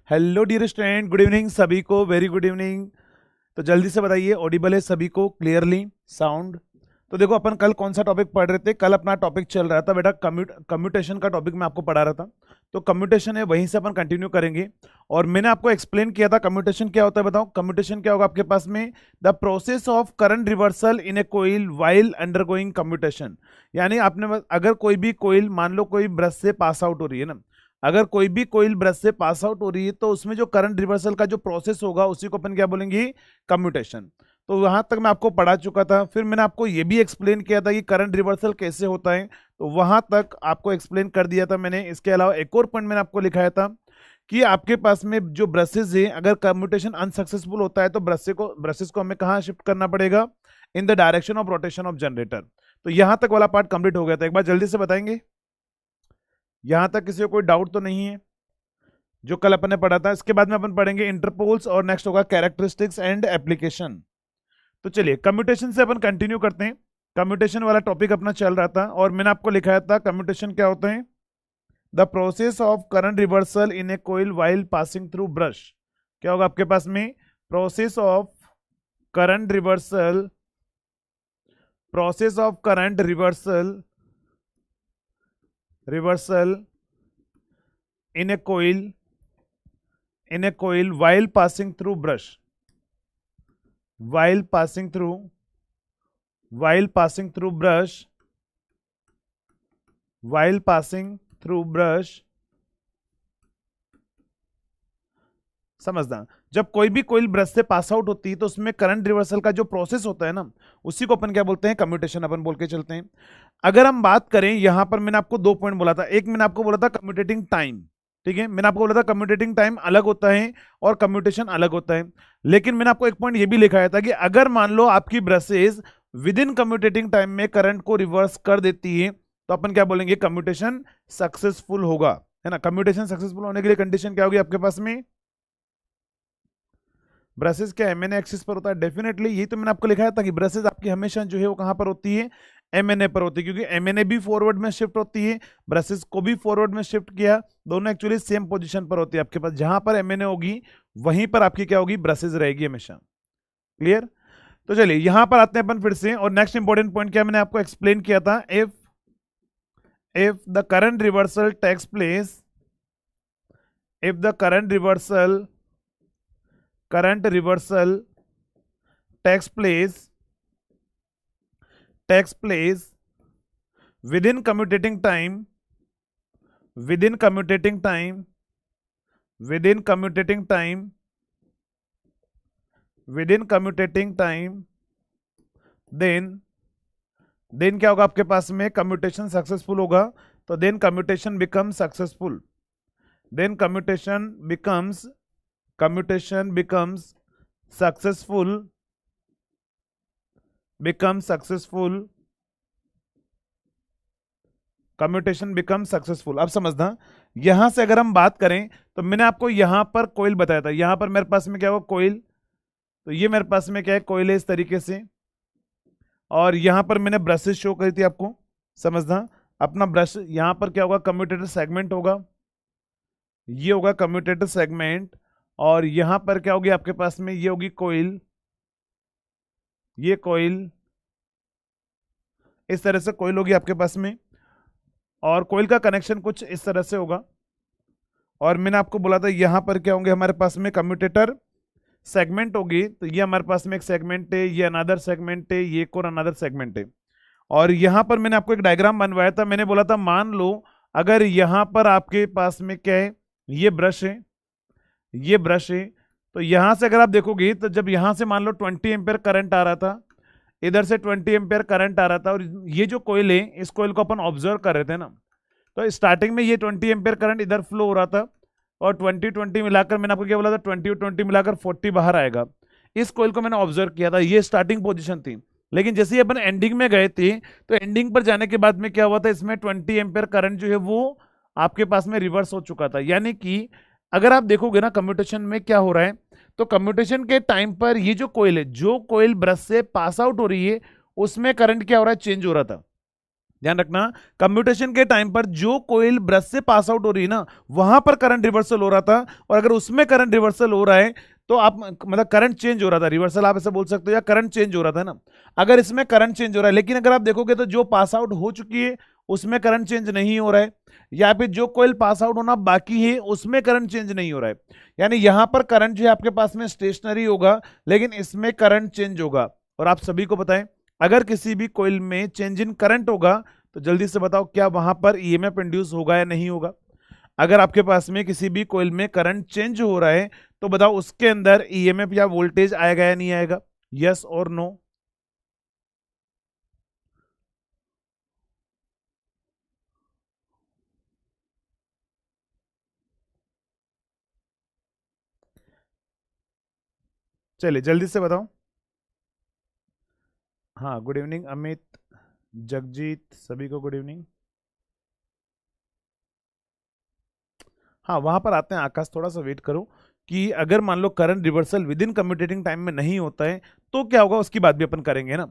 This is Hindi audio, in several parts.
Hello dear student, good evening सभी को, वेरी गुड इवनिंग। तो जल्दी से बताइए, ऑडिबल है सभी को, क्लियरली साउंड? तो देखो, अपन कल कौन सा टॉपिक पढ़ रहे थे? कल अपना टॉपिक चल रहा था बेटा कम्यूटेशन का टॉपिक मैं आपको पढ़ा रहा था। तो कम्यूटेशन है, वहीं से अपन कंटिन्यू करेंगे। और मैंने आपको एक्सप्लेन किया था कम्यूटेशन क्या होता है। बताओ, कम्यूटेशन क्या होगा आपके पास में? The process of current reversal in a coil while undergoing commutation. यानी आपने अगर कोई भी कोइल, मान लो कोई ब्रश से पास आउट हो रही है ना, अगर कोई भी कोइल ब्रश से पास आउट हो रही है तो उसमें जो करंट रिवर्सल का जो प्रोसेस होगा उसी को अपन क्या बोलेंगे? कम्यूटेशन। तो वहां तक मैं आपको पढ़ा चुका था। फिर मैंने आपको ये भी एक्सप्लेन किया था कि करंट रिवर्सल कैसे होता है, तो वहां तक आपको एक्सप्लेन कर दिया था मैंने। इसके अलावा एक और पॉइंट मैंने आपको लिखाया था कि आपके पास में जो ब्रशेज है, अगर कम्यूटेशन अनसक्सेसफुल होता है तो ब्रशेज को हमें कहाँ शिफ्ट करना पड़ेगा? In the direction of rotation of generator. तो यहां तक वाला पार्ट कंप्लीट हो गया था। एक बार जल्दी से बताएंगे, यहां तक किसी को कोई डाउट तो नहीं है जो कल अपन ने पढ़ा था? इसके बाद में अपन पढ़ेंगे इंटरपोल्स और नेक्स्ट होगा कैरेक्टरिस्टिक्स एंड एप्लीकेशन। तो चलिए कम्यूटेशन से अपन कंटिन्यू करते हैं। कम्यूटेशन वाला टॉपिक अपना चल रहा था और मैंने आपको लिखाया था कम्यूटेशन क्या होता है? The process of current reversal in a coil while passing through brush. क्या होगा आपके पास में? Process of current reversal, process of current reversal in a coil while passing through brush, while passing through brush। समझना, जब कोई भी कोइल ब्रश से पास आउट होती है तो उसमें करंट रिवर्सल का जो प्रोसेस होता है ना, उसी को अपन क्या बोलते हैं? कम्यूटेशन अपन बोल के चलते हैं। अगर हम बात करें, यहां पर मैंने आपको दो पॉइंट बोला था। एक मैंने आपको बोला था कम्यूटेटिंग टाइम, ठीक है, मैंने आपको बोला था कम्यूटेटिंग टाइम अलग होता है और कम्यूटेशन अलग होता है। लेकिन मैंने आपको एक पॉइंट ये भी लिखाया था कि अगर मान लो आपकी brushes with in commutating time में करंट को रिवर्स कर देती है तो अपन क्या बोलेंगे? कम्यूटेशन सक्सेसफुल होगा, है ना। कम्यूटेशन सक्सेसफुल होने के लिए कंडीशन क्या होगी आपके पास में? ब्रशेज क्या एमएनए एक्सिस पर होता है? डेफिनेटली, यही तो मैंने आपको लिखाया था कि ब्रशेज आपकी हमेशा जो है वो कहां पर होती है? एमएनए पर होती है, क्योंकि एमएनए भी फॉरवर्ड में शिफ्ट होती है, ब्रशेज को भी फॉरवर्ड में शिफ्ट किया, दोनों एक्चुअली सेम पोजीशन पर होती है आपके पास। जहां पर एमएनए होगी वहीं पर आपकी क्या होगी? ब्रशेज रहेगी हमेशा। क्लियर? तो चलिए यहां पर आते हैं अपन फिर से। और नेक्स्ट इंपॉर्टेंट पॉइंट क्या मैंने आपको एक्सप्लेन किया था? If the current reversal takes place, if the current reversal takes place within commutating time, within commutating time, within commutating time, within commutating time, then क्या होगा आपके पास में? कम्यूटेशन सक्सेसफुल होगा। तो then commutation become successful, then commutation becomes successful, commutation become successful. अब समझना, यहां से अगर हम बात करें तो मैंने आपको यहां पर कोइल बताया था, यहां पर मेरे पास में क्या होगा? कोइल। तो ये मेरे पास में क्या है? कोइल है इस तरीके से। और यहां पर मैंने ब्रशेस शो करी थी आपको। समझना, अपना ब्रश यहां पर क्या होगा? कम्यूटेटर सेगमेंट होगा, ये होगा कम्यूटेटर सेगमेंट। और यहां पर क्या होगी आपके पास में? ये होगी कोइल, ये कोइल, इस तरह से कोइल होगी आपके पास में। और कोइल का कनेक्शन कुछ इस तरह से होगा। और मैंने आपको बोला था यहां पर क्या होंगे हमारे पास में? कम्यूटेटर सेगमेंट होगी। तो ये हमारे पास में एक सेगमेंट है, ये अनदर सेगमेंट है, ये एक और अनदर सेगमेंट है। और यहां पर मैंने आपको एक डायग्राम बनवाया था। मैंने बोला था मान लो अगर यहां पर आपके पास में क्या है? ये ब्रश है, ये ब्रश है। तो यहां से अगर आप देखोगे तो जब यहां से मान लो 20 एम्पेयर करंट आ रहा था, इधर से 20 एम्पेयर करंट आ रहा था, और ये जो कोयल है इस कोयल को अपन ऑब्जर्व कर रहे थे ना, तो स्टार्टिंग में ये 20 एम्पेयर करंट इधर फ्लो हो रहा था और 20 मिलाकर मैंने आपको क्या बोला था? 20 और 20 मिलाकर 40 बाहर आएगा। इस कोयल को मैंने ऑब्जर्व किया था, ये स्टार्टिंग पोजिशन थी। लेकिन जैसे ही अपन एंडिंग में गए थे तो एंडिंग पर जाने के बाद में क्या हुआ था? इसमें 20 एम्पेयर करंट जो है वो आपके पास में रिवर्स हो चुका था। यानी कि अगर आप देखोगे ना कम्यूटेशन में क्या हो रहा है, तो कम्यूटेशन के टाइम पर ये जो कोयल है, जो कोयल ब्रश से पास आउट हो रही है, उसमें करंट क्या हो रहा है? चेंज हो रहा था। ध्यान रखना, कम्यूटेशन के टाइम पर जो कोयल ब्रश से पास आउट हो रही है ना, वहां पर करंट रिवर्सल हो रहा था, और अगर उसमें करंट रिवर्सल हो रहा है तो आप मतलब करंट चेंज हो रहा था, रिवर्सल आप ऐसे बोल सकते हो, या करंट चेंज हो रहा था ना। अगर इसमें करंट चेंज हो रहा है, लेकिन अगर आप देखोगे तो जो पास आउट हो चुकी है उसमें करंट चेंज नहीं हो रहा है, या फिर जो कोयल पास आउट होना बाकी है उसमें करंट चेंज नहीं हो रहा है, यानी यहां पर करंट जो है आपके पास में स्टेशनरी होगा, लेकिन इसमें करंट चेंज होगा। और आप सभी को बताएं, अगर किसी भी कोयल में चेंज इन करंट होगा तो जल्दी से बताओ क्या वहां पर ईएमएफ इंड्यूस होगा या नहीं होगा। अगर आपके पास में किसी भी कोयल में करंट चेंज हो रहा है तो बताओ उसके अंदर ईएमएफ या वोल्टेज आएगा या नहीं आएगा, यस और नो। चलिए जल्दी से बताओ। हाँ गुड इवनिंग अमित, जगजीत, सभी को गुड इवनिंग। हाँ वहां पर आते हैं आकाश, थोड़ा सा वेट करो कि अगर मान लो current reversal within commutating time में नहीं होता है तो क्या होगा, उसकी बात भी अपन करेंगे ना।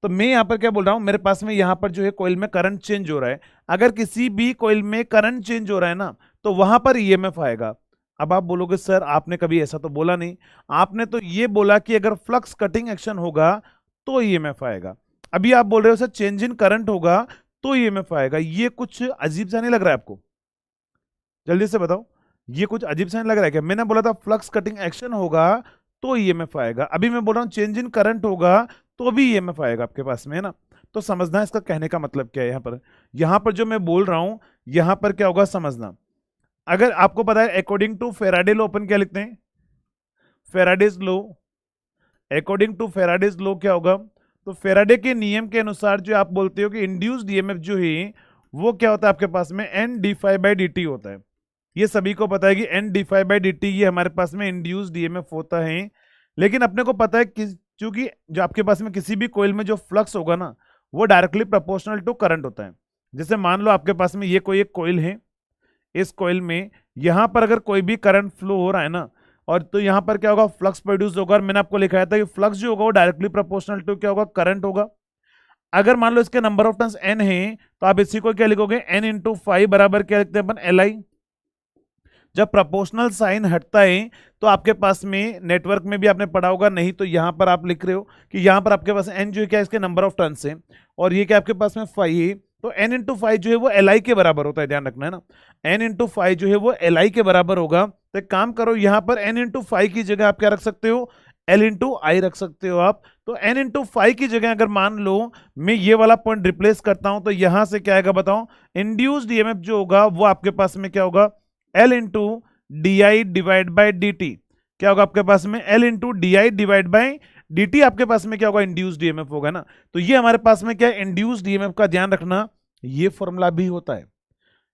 तो मैं यहाँ पर क्या बोल रहा हूँ, मेरे पास में यहाँ पर जो है कोयल में करंट चेंज हो रहा है, अगर किसी भी कोयल में करंट चेंज हो रहा है ना तो वहां पर ईएमएफ आएगा। अब आप बोलोगे सर आपने कभी ऐसा तो बोला नहीं, आपने तो ये बोला कि अगर फ्लक्स कटिंग एक्शन होगा तो ईएमएफ आएगा। अभी आप बोल रहे हो सर चेंज इन करंट होगा तो ईएमएफ आएगा, ये कुछ अजीब सा नहीं लग रहा है आपको? जल्दी से बताओ, ये कुछ अजीब सा नहीं लग रहा है क्या? मैंने बोला था फ्लक्स कटिंग एक्शन होगा तो ईएमएफ आएगा, अभी मैं बोल रहा हूँ चेंज इन करंट होगा तो भी ईएमएफ आएगा आपके पास में, है ना। तो समझना है इसका कहने का मतलब क्या है। यहाँ पर जो मैं बोल रहा हूँ यहाँ पर क्या होगा समझना। अगर आपको पता है अकॉर्डिंग टू फेराडे लॉ अपन क्या लिखते हैं, Faraday's law, according to Faraday's law क्या होगा, तो फेराडे के नियम के अनुसार जो आप बोलते हो कि इंड्यूस्ड ईएमएफ जो है वो क्या होता है आपके पास में N D phi by D T होता है। ये सभी को पता है कि N D phi by D T ये हमारे पास में इंड्यूस्ड ईएमएफ होता है। लेकिन अपने को पता है कि चूंकि जो आपके पास में किसी भी कोयल में जो फ्लक्स होगा ना वो डायरेक्टली प्रोपोर्शनल टू करंट होता है। जैसे मान लो आपके पास में ये कोई एक कोयल है, इस कोयल में यहां पर अगर कोई भी करंट फ्लो हो रहा है ना, और तो यहां पर क्या होगा फ्लक्स प्रोड्यूस होगा, और मैंने आपको लिखाया था कि फ्लक्स जो होगा वो डायरेक्टली प्रोपोर्शनल टू क्या होगा, करंट होगा। अगर मान लो इसके नंबर ऑफ टर्न्स एन है तो आप इसी को क्या लिखोगे, एन इंटू फाइव बराबर क्या लिखते हैं अपन, एल आई। जब प्रोपोर्शनल साइन हटता है तो आपके पास में नेटवर्क में भी आपने पढ़ा होगा, नहीं तो यहां पर आप लिख रहे हो कि यहां पर आपके पास एन जो है क्या इसके नंबर ऑफ टर्न्स है, और ये क्या आपके पास में फाइव है, तो एन इंटू फाइव जो है वो एल आई के बराबर होता है, ध्यान रखना है ना। एन इंटू फाइव जो है वो एल आई के बराबर होगा। तो एक काम करो यहां पर एन इंटू फाइव की जगह आप क्या रख सकते हो, एल इंटू आई रख सकते हो आप। तो एन इंटू फाइव की जगह अगर मान लो मैं ये वाला पॉइंट रिप्लेस करता हूं तो यहां से क्या आएगा बताओ, इंड्यूस्ड ईएमएफ जो होगा वो आपके पास में क्या होगा, L into D I divide by D T. क्या होगा आपके पास में, L into D I divide by D T आपके पास में क्या होगा, इंड्यूस्ड ईएमएफ होगा ना। तो ये हमारे पास में क्या है, इंड्यूस्ड ईएमएफ का ध्यान रखना ये फॉर्मूला भी होता है,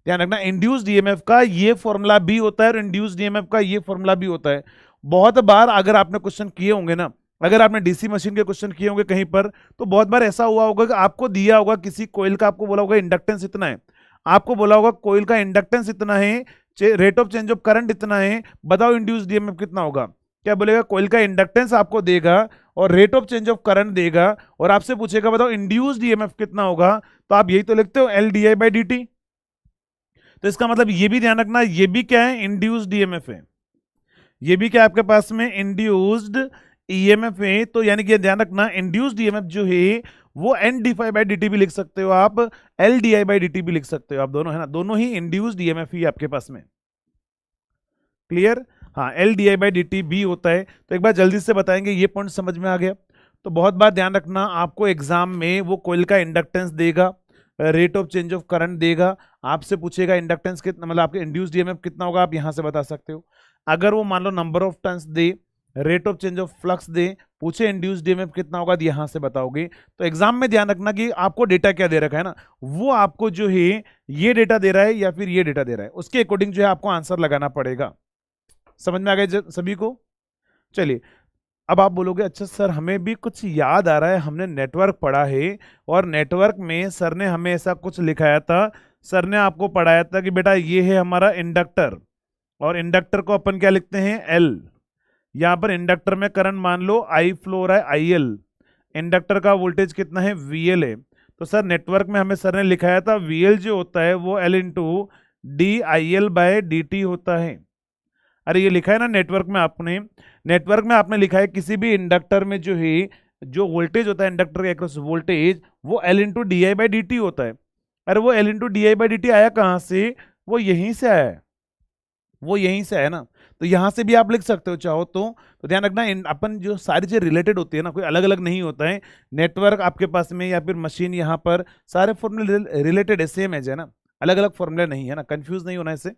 ध्यान रखना इंड्यूस्ड ईएमएफ का ये फॉर्मूला भी होता है और इंड्यूस्ड ईएमएफ का ये फॉर्मूला भी होता है। बहुत बार अगर आपने क्वेश्चन किए होंगे ना, अगर आपने डीसी मशीन के क्वेश्चन किए होंगे कहीं पर, तो बहुत बार ऐसा हुआ होगा कि आपको दिया होगा किसी कोयल का, आपको बोला होगा इंडक्टेंस इतना है, आपको बोला होगा कोयल का इंडक्टेंस इतना है, rate of change of current इतना है, बताओ इंड्यूस्ड ईएमएफ कितना होगा। क्या बोलेगा, कोयल का इंडक्टेंस आपको देगा और rate of change of current देगा और आपसे पूछेगा बताओ इंड्यूस्ड ईएमएफ कितना होगा, तो आप यही तो लिखते हो L D I by D T. तो इसका मतलब ये भी ध्यान रखना, ये भी क्या है, इंड्यूस्ड ईएमएफ है, ये भी क्या आपके पास में इंड्यूस्ड ईएमएफ है। तो यानी कि ध्यान रखना इंड्यूस्ड ईएमएफ जो है वो N D phi by D T भी लिख सकते हो आप, L D I by D T भी लिख सकते हो आप, दोनों है ना, दोनों ही इंड्यूस्ड ईएमएफ ही आपके पास में। क्लियर, हाँ L D I by D T भी होता है। तो एक बार जल्दी से बताएंगे, ये पॉइंट समझ में आ गया। तो बहुत बार ध्यान रखना, आपको एग्जाम में वो कोयल का इंडक्टेंस देगा, rate of change of current देगा, आपसे पूछेगा इंडक्टेंस कितना, मतलब आपके इंड्यूस्ड ईएमएफ कितना होगा, आप यहां से बता सकते हो। अगर वो मान लो नंबर ऑफ टर्न्स दे, rate of change of flux दे, पूछे इंड्यूस्ड ईएमएफ कितना होगा, तो यहां से बताओगे। तो एग्जाम में ध्यान रखना कि आपको डेटा क्या दे रखा है ना, वो आपको जो है ये डेटा दे रहा है या फिर ये डेटा दे रहा है, उसके अकॉर्डिंग जो है आपको आंसर लगाना पड़ेगा। समझ में आ गया सभी को? चलिए अब आप बोलोगे अच्छा सर हमें भी कुछ याद आ रहा है, हमने नेटवर्क पढ़ा है और नेटवर्क में सर ने हमें ऐसा कुछ लिखाया था, सर ने आपको पढ़ाया था कि बेटा ये है हमारा इंडक्टर और इंडक्टर को अपन क्या लिखते हैं, एल। यहां पर इंडक्टर में करंट मान लो आई फ्लो हो रहा है, आई एल। इंडक्टर का वोल्टेज कितना है, वी एल है। तो सर नेटवर्क में हमें सर ने लिखाया था VL जो होता है वो L इंटू DIL/dt होता है। अरे ये लिखा है ना नेटवर्क में आपने, नेटवर्क में आपने लिखा है किसी भी इंडक्टर में जो है जो वोल्टेज होता है इंडक्टर के अक्रॉस वोल्टेज वो L इंटू DI/dt होता है। अरे वो L इंटू DI/dt आया कहाँ से, वो यहीं से आया है, वो यहीं से आया ना। तो यहां से भी आप लिख सकते हो चाहो तो ध्यान रखना अपन जो सारी चीजें रिलेटेड होती है ना, कोई अलग अलग नहीं होता है। नेटवर्क आपके पास में या फिर मशीन यहाँ पर सारे फॉर्मूले रिलेटेड है, सेम है ना, अलग अलग फॉर्मूले नहीं है ना, कंफ्यूज नहीं होना इससे।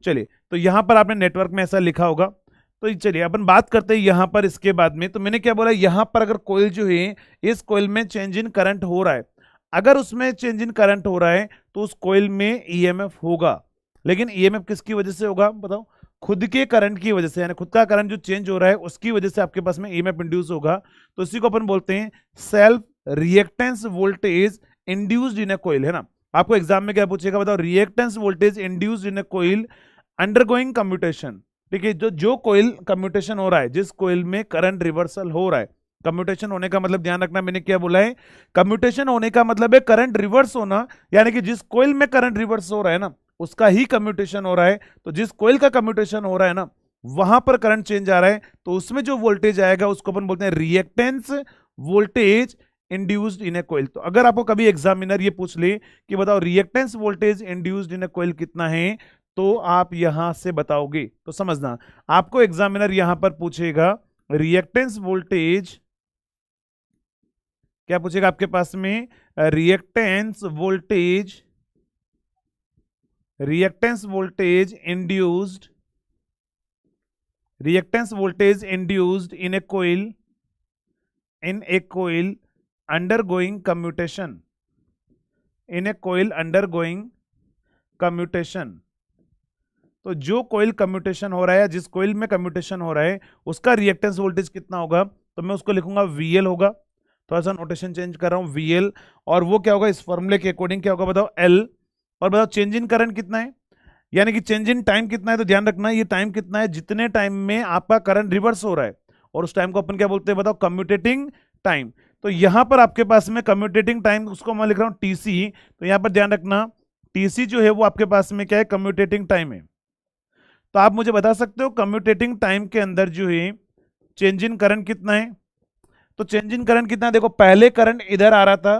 चलिए तो यहाँ पर आपने नेटवर्क में ऐसा लिखा होगा। तो चलिए अपन बात करते हैं यहाँ पर इसके बाद में। तो मैंने क्या बोला, यहाँ पर अगर कोयल जो है इस कोयल में चेंज इन करंट हो रहा है, अगर उसमें चेंज इन करंट हो रहा है तो उस कोयल में ईएमएफ होगा। लेकिन ईएमएफ किसकी वजह से होगा बताओ, खुद के करंट की वजह से, यानी खुद का करंट जो चेंज हो रहा है उसकी वजह से आपके पास में ईएमएफ इंड्यूस होगा। तो इसी को अपन बोलते हैं self reactance voltage induced in a coil, है ना। आपको एग्जाम में क्या पूछेगा बताओ, reactance voltage induced in a coil undergoing commutation. ठीक है, जो कोयल कम्यूटेशन हो रहा है, जिस कोयल में करंट रिवर्सल हो रहा है, कम्यूटेशन होने का मतलब ध्यान रखना मैंने क्या बोला है, कम्यूटेशन होने का मतलब है करंट रिवर्स होना, यानी कि जिस कोयल में करंट रिवर्स हो रहा है ना उसका ही कम्यूटेशन हो रहा है। तो जिस कोयल का कम्यूटेशन हो रहा है ना वहां पर करंट चेंज आ रहा है, तो उसमें जो वोल्टेज आएगा उसको अपन बोलते हैं reactance voltage induced in a कोयल। तो अगर आपको कभी एग्जामिनर ये पूछ ले कि बताओ reactance voltage induced in a कोयल कितना है, तो आप यहां से बताओगे। तो समझना, आपको एग्जामिनर यहां पर पूछेगा रिएक्टेंस वोल्टेज, क्या पूछेगा आपके पास में, reactance voltage, reactance voltage induced, reactance voltage induced in a coil, in a coil undergoing commutation, in a coil undergoing commutation. तो जो कोयल कम्यूटेशन हो रहा है, जिस कोयल में कम्यूटेशन हो रहा है उसका रिएक्टेंस वोल्टेज कितना होगा, तो मैं उसको लिखूंगा VL होगा। थोड़ा सा नोटेशन चेंज कर रहा हूं, VL, और वो क्या होगा इस फॉर्मूले के अकॉर्डिंग क्या होगा बताओ, L। और बताओ चेंज इन करंट कितना है, यानी कि चेंज इन टाइम कितना है। तो ध्यान रखना ये टाइम कितना है, जितने टाइम में आपका करंट रिवर्स हो रहा है, और उस टाइम को अपन क्या बोलते हैं बताओ, कम्यूटेटिंग टाइम। तो यहां पर आपके पास में कम्यूटेटिंग टाइम, उसको मैं लिख रहा हूं TC। तो यहां पर ध्यान रखना TC जो है वो आपके पास में क्या है, कम्यूटेटिंग टाइम है। तो आप मुझे बता सकते हो कम्यूटेटिंग टाइम के अंदर जो है चेंज इन करंट कितना है। तो चेंज इन करंट कितना है, देखो पहले करंट इधर आ रहा था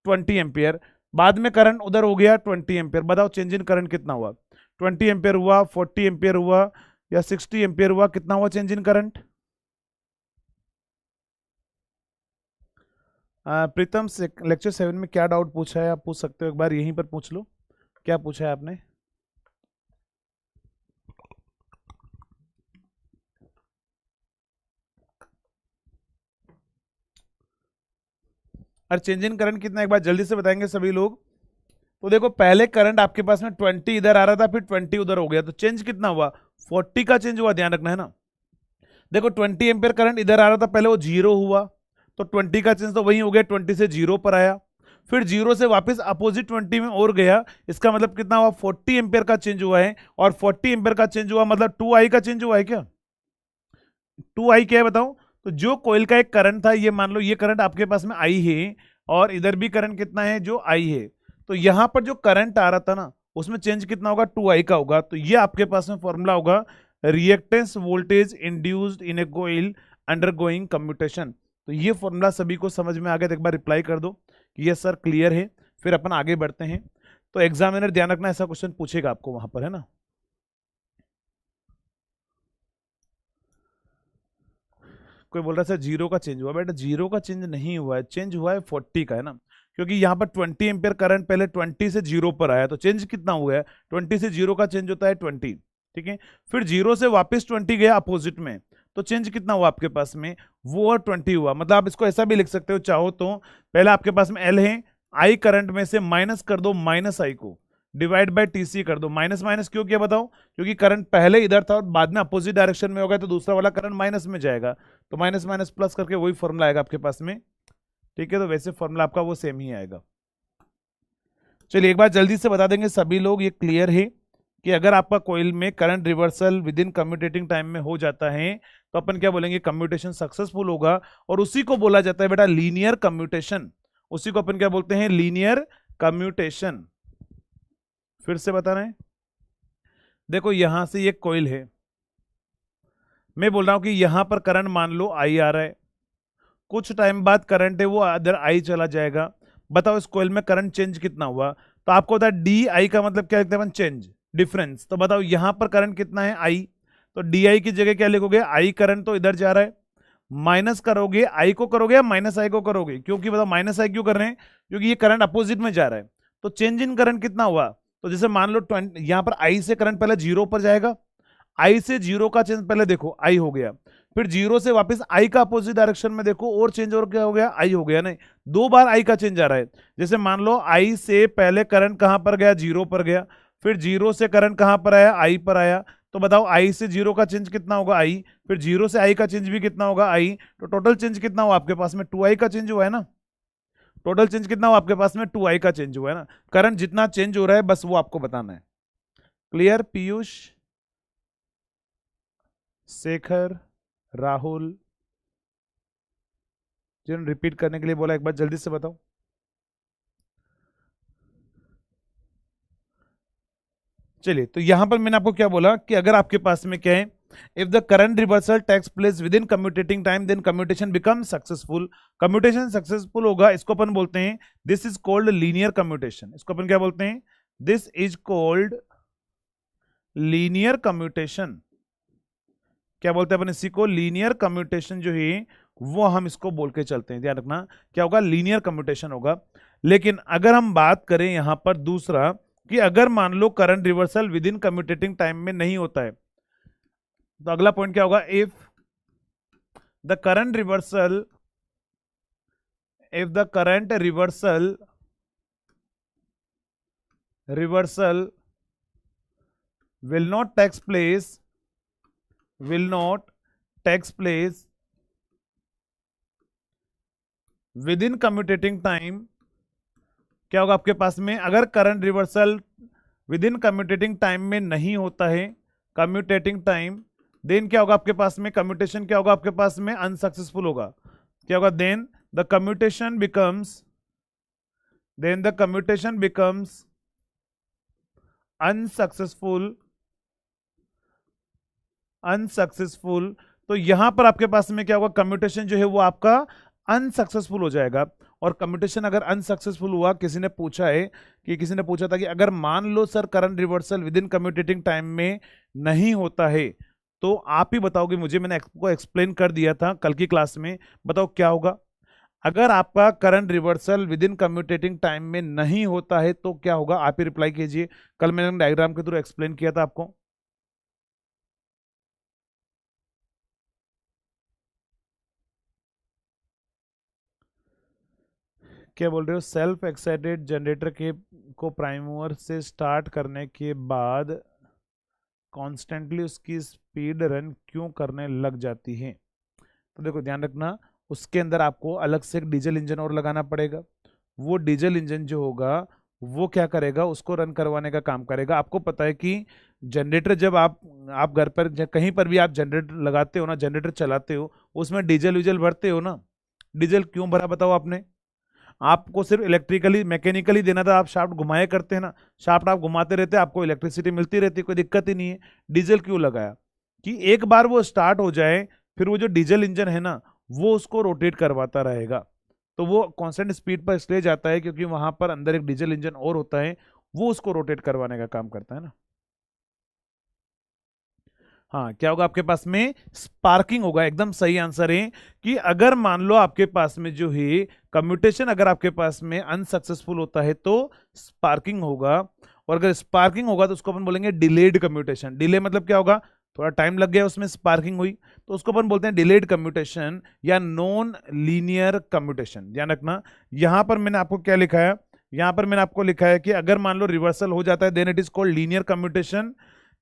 20 एम्पियर, बाद में करंट उधर हो गया 20 एम्पियर। बताओ चेंज इन करंट कितना हुआ, 20 एम्पियर हुआ, 40 एम्पियर हुआ, या 60 एम्पियर हुआ, कितना हुआ चेंज इन करंट। प्रीतम से लेक्चर 7 में क्या डाउट पूछा है, आप पूछ सकते हो, एक बार यहीं पर पूछ लो क्या पूछा है आपने। और चेंज इन करंट कितना एक बार जल्दी से बताएंगे सभी लोग। तो देखो पहले करंट आपके पास में 20 इधर आ रहा था, फिर 20 उधर हो गया, तो चेंज कितना हुआ, 40 का चेंज हुआ, ध्यान रखना है ना। देखो 20 एम्पियर करंट इधर आ रहा था, पहले वो 0 हुआ, तो 20 का चेंज तो वही हो गया, 20 से 0 पर आया, फिर 0 से वापस अपोजिट 20 में और गया, इसका मतलब कितना हुआ, 40 एम्पियर का चेंज हुआ है। और 40 एम्पियर का चेंज हुआ मतलब 2I का चेंज हुआ है क्या, 2I क्या है बताओ। तो जो कोयल का एक करंट था, ये मान लो ये करंट आपके पास में I है, और इधर भी करंट कितना है जो I है, तो यहां पर जो करंट आ रहा था ना उसमें चेंज कितना होगा, 2I का होगा। तो ये आपके पास में फॉर्मूला होगा reactance voltage induced in a coil undergoing commutation. तो ये फॉर्मूला सभी को समझ में आ गया, तो एक बार रिप्लाई कर दो कि ये सर क्लियर है, फिर अपन आगे बढ़ते हैं। तो एग्जामिनर ध्यान रखना ऐसा क्वेश्चन पूछेगा आपको वहां पर, है ना। कोई बोल रहा है सर 0 का चेंज हुआ, बेटा 0 का चेंज नहीं हुआ है, चेंज हुआ है 40 का, है ना। क्योंकि यहाँ पर 20 एम्पियर करंट पहले 20 से 0 पर आया, तो चेंज कितना हुआ है, 20 से 0 का चेंज होता है 20, ठीक है। फिर 0 से वापस 20 गया अपोजिट में, तो चेंज कितना हुआ आपके पास में, वो 20 हुआ। मतलब आप इसको ऐसा भी लिख सकते हो चाहो तो, पहले आपके पास में L है, I करंट में से माइनस कर दो माइनस I को, डिवाइड बाय TC कर दो। माइनस माइनस क्यों किया बताओ, क्योंकि करंट पहले इधर था और बाद में अपोजिट डायरेक्शन में होगा, तो दूसरा वाला करंट माइनस में जाएगा, तो माइनस माइनस प्लस करके वही फॉर्मूला आएगा आपके पास में, ठीक है। तो वैसे फॉर्मूला आपका वो सेम ही आएगा। चलिए एक बार जल्दी से बता देंगे सभी लोग, ये क्लियर है कि अगर आपका कोयल में current reversal within commutating time में हो जाता है तो अपन क्या बोलेंगे, कम्यूटेशन सक्सेसफुल होगा, और उसी को बोला जाता है बेटा लीनियर कम्यूटेशन, उसी को अपन क्या बोलते हैं, लीनियर कम्यूटेशन। फिर से बता रहे हैं, देखो यहां से ये कॉइल है, मैं बोल रहा हूं कि यहां पर करंट मान लो आई आ रहा है, कुछ टाइम बाद करंट है वो अदर आई चला जाएगा। बताओ इस कॉइल में करंट चेंज कितना हुआ, तो आपको पता है डी आई का मतलब क्या लिखते हैं, चेंज, डिफरेंस। तो बताओ यहां पर करंट कितना है, आई, तो डी आई की जगह क्या लिखोगे, आई करंट तो इधर जा रहा है, माइनस करोगे आई को करोगे या माइनस आई को करोगे, क्योंकि बताओ माइनस आई क्यों कर रहे हैं, क्योंकि ये करंट अपोजिट में जा रहा है। तो चेंज इन करंट कितना हुआ, तो जैसे मान लो 20, यहां पर आई से करंट पहले जीरो पर जाएगा, आई से जीरो का चेंज पहले देखो आई हो गया, फिर जीरो से वापस आई का अपोजिट डायरेक्शन में देखो और चेंज और क्या हो गया, आई हो गया, नहीं दो बार आई का चेंज आ रहा है। जैसे मान लो आई से पहले करंट कहां पर गया, जीरो पर गया, फिर जीरो से करंट कहां पर आया, आई पर आया। तो बताओ आई से जीरो का चेंज कितना होगा, आई, फिर जीरो से आई का चेंज भी कितना होगा, आई, तो टोटल चेंज कितना हुआ आपके पास में, टू आई का चेंज हुआ है ना। टोटल चेंज कितना हुआ आपके पास में, टू आई का चेंज हुआ है ना। करंट जितना चेंज हो रहा है बस वो आपको बताना है। क्लियर पीयूष, शेखर, राहुल, जिन्होंने रिपीट करने के लिए बोला एक बार जल्दी से बताओ। चलिए, तो यहां पर मैंने आपको क्या बोला कि अगर आपके पास में क्या है, if the current reversal takes place within commutating time then commutation become successful. Commutation successful होगा, इसको अपन बोलते हैं this is called linear commutation. इसको अपन क्या बोलते हैं, this is called linear commutation. क्या बोलते हैं अपन इसी को, लीनियर कम्यूटेशन जो है वो हम इसको बोल के चलते हैं, ध्यान रखना क्या होगा, लीनियर कम्यूटेशन होगा। लेकिन अगर हम बात करें यहां पर दूसरा, कि अगर मान लो current reversal within commutating time में नहीं होता है, तो अगला पॉइंट क्या होगा, if the current reversal, if the current reversal will not takes place, will not takes place within commutating time। क्या होगा आपके पास में, अगर current reversal within commutating time में नहीं होता है, कम्यूटेटिंग टाइम, देन क्या होगा आपके पास में, कम्यूटेशन क्या होगा आपके पास में, अनसक्सेसफुल होगा। क्या होगा, then the commutation becomes, then the commutation becomes unsuccessful, unsuccessful. तो यहां पर आपके पास में क्या होगा, कम्यूटेशन जो है वो आपका अनसक्सेसफुल हो जाएगा। और कम्यूटेशन अगर अनसक्सेसफुल हुआ, किसी ने पूछा है कि किसी ने पूछा था कि अगर मान लो sir current reversal within commutating time में नहीं होता है, तो आप ही बताओगे मुझे, मैंने आपको एक्सप्लेन कर दिया था कल की क्लास में, बताओ क्या होगा। अगर आपका current reversal within commutating time में नहीं होता है तो क्या होगा, आप ही रिप्लाई कीजिए। कल मैंने डायग्राम के थ्रू एक्सप्लेन किया था आपको। क्या बोल रहे हो, सेल्फ एक्साइटेड जनरेटर के को प्राइम मूवर से स्टार्ट करने के बाद कॉन्स्टेंटली उसकी स्पीड रन क्यों करने लग जाती है। तो देखो ध्यान रखना, उसके अंदर आपको अलग से एक डीजल इंजन और लगाना पड़ेगा। वो डीजल इंजन जो होगा वो क्या करेगा, उसको रन करवाने का काम करेगा। आपको पता है कि जनरेटर जब आप घर पर कहीं पर भी आप जनरेटर लगाते हो ना, जनरेटर चलाते हो, उसमें डीजल विजल भरते हो ना। डीजल क्यों भरा बताओ आपने, आपको सिर्फ इलेक्ट्रिकली मैकेनिकली देना था, आप शाफ्ट घुमाए करते हैं ना, शाफ्ट आप घुमाते रहते, आपको इलेक्ट्रिसिटी मिलती रहती, कोई दिक्कत ही नहीं है। डीजल क्यों लगाया, कि एक बार वो स्टार्ट हो जाए, फिर वो जो डीजल इंजन है ना वो उसको रोटेट करवाता रहेगा। तो वो कांस्टेंट स्पीड पर इसलिए जाता है क्योंकि वहां पर अंदर एक डीजल इंजन और होता है, वो उसको रोटेट करवाने का काम करता है ना। हाँ, क्या होगा आपके पास में, स्पार्किंग होगा, एकदम सही आंसर है। कि अगर मान लो आपके पास में जो है कम्यूटेशन अगर आपके पास में अनसक्सेसफुल होता है तो स्पार्किंग होगा। और अगर स्पार्किंग होगा तो उसको अपन बोलेंगे डिलेड कम्यूटेशन। डिले मतलब क्या होगा, थोड़ा टाइम लग गया उसमें, स्पार्किंग हुई, तो उसको अपन बोलते हैं डिलेड कम्यूटेशन या नॉन लीनियर कम्यूटेशन। ध्यान रखना, यहां पर मैंने आपको क्या लिखा है, यहां पर मैंने आपको लिखा है कि अगर मान लो रिवर्सल हो जाता है then it is called linear commutation,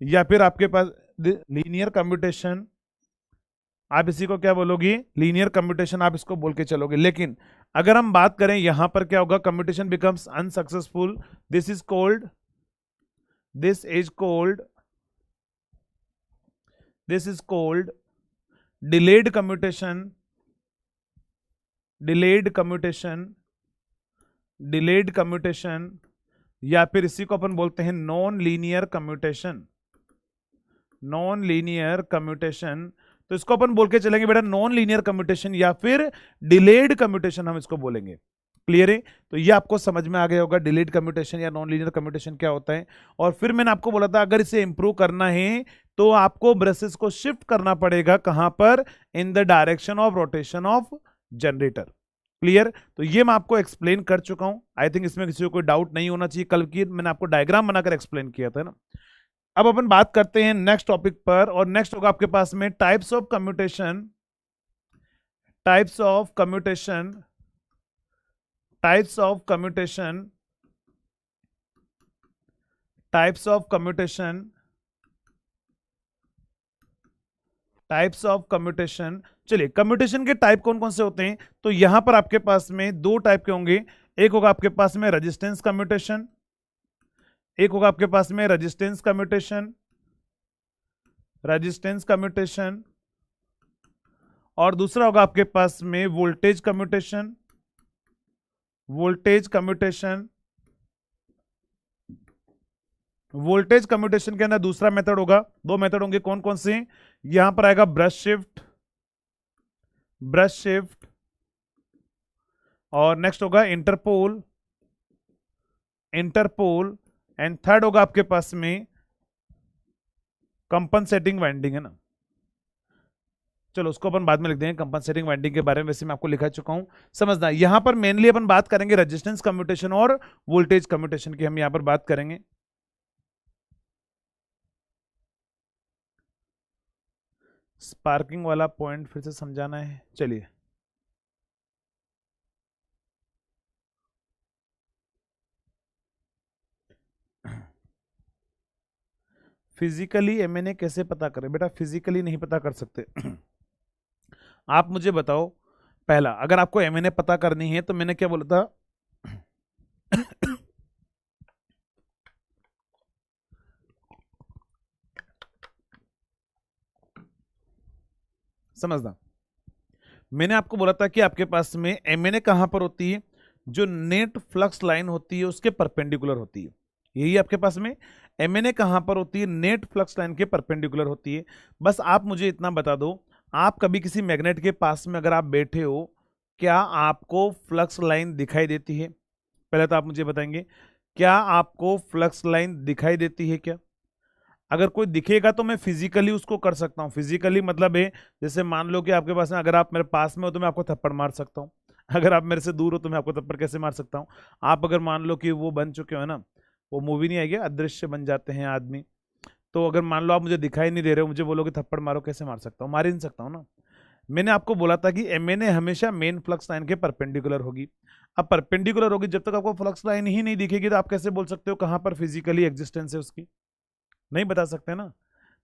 या फिर आपके पास लीनियर कम्यूटेशन, आप इसी को क्या बोलोगी, लीनियर कम्यूटेशन आप इसको बोल के चलोगे। लेकिन अगर हम बात करें यहां पर क्या होगा, commutation becomes unsuccessful, this is called, this is called, this is called delayed commutation, delayed commutation, delayed commutation, या फिर इसी को अपन बोलते हैं non linear commutation. Non linear commutation, तो इसको अपन बोल के चलेंगे बेटा नॉन लीनियर कम्यूटेशन या फिर डिलेड कम्यूटेशन हम इसको बोलेंगे। क्लियर है? तो ये आपको समझ में आ गया होगा डिलेड कम्यूटेशन या नॉन लीनियर कम्यूटेशन क्या होता है। और फिर मैंने आपको बोला था अगर इसे इंप्रूव करना है तो आपको ब्रशेस को शिफ्ट करना पड़ेगा कहां पर, in the direction of rotation of generator. Clear? तो ये मैं आपको एक्सप्लेन कर चुका हूं। आई थिंक इसमें किसी को कोई डाउट नहीं होना चाहिए। कल की मैंने आपको डायग्राम बनाकर एक्सप्लेन किया था ना। अब अपन बात करते हैं नेक्स्ट टॉपिक पर, और नेक्स्ट होगा आपके पास में types of commutation. Types of commutation, types of commutation, types of commutation, types of commutation. चलिए, कम्यूटेशन के टाइप कौन कौन से होते हैं? तो यहां पर आपके पास में दो टाइप के होंगे। एक होगा आपके पास में रेजिस्टेंस कम्यूटेशन, एक होगा आपके पास में रेजिस्टेंस कम्यूटेशन, रेजिस्टेंस कम्यूटेशन, और दूसरा होगा आपके पास में voltage commutation, voltage commutation. Voltage commutation के अंदर दूसरा मेथड होगा, दो मेथड होंगे, कौन कौन से? यहां पर आएगा ब्रश शिफ्ट, ब्रश शिफ्ट, और नेक्स्ट होगा इंटरपोल, इंटरपोल, एंड थर्ड होगा आपके पास में कंपनसेटिंग वाइंडिंग, है ना। चलो उसको अपन बाद में लिख देंगे, कंपनसेटिंग वाइंडिंग के बारे में वैसे मैं आपको लिखा चुका हूं, समझना। यहां पर मेनली अपन बात करेंगे रेजिस्टेंस कम्यूटेशन और वोल्टेज कम्यूटेशन की, हम यहां पर बात करेंगे। स्पार्किंग वाला पॉइंट फिर से समझाना है, चलिए। फिजिकली एमएनए कैसे पता करें? बेटा फिजिकली नहीं पता कर सकते। आप मुझे बताओ, पहला अगर आपको एमएनए पता करनी है तो मैंने क्या बोला था? समझना, मैंने आपको बोला था कि आपके पास में एमएनए कहां पर होती है? जो नेट फ्लक्स लाइन होती है उसके परपेंडिकुलर होती है। यही आपके पास में एमएनए कहां पर होती है? नेट फ्लक्स लाइन के परपेंडिकुलर होती है। बस आप मुझे इतना बता दो, आप कभी किसी मैग्नेट के पास में अगर आप बैठे हो, क्या आपको फ्लक्स लाइन दिखाई देती है? पहले तो आप मुझे बताएंगे, क्या आपको फ्लक्स लाइन दिखाई देती है क्या? अगर कोई दिखेगा तो मैं फिजिकली उसको कर सकता हूँ। फिजिकली मतलब है, जैसे मान लो कि आपके पास में, अगर आप मेरे पास में हो तो मैं आपको थप्पड़ मार सकता हूँ, अगर आप मेरे से दूर हो तो मैं आपको थप्पड़ कैसे मार सकता हूँ? आप अगर मान लो कि वो बन चुके हो ना, वो मूवी नहीं आएगी अदृश्य बन जाते हैं आदमी, तो अगर मान लो आप मुझे दिखाई नहीं दे रहे हो, मुझे बोलोगे थप्पड़ मारो, कैसे मार सकता हूँ? मार ही नहीं सकता हूँ ना। मैंने आपको बोला था कि एमएनए हमेशा मेन फ्लक्स लाइन के परपेंडिकुलर होगी। अब परपेंडिकुलर होगी, जब तक आपको फ्लक्स लाइन ही नहीं दिखेगी तो आप कैसे बोल सकते हो कहां पर फिजिकली एग्जिस्टेंस है उसकी? नहीं बता सकते ना।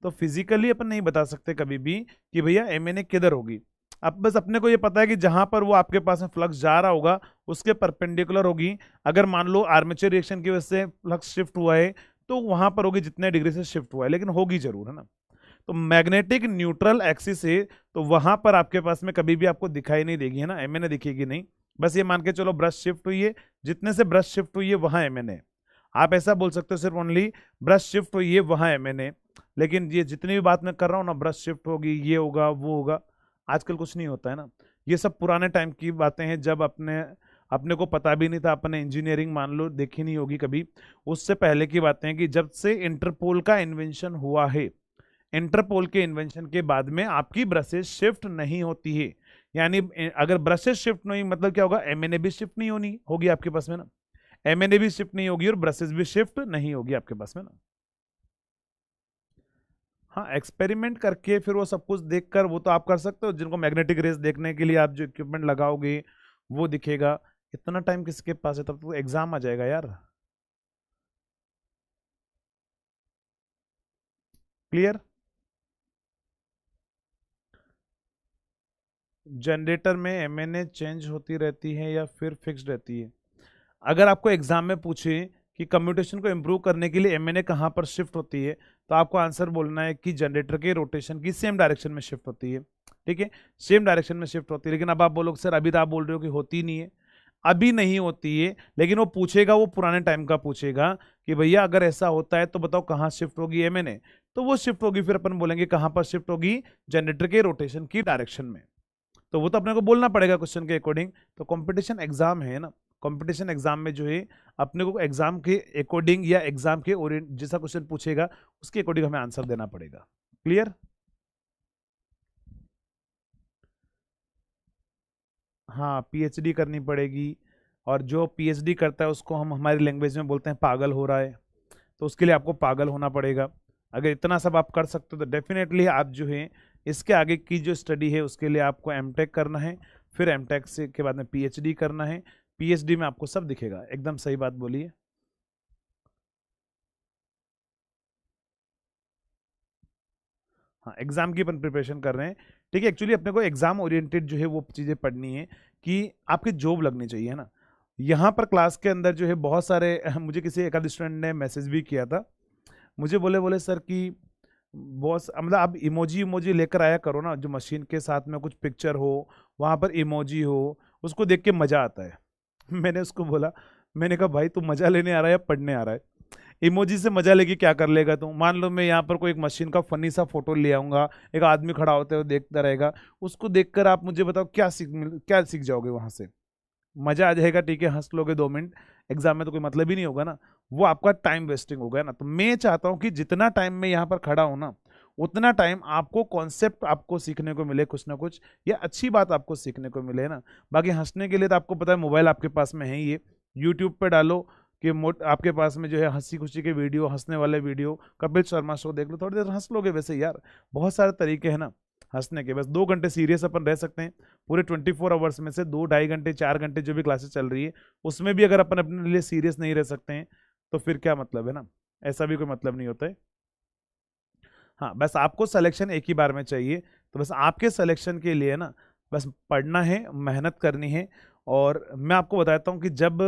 तो फिजिकली अपन नहीं बता सकते कभी भी कि भैया एमएनए किधर होगी। अब बस अपने को ये पता है कि जहां पर वो आपके पास में फ्लक्स जा रहा होगा उसके परपेंडिकुलर होगी। अगर मान लो आर्मेचर रिएक्शन की वजह से फ्लक्स शिफ्ट हुआ है तो वहां पर होगी जितने डिग्री से शिफ्ट हुआ है, लेकिन होगी जरूर, है ना। तो मैग्नेटिक न्यूट्रल एक्सिस है, तो वहां पर आपके पास में कभी भी आपको दिखाई नहीं देगी, है ना, एमएनए दिखेगी नहीं। बस ये मान के चलो ब्रश शिफ्ट हुई है, जितने से ब्रश शिफ्ट हुई है वहां एमएनए। आप ऐसा बोल सकते हो सिर्फ ओनली ब्रश शिफ्ट हुई है वहां एमएनए, लेकिन ये जितनी भी बात मैं कर रहा हूँ ना, ब्रश शिफ्ट होगी, ये होगा, वो होगा, आजकल कुछ नहीं होता है ना। ये सब पुराने टाइम की बातें हैं, जब अपने अपने को पता भी नहीं था, अपने इंजीनियरिंग मान लो देखी नहीं होगी कभी। उससे पहले की बातें हैं कि जब से इंटरपोल का इन्वेंशन हुआ है, इंटरपोल के इन्वेंशन के बाद में आपकी ब्रशेस शिफ्ट नहीं होती है। यानी अगर ब्रशेस शिफ्ट नहीं, मतलब क्या होगा? एमएनए भी शिफ्ट नहीं होनी होगी आपके पास में ना, एमएनए भी शिफ्ट नहीं होगी और ब्रशेस भी शिफ्ट नहीं होगी आपके पास में ना। हाँ, एक्सपेरिमेंट करके फिर वो सब कुछ देखकर वो तो आप कर सकते हो, जिनको मैग्नेटिक रेस देखने के लिए आप जो इक्विपमेंट लगाओगे वो दिखेगा। इतना टाइम किसके पास है? तब तो एग्जाम आ जाएगा यार। क्लियर? जनरेटर में एमएनए चेंज होती रहती है या फिर फिक्स्ड रहती है? अगर आपको एग्जाम में पूछे कि कम्यूटेशन को इम्प्रूव करने के लिए एमएनए कहाँ पर शिफ्ट होती है, तो आपको आंसर बोलना है कि जनरेटर के रोटेशन की सेम डायरेक्शन में शिफ्ट होती है। ठीक है, सेम डायरेक्शन में शिफ्ट होती है। लेकिन अब आप बोलोगे सर अभी तो आप बोल रहे हो कि होती नहीं है। अभी नहीं होती है, लेकिन वो पूछेगा, वो पुराने टाइम का पूछेगा कि भैया अगर ऐसा होता है तो बताओ कहाँ शिफ्ट होगी एमएनए, तो वो शिफ्ट होगी, फिर अपन बोलेंगे कहाँ पर शिफ्ट होगी, जनरेटर के रोटेशन की डायरेक्शन में। तो वो तो अपने को बोलना पड़ेगा क्वेश्चन के अकॉर्डिंग। तो कंपटीशन एग्जाम है ना, कंपटीशन एग्जाम में जो है अपने को एग्जाम के अकॉर्डिंग या एग्जाम के ओरिएंट जैसा क्वेश्चन पूछेगा उसके अकॉर्डिंग हमें आंसर देना पड़ेगा। क्लियर? हाँ, पीएचडी करनी पड़ेगी, और जो पीएचडी करता है उसको हम हमारी लैंग्वेज में बोलते हैं पागल हो रहा है, तो उसके लिए आपको पागल होना पड़ेगा। अगर इतना सब आप कर सकते हो तो डेफिनेटली आप जो है इसके आगे की जो स्टडी है उसके लिए आपको एमटेक करना है, फिर एमटेक से के बाद में पीएचडी करना है। पीएचडी में आपको सब दिखेगा। एकदम सही बात बोलिए। हाँ, एग्जाम की अपन प्रिपरेशन कर रहे हैं। ठीक है, एक्चुअली अपने को एग्जाम ओरिएंटेड जो है वो चीज़ें पढ़नी है कि आपकी जॉब लगनी चाहिए, है ना। यहाँ पर क्लास के अंदर जो है बहुत सारे मुझे किसी एक आध स्टूडेंट ने मैसेज भी किया था, मुझे बोले बोले सर कि बॉस मतलब आप इमोजी इमोजी लेकर आया करो ना, जो मशीन के साथ में कुछ पिक्चर हो, वहाँ पर इमोजी हो, उसको देख के मज़ा आता है। मैंने उसको बोला, मैंने कहा भाई तू मज़ा लेने आ रहा है या पढ़ने आ रहा है? इमोजी से मजा लेके क्या कर लेगा तू? मान लो मैं यहाँ पर कोई एक मशीन का फनी सा फोटो ले आऊंगा, एक आदमी खड़ा होते हुए देखता रहेगा, उसको देखकर आप मुझे बताओ क्या सीख जाओगे वहां से? मजा आ जाएगा, ठीक है, हंस लोगे 2 मिनट, एग्जाम में तो कोई मतलब ही नहीं होगा ना, वो आपका टाइम वेस्टिंग होगा ना। तो मैं चाहता हूँ कि जितना टाइम मैं यहाँ पर खड़ा हूँ ना, उतना टाइम आपको कॉन्सेप्ट आपको सीखने को मिले कुछ ना कुछ, या अच्छी बात आपको सीखने को मिले ना। बाकी हंसने के लिए तो आपको पता है मोबाइल आपके पास में है ही, ये यूट्यूब पे डालो कि आपके पास में जो है हंसी खुशी के वीडियो, हंसने वाले वीडियो, कपिल शर्मा शो देख लो, थोड़ी देर हंस लोगे। वैसे यार बहुत सारे तरीके हैं ना हंसने के, बस 2 घंटे सीरियस अपन रह सकते हैं, पूरे 24 आवर्स में से 2 ढाई घंटे 4 घंटे जो भी क्लासेस चल रही है उसमें भी अगर अपन अपने लिए सीरियस नहीं रह सकते हैं तो फिर क्या मतलब है ना, ऐसा भी कोई मतलब नहीं होता है। हाँ, बस आपको सिलेक्शन एक ही बार में चाहिए, तो बस आपके सिलेक्शन के लिए ना बस पढ़ना है, मेहनत करनी है। और मैं आपको बताता हूँ कि जब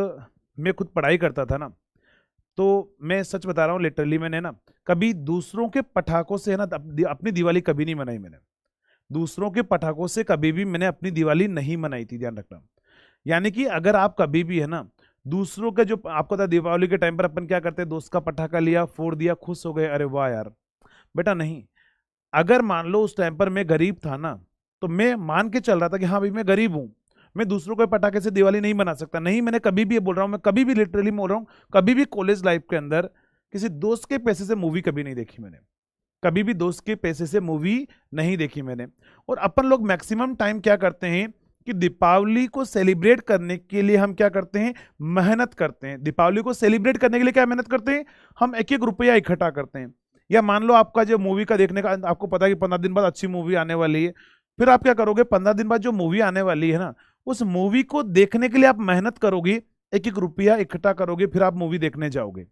मैं खुद पढ़ाई करता था ना, तो मैं सच बता रहा हूँ, लिटरली मैंने ना कभी दूसरों के पटाखों से है ना अपनी दिवाली कभी नहीं मनाई मैंने। दूसरों के पटाखों से कभी भी मैंने अपनी दिवाली नहीं मनाई थी, ध्यान रखना। यानी कि अगर आप कभी भी है ना दूसरों के, जो आपको पता है दीपावली के टाइम पर अपन क्या करते हैं, दोस्त का पटाखा लिया, फोड़ दिया, खुश हो गए, अरे वाह यार। बेटा नहीं, अगर मान लो उस टाइम पर मैं गरीब था ना, तो मैं मान के चल रहा था कि हाँ भाई मैं गरीब हूं, मैं दूसरों के पटाखे से दिवाली नहीं मना सकता। नहीं, मैंने कभी भी, ये बोल रहा हूं मैं, कभी भी लिटरली बोल रहा हूं, कभी भी कॉलेज लाइफ के अंदर किसी दोस्त के पैसे से मूवी कभी नहीं देखी मैंने, कभी भी दोस्त के पैसे से मूवी नहीं देखी मैंने। और अपन लोग मैक्सिमम टाइम क्या करते हैं कि दीपावली को सेलिब्रेट करने के लिए हम क्या करते हैं, मेहनत करते हैं। दीपावली को सेलिब्रेट करने के लिए क्या मेहनत करते हैं, हम एक एक रुपया इकट्ठा करते हैं। या मान लो आपका जो मूवी का देखने का, आपको पता है कि 15 दिन बाद अच्छी मूवी आने वाली है, फिर आप क्या करोगे, 15 दिन बाद जो मूवी आने वाली है ना, उस मूवी को देखने के लिए आप मेहनत करोगे, एक एक रुपया इकट्ठा करोगे, फिर आप मूवी देखने जाओगे।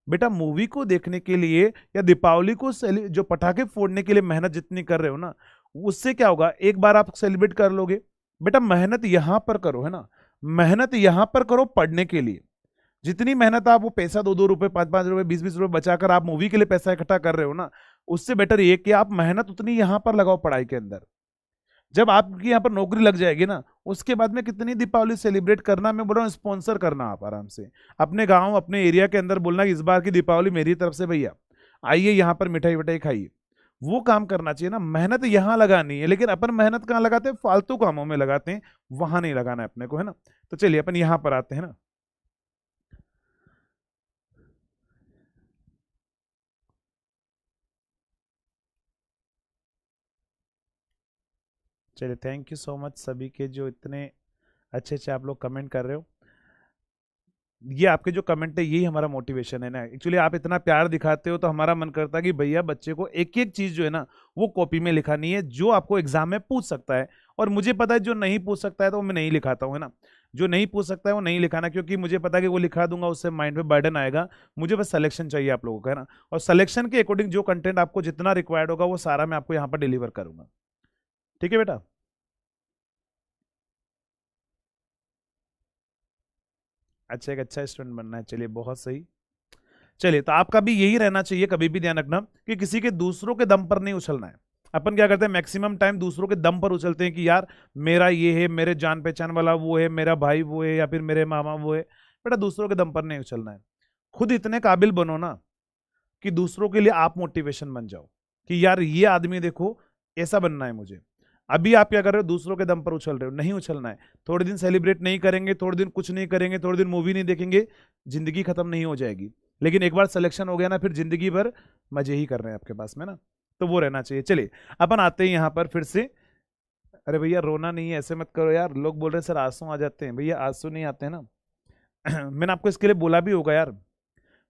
बेटा मूवी को देखने के लिए या दीपावली को जो पटाखे फोड़ने के लिए मेहनत जितनी कर रहे हो ना, उससे क्या होगा, एक बार आप सेलिब्रेट कर लोगे। बेटा मेहनत यहां पर करो, है ना, मेहनत यहां पर करो पढ़ने के लिए। जितनी मेहनत आप वो पैसा 2-2 रुपए 5-5 रुपए 20-20 रुपए बचाकर आप मूवी के लिए पैसा इकट्ठा कर रहे हो ना, उससे बेटर ये कि आप मेहनत उतनी यहां पर लगाओ पढ़ाई के अंदर। जब आपकी यहाँ पर नौकरी लग जाएगी ना, उसके बाद में कितनी दीपावली सेलिब्रेट करना, मैं बोल रहा हूँ स्पॉन्सर करना आप आराम से अपने गांव अपने एरिया के अंदर, बोलना कि इस बार की दीपावली मेरी तरफ से भैया आइए यहाँ पर मिठाई विठाई खाइए। वो काम करना चाहिए ना, मेहनत यहाँ लगानी है। लेकिन अपन मेहनत कहाँ लगाते हैं, फालतू कामों में लगाते हैं, वहां नहीं लगाना है अपने को, है ना। तो चलिए अपन यहाँ पर आते हैं ना। चलिए, थैंक यू सो मच सभी के जो इतने अच्छे अच्छे आप लोग कमेंट कर रहे हो। ये आपके जो कमेंट है यही हमारा मोटिवेशन है ना। एक्चुअली आप इतना प्यार दिखाते हो तो हमारा मन करता है कि भैया बच्चे को एक एक चीज जो है ना वो कॉपी में लिखानी है, जो आपको एग्जाम में पूछ सकता है। और मुझे पता है जो नहीं पूछ सकता है तो मैं नहीं लिखाता हूँ, है ना। जो नहीं पूछ सकता है वो नहीं लिखाना, क्योंकि मुझे पता है कि वो लिखा दूंगा उससे माइंड पे बर्डन आएगा। मुझे बस सिलेक्शन चाहिए आप लोगों का, है ना। और सिलेक्शन के अकॉर्डिंग जो कंटेंट आपको जितना रिक्वायर्ड होगा वो सारा मैं आपको यहाँ पर डिलीवर करूंगा। ठीक है बेटा। अच्छा, एक अच्छा स्टूडेंट बनना है, चलिए बहुत सही। चलिए, तो आपका भी यही रहना चाहिए, कभी भी ध्यान रखना कि किसी के दूसरों के दम पर नहीं उछलना है। अपन क्या करते हैं, मैक्सिमम टाइम दूसरों के दम पर उछलते हैं कि यार मेरा ये है, मेरे जान पहचान वाला वो है, मेरा भाई वो है, या फिर मेरे मामा वो है। बेटा दूसरों के दम पर नहीं उछलना है, खुद इतने काबिल बनो ना कि दूसरों के लिए आप मोटिवेशन बन जाओ कि यार ये आदमी देखो ऐसा बनना है मुझे। अभी आप क्या कर रहे हो, दूसरों के दम पर उछल रहे हो, नहीं उछलना है। थोड़े दिन सेलिब्रेट नहीं करेंगे, थोड़े दिन कुछ नहीं करेंगे, थोड़े दिन मूवी नहीं देखेंगे, जिंदगी खत्म नहीं हो जाएगी। लेकिन एक बार सिलेक्शन हो गया ना, फिर जिंदगी भर मजे ही कर रहे हैं आपके पास में ना, तो वो रहना चाहिए। चलिए अपन आते हैं यहाँ पर फिर से। अरे भैया रोना नहीं है, ऐसे मत करो यार, लोग बोल रहे हैं सर आंसू आ जाते हैं। भैया आंसू नहीं आते हैं ना। मैंने आपको इसके लिए बोला भी होगा यार,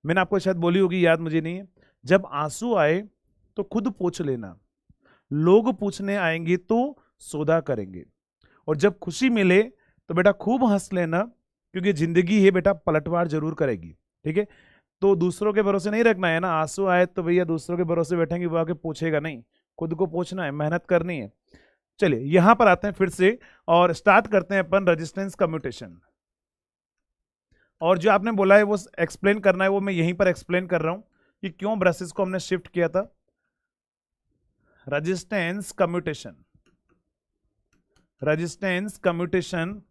मैंने आपको शायद बोली होगी, याद मुझे नहीं है। जब आंसू आए तो खुद पूछ लेना, लोग पूछने आएंगे तो सौदा करेंगे। और जब खुशी मिले तो बेटा खूब हंस लेना, क्योंकि जिंदगी है बेटा पलटवार जरूर करेगी। ठीक है, तो दूसरों के भरोसे नहीं रखना है ना। आंसू आए तो भैया दूसरों के भरोसे बैठेंगे, वो आके पूछेगा नहीं, खुद को पूछना है, मेहनत करनी है। चलिए यहां पर आते हैं फिर से और स्टार्ट करते हैं अपन रेजिस्टेंस कम्यूटेशन। और जो आपने बोला है वो एक्सप्लेन करना है, वो मैं यहीं पर एक्सप्लेन कर रहा हूं कि क्यों ब्रशेस को हमने शिफ्ट किया था। Resistance commutation, resistance commutation,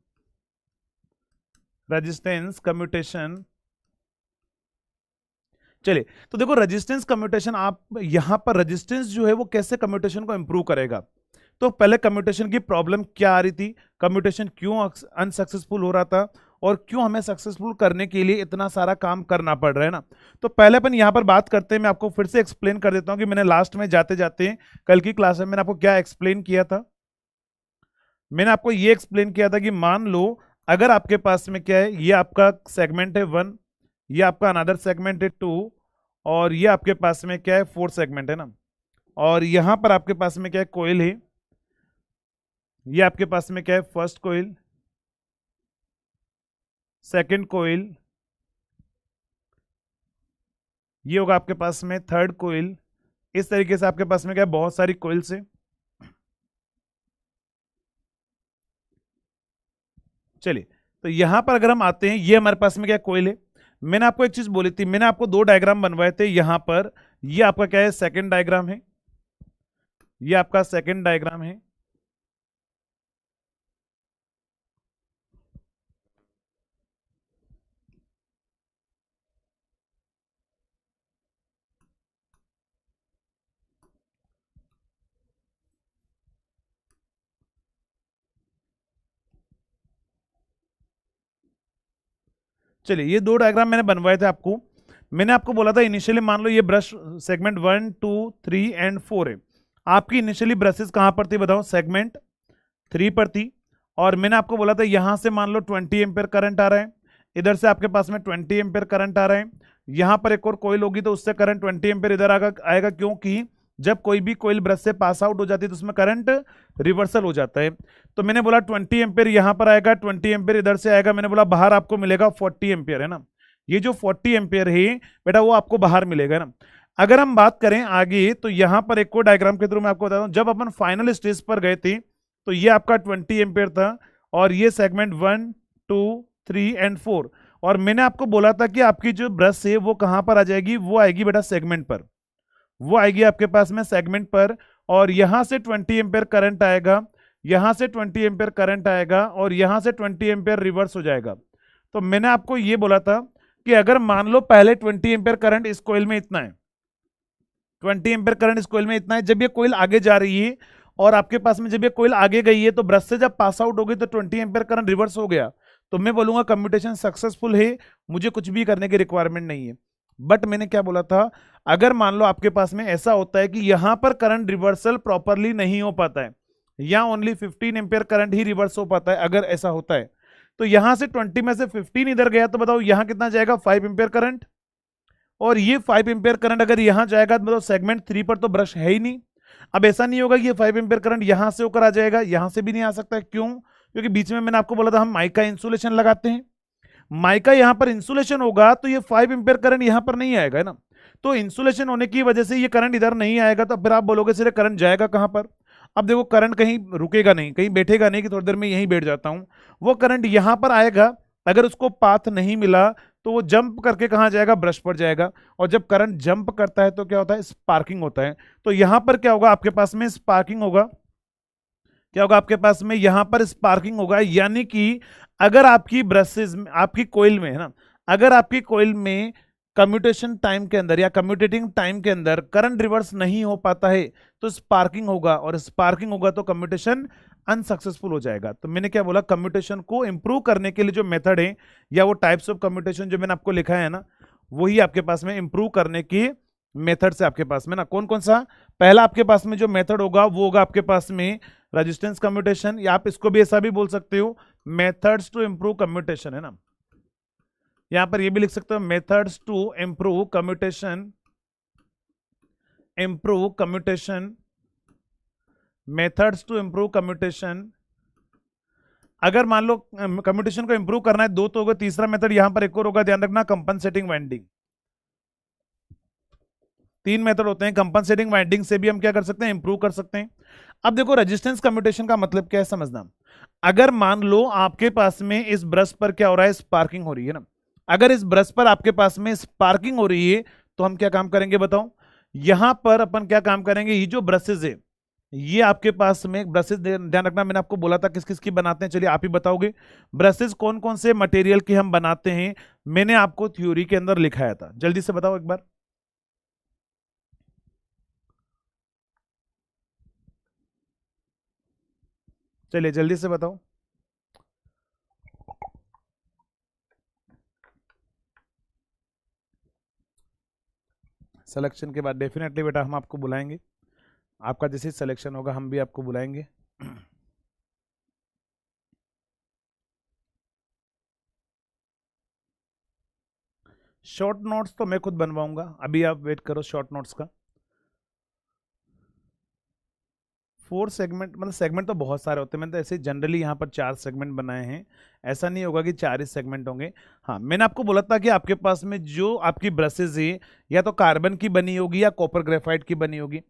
resistance commutation. चलिए तो देखो रेजिस्टेंस कम्यूटेशन, आप यहां पर रेजिस्टेंस जो है वो कैसे कम्यूटेशन को इंप्रूव करेगा। तो पहले कम्यूटेशन की प्रॉब्लम क्या आ रही थी, कम्यूटेशन क्यों अनसक्सेसफुल हो रहा था, और क्यों हमें सक्सेसफुल करने के लिए इतना सारा काम करना पड़ रहा है ना। तो पहले अपन यहां पर बात करते हैं, मैं आपको फिर से एक्सप्लेन कर देता हूं कि मैंने लास्ट में जाते जाते कल की क्लास में मैंने आपको क्या एक्सप्लेन किया था। मैंने आपको ये एक्सप्लेन किया था कि मान लो अगर आपके पास में क्या है, ये आपका सेगमेंट है 1, ये आपका अनदर सेगमेंट है 2, और ये आपके पास में क्या है 4 सेगमेंट है ना। और यहां पर आपके पास में क्या है, कोयल है, ये आपके पास में क्या है, फर्स्ट कोयल, सेकंड कोयल, ये होगा आपके पास में थर्ड कोयल। इस तरीके से आपके पास में क्या है, बहुत सारी कोयल्स है। चलिए तो यहां पर अगर हम आते हैं, ये हमारे पास में क्या कोयल है। मैंने आपको एक चीज बोली थी, मैंने आपको 2 डायग्राम बनवाए थे यहां पर। ये आपका क्या है, सेकंड डायग्राम है, ये आपका सेकंड डायग्राम है। चलिए ये 2 डायग्राम मैंने बनवाए थे आपको। मैंने आपको बोला था इनिशियली मान लो ये ब्रश सेगमेंट 1 2 3 एंड 4 है। आपकी इनिशियली ब्रशेस कहां पर थी बताओ, सेगमेंट 3 पर थी। और मैंने आपको बोला था यहां से मान लो 20 एम्पियर करंट आ रहा है, इधर से आपके पास में 20 एम्पियर करंट आ रहा है। यहां पर एक और कोयल होगी तो उससे करंट 20 एम्पियर इधर आएगा, क्योंकि जब कोई भी कोयल ब्रश से पास आउट हो जाती है तो उसमें करंट रिवर्सल हो जाता है। तो मैंने बोला 20 एम्पियर यहां पर आएगा, 20 एम्पियर इधर से आएगा। मैंने बोला बाहर आपको मिलेगा 40 एम्पियर है ना। ये जो 40 एम्पियर है बेटा वो आपको बाहर मिलेगा ना। अगर हम बात करें आगे तो यहां पर एक और डायग्राम के थ्रू मैं आपको बताता हूं, जब अपन फाइनल स्टेज पर गए थे तो ये आपका 20 एम्पियर था, और ये सेगमेंट 1 2 3 एंड 4। और मैंने आपको बोला था कि आपकी जो ब्रश है वो कहां पर आ जाएगी, वो आएगी बेटा सेगमेंट पर, वो आएगी आपके पास में सेगमेंट पर। और यहां से 20 एम्पियर करंट आएगा, यहां से 20 एम्पियर करंट आएगा, और यहां से 20 एम्पियर रिवर्स हो जाएगा। तो मैंने आपको ये बोला था कि अगर मान लो पहले 20 एम्पियर करंट इस कोयल में इतना है, 20 एम्पियर करंट इस कोयल में इतना है, जब ये कोयल आगे जा रही है और आपके पास में जब ये कोयल आगे गई है तो ब्रश से जब पास आउट हो गई तो 20 एम्पियर करंट रिवर्स हो गया, तो मैं बोलूंगा कम्यूटेशन सक्सेसफुल है, मुझे कुछ भी करने की रिक्वायरमेंट नहीं है। बट मैंने क्या बोला था, अगर मान लो आपके पास में ऐसा होता है कि यहां पर करंट रिवर्सल प्रॉपरली नहीं हो पाता है, या ओनली 15 एम्पियर करंट ही रिवर्स हो पाता है, अगर ऐसा होता है तो यहां से 20 में से 15 इधर गया तो बताओ यहां कितना जाएगा, 5 एम्पियर करंट। और ये 5 एम्पियर करंट अगर यहां जाएगा तो मतलब सेगमेंट 3 पर तो ब्रश है ही नहीं। अब ऐसा नहीं होगा कि ये 5 एम्पियर करंट यहां से होकर आ जाएगा, यहां से भी नहीं आ सकता। क्यों? क्योंकि बीच में मैंने आपको बोला था हम माइका इंसुलेशन लगाते हैं, माइका यहां पर इंसुलेशन होगा तो ये 5 एम्पियर करंट यहां पर नहीं आएगा ना। तो इंसुलेशन होने की वजह से ये करंट इधर नहीं आएगा, तो फिर आप बोलोगे सिर्फ करंट जाएगा कहां पर। अब देखो करंट कहीं रुकेगा नहीं, कहीं बैठेगा नहीं कि थोड़ी देर में यहीं बैठ जाता हूं, वो करंट यहां पर आएगा। अगर उसको पाथ नहीं मिला तो वो जंप करके कहाँ जाएगा, ब्रश पर जाएगा। और जब करंट जंप करता है तो क्या होता है, स्पार्किंग होता है। तो यहां पर क्या होगा आपके पास में, स्पार्किंग होगा। क्या होगा आपके पास में, यहां पर स्पार्किंग होगा। यानी कि अगर आपकी ब्रशेज में, आपकी कोयल में है ना, अगर आपकी कोयल में कम्यूटेशन टाइम के अंदर या कम्यूटेटिंग टाइम के अंदर करंट रिवर्स नहीं हो पाता है तो स्पार्किंग होगा, और स्पार्किंग होगा तो कम्यूटेशन अनसक्सेसफुल हो जाएगा। तो मैंने क्या बोला, कम्यूटेशन को इंप्रूव करने के लिए जो मेथड है या वो टाइप्स ऑफ कम्यूटेशन जो मैंने आपको लिखा है ना, वही आपके पास में इंप्रूव करने की मेथड से आपके पास में ना, कौन कौन सा, पहला आपके पास में जो मेथड होगा वो होगा आपके पास में रेजिस्टेंस कम्यूटेशन, या आप इसको भी ऐसा भी बोल सकते हो मेथड्स टू इंप्रूव कम्यूटेशन, है ना। यहां पर ये भी लिख सकते हो methods to improve commutation, improve commutation, methods to improve commutation. अगर मान लो कम्यूटेशन को इंप्रूव करना है, दो तो होगा, तीसरा मेथड यहां पर एक और होगा, ध्यान रखना, कंपनसेटिंग वाइंडिंग। तीन मेथड होते हैं, कंपनसेटिंग वाइंडिंग से भी हम क्या कर सकते हैं, इंप्रूव कर सकते हैं। अब देखो रेजिस्टेंस कम्यूटेशन का मतलब क्या है समझना। अगर मान लो आपके पास में इस ब्रश पर क्या हो रहा है, स्पार्किंग हो रही है ना, अगर इस ब्रश पर आपके पास में स्पार्किंग हो रही है तो हम क्या काम करेंगे बताओ, यहां पर अपन क्या काम करेंगे, ये जो ब्रशेज है, ये आपके पास में ब्रशेज, ध्यान रखना मैंने आपको बोला था किस किस की बनाते हैं, चलिए आप ही बताओगे ब्रशेज कौन कौन से मटेरियल की हम बनाते हैं, मैंने आपको थ्योरी के अंदर लिखाया था, जल्दी से बताओ एक बार। चलिए जल्दी से बताओ। सिलेक्शन के बाद डेफिनेटली बेटा हम आपको बुलाएंगे, आपका जैसे सिलेक्शन होगा हम भी आपको बुलाएंगे। शॉर्ट नोट्स तो मैं खुद बनवाऊंगा, अभी आप वेट करो शॉर्ट नोट्स का। 4 सेगमेंट, मतलब सेगमेंट तो बहुत सारे होते हैं, मैंने तो ऐसे जनरली यहाँ पर 4 सेगमेंट बनाए हैं, ऐसा नहीं होगा कि 4 ही सेगमेंट होंगे। हाँ मैंने आपको बोला था कि आपके पास में जो आपकी ब्रशेज है या तो कार्बन की बनी होगी या कॉपर ग्रेफाइट की बनी होगी।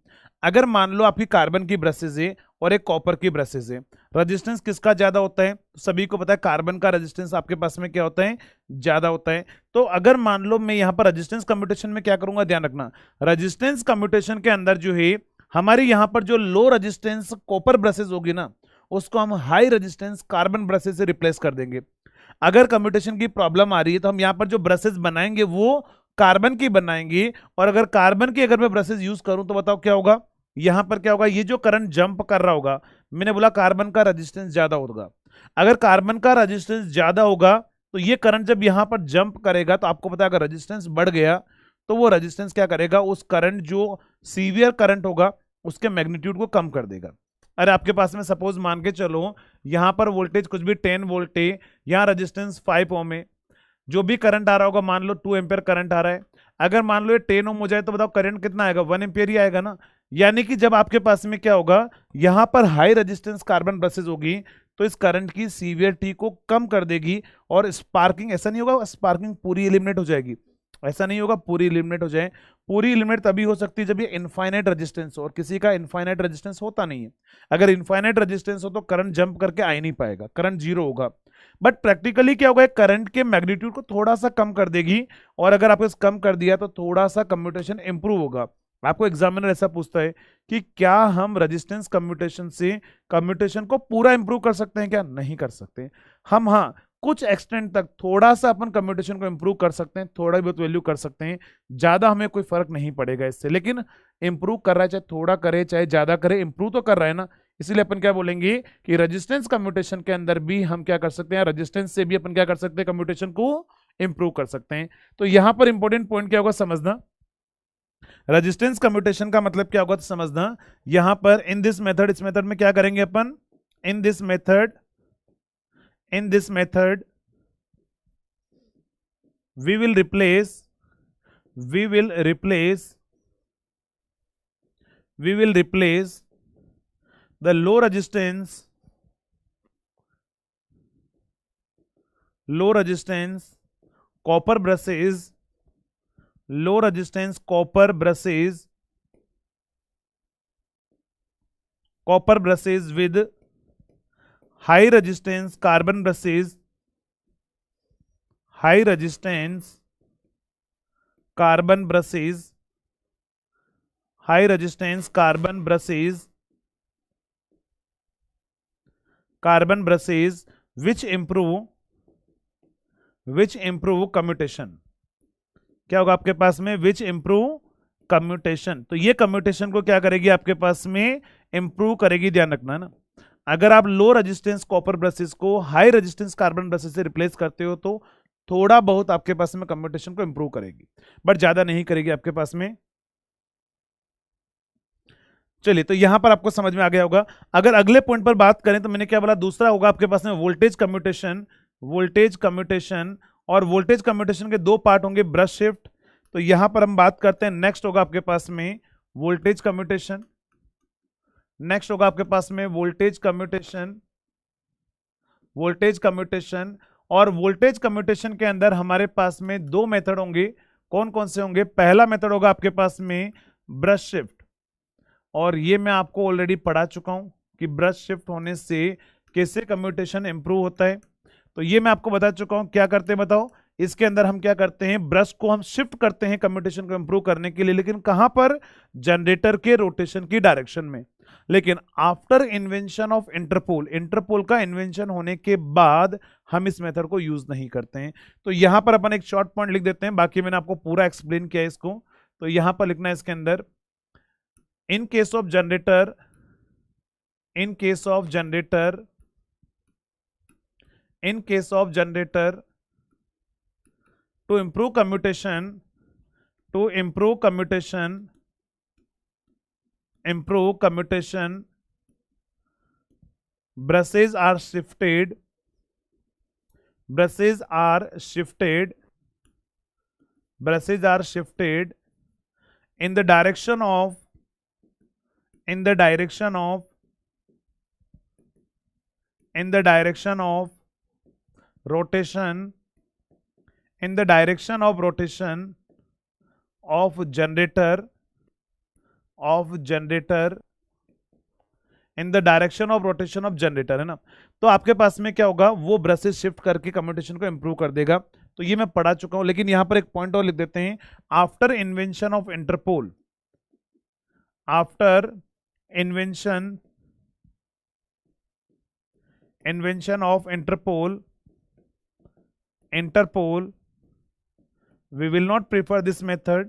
अगर मान लो आपकी कार्बन की ब्रशेज है और एक कॉपर की ब्रशेज है, रजिस्टेंस किसका ज्यादा होता है, तो सभी को पता है कार्बन का रजिस्टेंस आपके पास में क्या होता है, ज्यादा होता है। तो अगर मान लो मैं यहाँ पर रजिस्टेंस कम्यूटेशन में क्या करूंगा, ध्यान रखना, रजिस्टेंस कम्यूटेशन के अंदर जो है हमारी यहां पर जो लो रेजिस्टेंस कॉपर ब्रशेज होगी ना, उसको हम हाई रेजिस्टेंस कार्बन ब्रशेज से रिप्लेस कर देंगे। अगर कम्यूटेशन की प्रॉब्लम आ रही है तो हम यहां पर जो ब्रशेज बनाएंगे वो कार्बन की बनाएंगे, और अगर कार्बन की अगर मैं ब्रशेज यूज करूं तो बताओ क्या होगा, यहां पर क्या होगा, ये जो करंट जंप कर रहा होगा, मैंने बोला कार्बन का रेजिस्टेंस ज्यादा होगा, अगर कार्बन का रेजिस्टेंस ज्यादा होगा तो ये करंट जब यहां पर जंप करेगा तो आपको पता है अगर रेजिस्टेंस बढ़ गया तो वो रेजिस्टेंस क्या करेगा, उस करंट जो सीवियर करंट होगा उसके मैग्नीट्यूड को कम कर देगा। अरे आपके पास में सपोज मान के चलो यहां पर वोल्टेज कुछ भी 10 वोल्ट है, यहाँ रेजिस्टेंस 5 ओम है, जो भी करंट आ रहा होगा मान लो 2 एम्पियर करंट आ रहा है, अगर मान लो ये 10 ओम हो जाए तो बताओ करंट कितना आएगा, 1 एम्पियर ही आएगा ना। यानी कि जब आपके पास में क्या होगा, यहां पर हाई रेजिस्टेंस कार्बन ब्रशेज होगी तो इस करंट की सीवियरिटी को कम कर देगी, और स्पार्किंग, ऐसा नहीं होगा स्पार्किंग पूरी एलिमिनेट हो जाएगी, ऐसा नहीं होगा पूरी एलिमिनेट हो जाए, पूरी एलिमिनेट तभी हो सकती है जब ये इनफाइनाइट रेजिस्टेंस हो, और किसी का इनफाइनाइट रेजिस्टेंस होता नहीं है। अगर इनफाइनाइट रेजिस्टेंस हो तो करंट जंप करके आ ही नहीं पाएगा, करंट जीरो होगा। बट प्रैक्टिकली क्या होगा, करंट के मैग्नीट्यूड को थोड़ा सा कम कर देगी, और अगर आपको कम कर दिया तो थोड़ा सा कम्यूटेशन इंप्रूव होगा। आपको एग्जामिनर ऐसा पूछता है कि क्या हम रेजिस्टेंस कम्यूटेशन से कम्यूटेशन को पूरा इंप्रूव कर सकते हैं, क्या नहीं कर सकते हम, हाँ कुछ एक्सटेंट तक थोड़ा सा अपन कम्यूटेशन को इंप्रूव कर सकते हैं, थोड़ा बहुत वैल्यू कर सकते हैं, ज्यादा हमें कोई फर्क नहीं पड़ेगा इससे, लेकिन इंप्रूव कर रहा है चाहे थोड़ा करे चाहे ज्यादा करे, इंप्रूव तो कर रहा है ना। इसीलिए अपन क्या बोलेंगे कि रेजिस्टेंस कम्यूटेशन के अंदर भी हम क्या कर सकते हैं, रेजिस्टेंस से भी अपन क्या कर सकते हैं, कम्यूटेशन को इंप्रूव कर सकते हैं। तो यहां पर इंपॉर्टेंट पॉइंट क्या होगा समझना, रेजिस्टेंस कम्यूटेशन का मतलब क्या होगा तो समझना, यहां पर इन दिस मेथड, इस मेथड में क्या करेंगे अपन, in this method, in this method we will replace we will replace we will replace the low resistance copper brushes, low resistance copper brushes with high resistance carbon brushes, high resistance carbon brushes, high resistance carbon brushes, carbon brushes which improve commutation. क्या होगा आपके पास में? Which improve commutation. तो ये कम्यूटेशन को क्या करेगी आपके पास में? इंप्रूव करेगी। ध्यान रखना है ना, अगर आप लो रेजिस्टेंस कॉपर ब्रशेस को हाई रेजिस्टेंस कार्बन ब्रशेस से रिप्लेस करते हो तो थोड़ा बहुत आपके पास में कम्यूटेशन को इंप्रूव करेगी, बट ज्यादा नहीं करेगी आपके पास में। चलिए, तो यहां पर आपको समझ में आ गया होगा। अगर अगले पॉइंट पर बात करें तो मैंने क्या बोला, दूसरा होगा आपके पास में वोल्टेज कम्यूटेशन। वोल्टेज कम्यूटेशन, और वोल्टेज कम्यूटेशन के दो पार्ट होंगे, ब्रश शिफ्ट। तो यहां पर हम बात करते हैं, नेक्स्ट होगा आपके पास में वोल्टेज कम्यूटेशन। नेक्स्ट होगा आपके पास में वोल्टेज कम्यूटेशन, वोल्टेज कम्यूटेशन। और वोल्टेज कम्यूटेशन के अंदर हमारे पास में दो मेथड होंगे। कौन कौन से होंगे? पहला मेथड होगा आपके पास में ब्रश शिफ्ट, और ये मैं आपको ऑलरेडी पढ़ा चुका हूं कि ब्रश शिफ्ट होने से कैसे कम्यूटेशन इंप्रूव होता है। तो ये मैं आपको बता चुका हूं। क्या करते हैं बताओ? इसके अंदर हम क्या करते हैं, ब्रश को हम शिफ्ट करते हैं कम्यूटेशन को इंप्रूव करने के लिए, लेकिन कहां पर? जनरेटर के रोटेशन की डायरेक्शन में। लेकिन after invention of interpole, interpole का इन्वेंशन होने के बाद हम इस मेथड को यूज नहीं करते हैं। तो यहां पर अपन एक शॉर्ट पॉइंट लिख देते हैं, बाकी मैंने आपको पूरा एक्सप्लेन किया है इसको। तो यहां पर लिखना है इसके अंदर, in case of generator, in case of generator, in case of generator, to improve commutation, to improve commutation, improve commutation, brushes are shifted, brushes are shifted, brushes are shifted in the direction of, in the direction of, in the direction of rotation, in the direction of rotation of generator, of generator, in the direction of rotation of generator, है ना। तो आपके पास में क्या होगा, वो ब्रशेस शिफ्ट करके कम्यूटेशन को इंप्रूव कर देगा। तो ये मैं पढ़ा चुका हूं, लेकिन यहां पर एक पॉइंट और लिख देते हैं, after invention of interpole, after invention, invention of interpole, interpole, we will not prefer this method,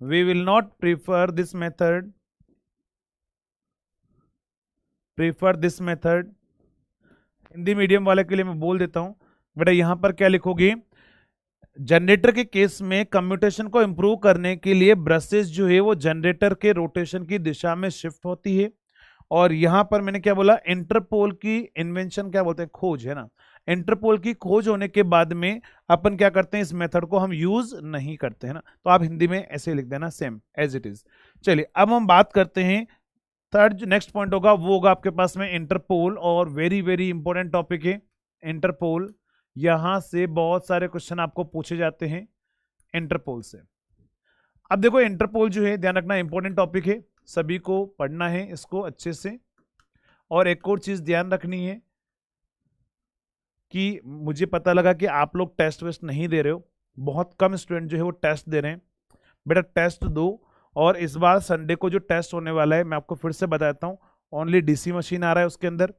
we will not prefer this method, prefer this method। Hindi medium वाले के लिए मैं बोल देता हूं बेटा, यहां पर क्या लिखोगे, जनरेटर के केस में कम्यूटेशन को इंप्रूव करने के लिए ब्रशेस जो है वो जनरेटर के रोटेशन की दिशा में शिफ्ट होती है। और यहां पर मैंने क्या बोला, इंटरपोल की इन्वेंशन क्या बोलते हैं, खोज, है ना। इंटरपोल की खोज होने के बाद में अपन क्या करते हैं, इस मेथड को हम यूज नहीं करते हैं ना। तो आप हिंदी में ऐसे लिख देना, सेम एज इट इज। चलिए, अब हम बात करते हैं थर्ड, जो नेक्स्ट पॉइंट होगा वो होगा आपके पास में इंटरपोल, और वेरी वेरी इंपॉर्टेंट टॉपिक है इंटरपोल। यहां से बहुत सारे क्वेश्चन आपको पूछे जाते हैं इंटरपोल से। अब देखो, इंटरपोल जो है, ध्यान रखना, इंपॉर्टेंट टॉपिक है, सभी को पढ़ना है इसको अच्छे से। और एक और चीज ध्यान रखनी है कि मुझे पता लगा कि आप लोग टेस्ट वेस्ट नहीं दे रहे हो, बहुत कम स्टूडेंट जो है वो टेस्ट दे रहे हैं। बेटा टेस्ट दो, और इस बार संडे को जो टेस्ट होने वाला है मैं आपको फिर से बताता हूँ, ओनली डीसी मशीन आ रहा है उसके अंदर,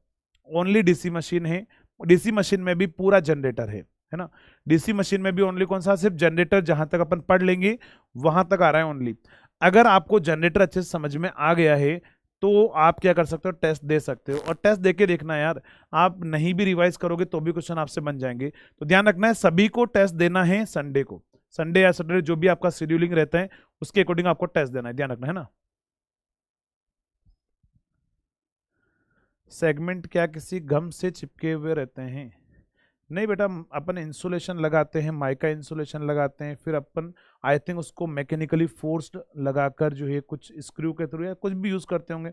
ओनली डीसी मशीन है। डीसी मशीन में भी पूरा जनरेटर है ना। डीसी मशीन में भी ओनली कौन सा, सिर्फ जनरेटर, जहां तक अपन पढ़ लेंगे वहां तक आ रहा है ओनली। अगर आपको जनरेटर अच्छे से समझ में आ गया है तो आप क्या कर सकते हो, टेस्ट दे सकते हो। और टेस्ट देके देखना यार, आप नहीं भी रिवाइज करोगे तो भी क्वेश्चन आपसे बन जाएंगे। तो ध्यान रखना है, सभी को टेस्ट देना है संडे को, संडे या सैटरडे जो भी आपका शेड्यूलिंग रहता है उसके अकॉर्डिंग आपको टेस्ट देना है, ध्यान रखना है ना। सेगमेंट क्या किसी गम से चिपके हुए रहते हैं? नहीं बेटा, अपन इंसुलेशन लगाते हैं, माइका इंसुलेशन लगाते हैं, फिर अपन आई थिंक उसको मैकेनिकली फोर्स्ड लगाकर जो है कुछ स्क्रू के थ्रू या कुछ भी यूज करते होंगे।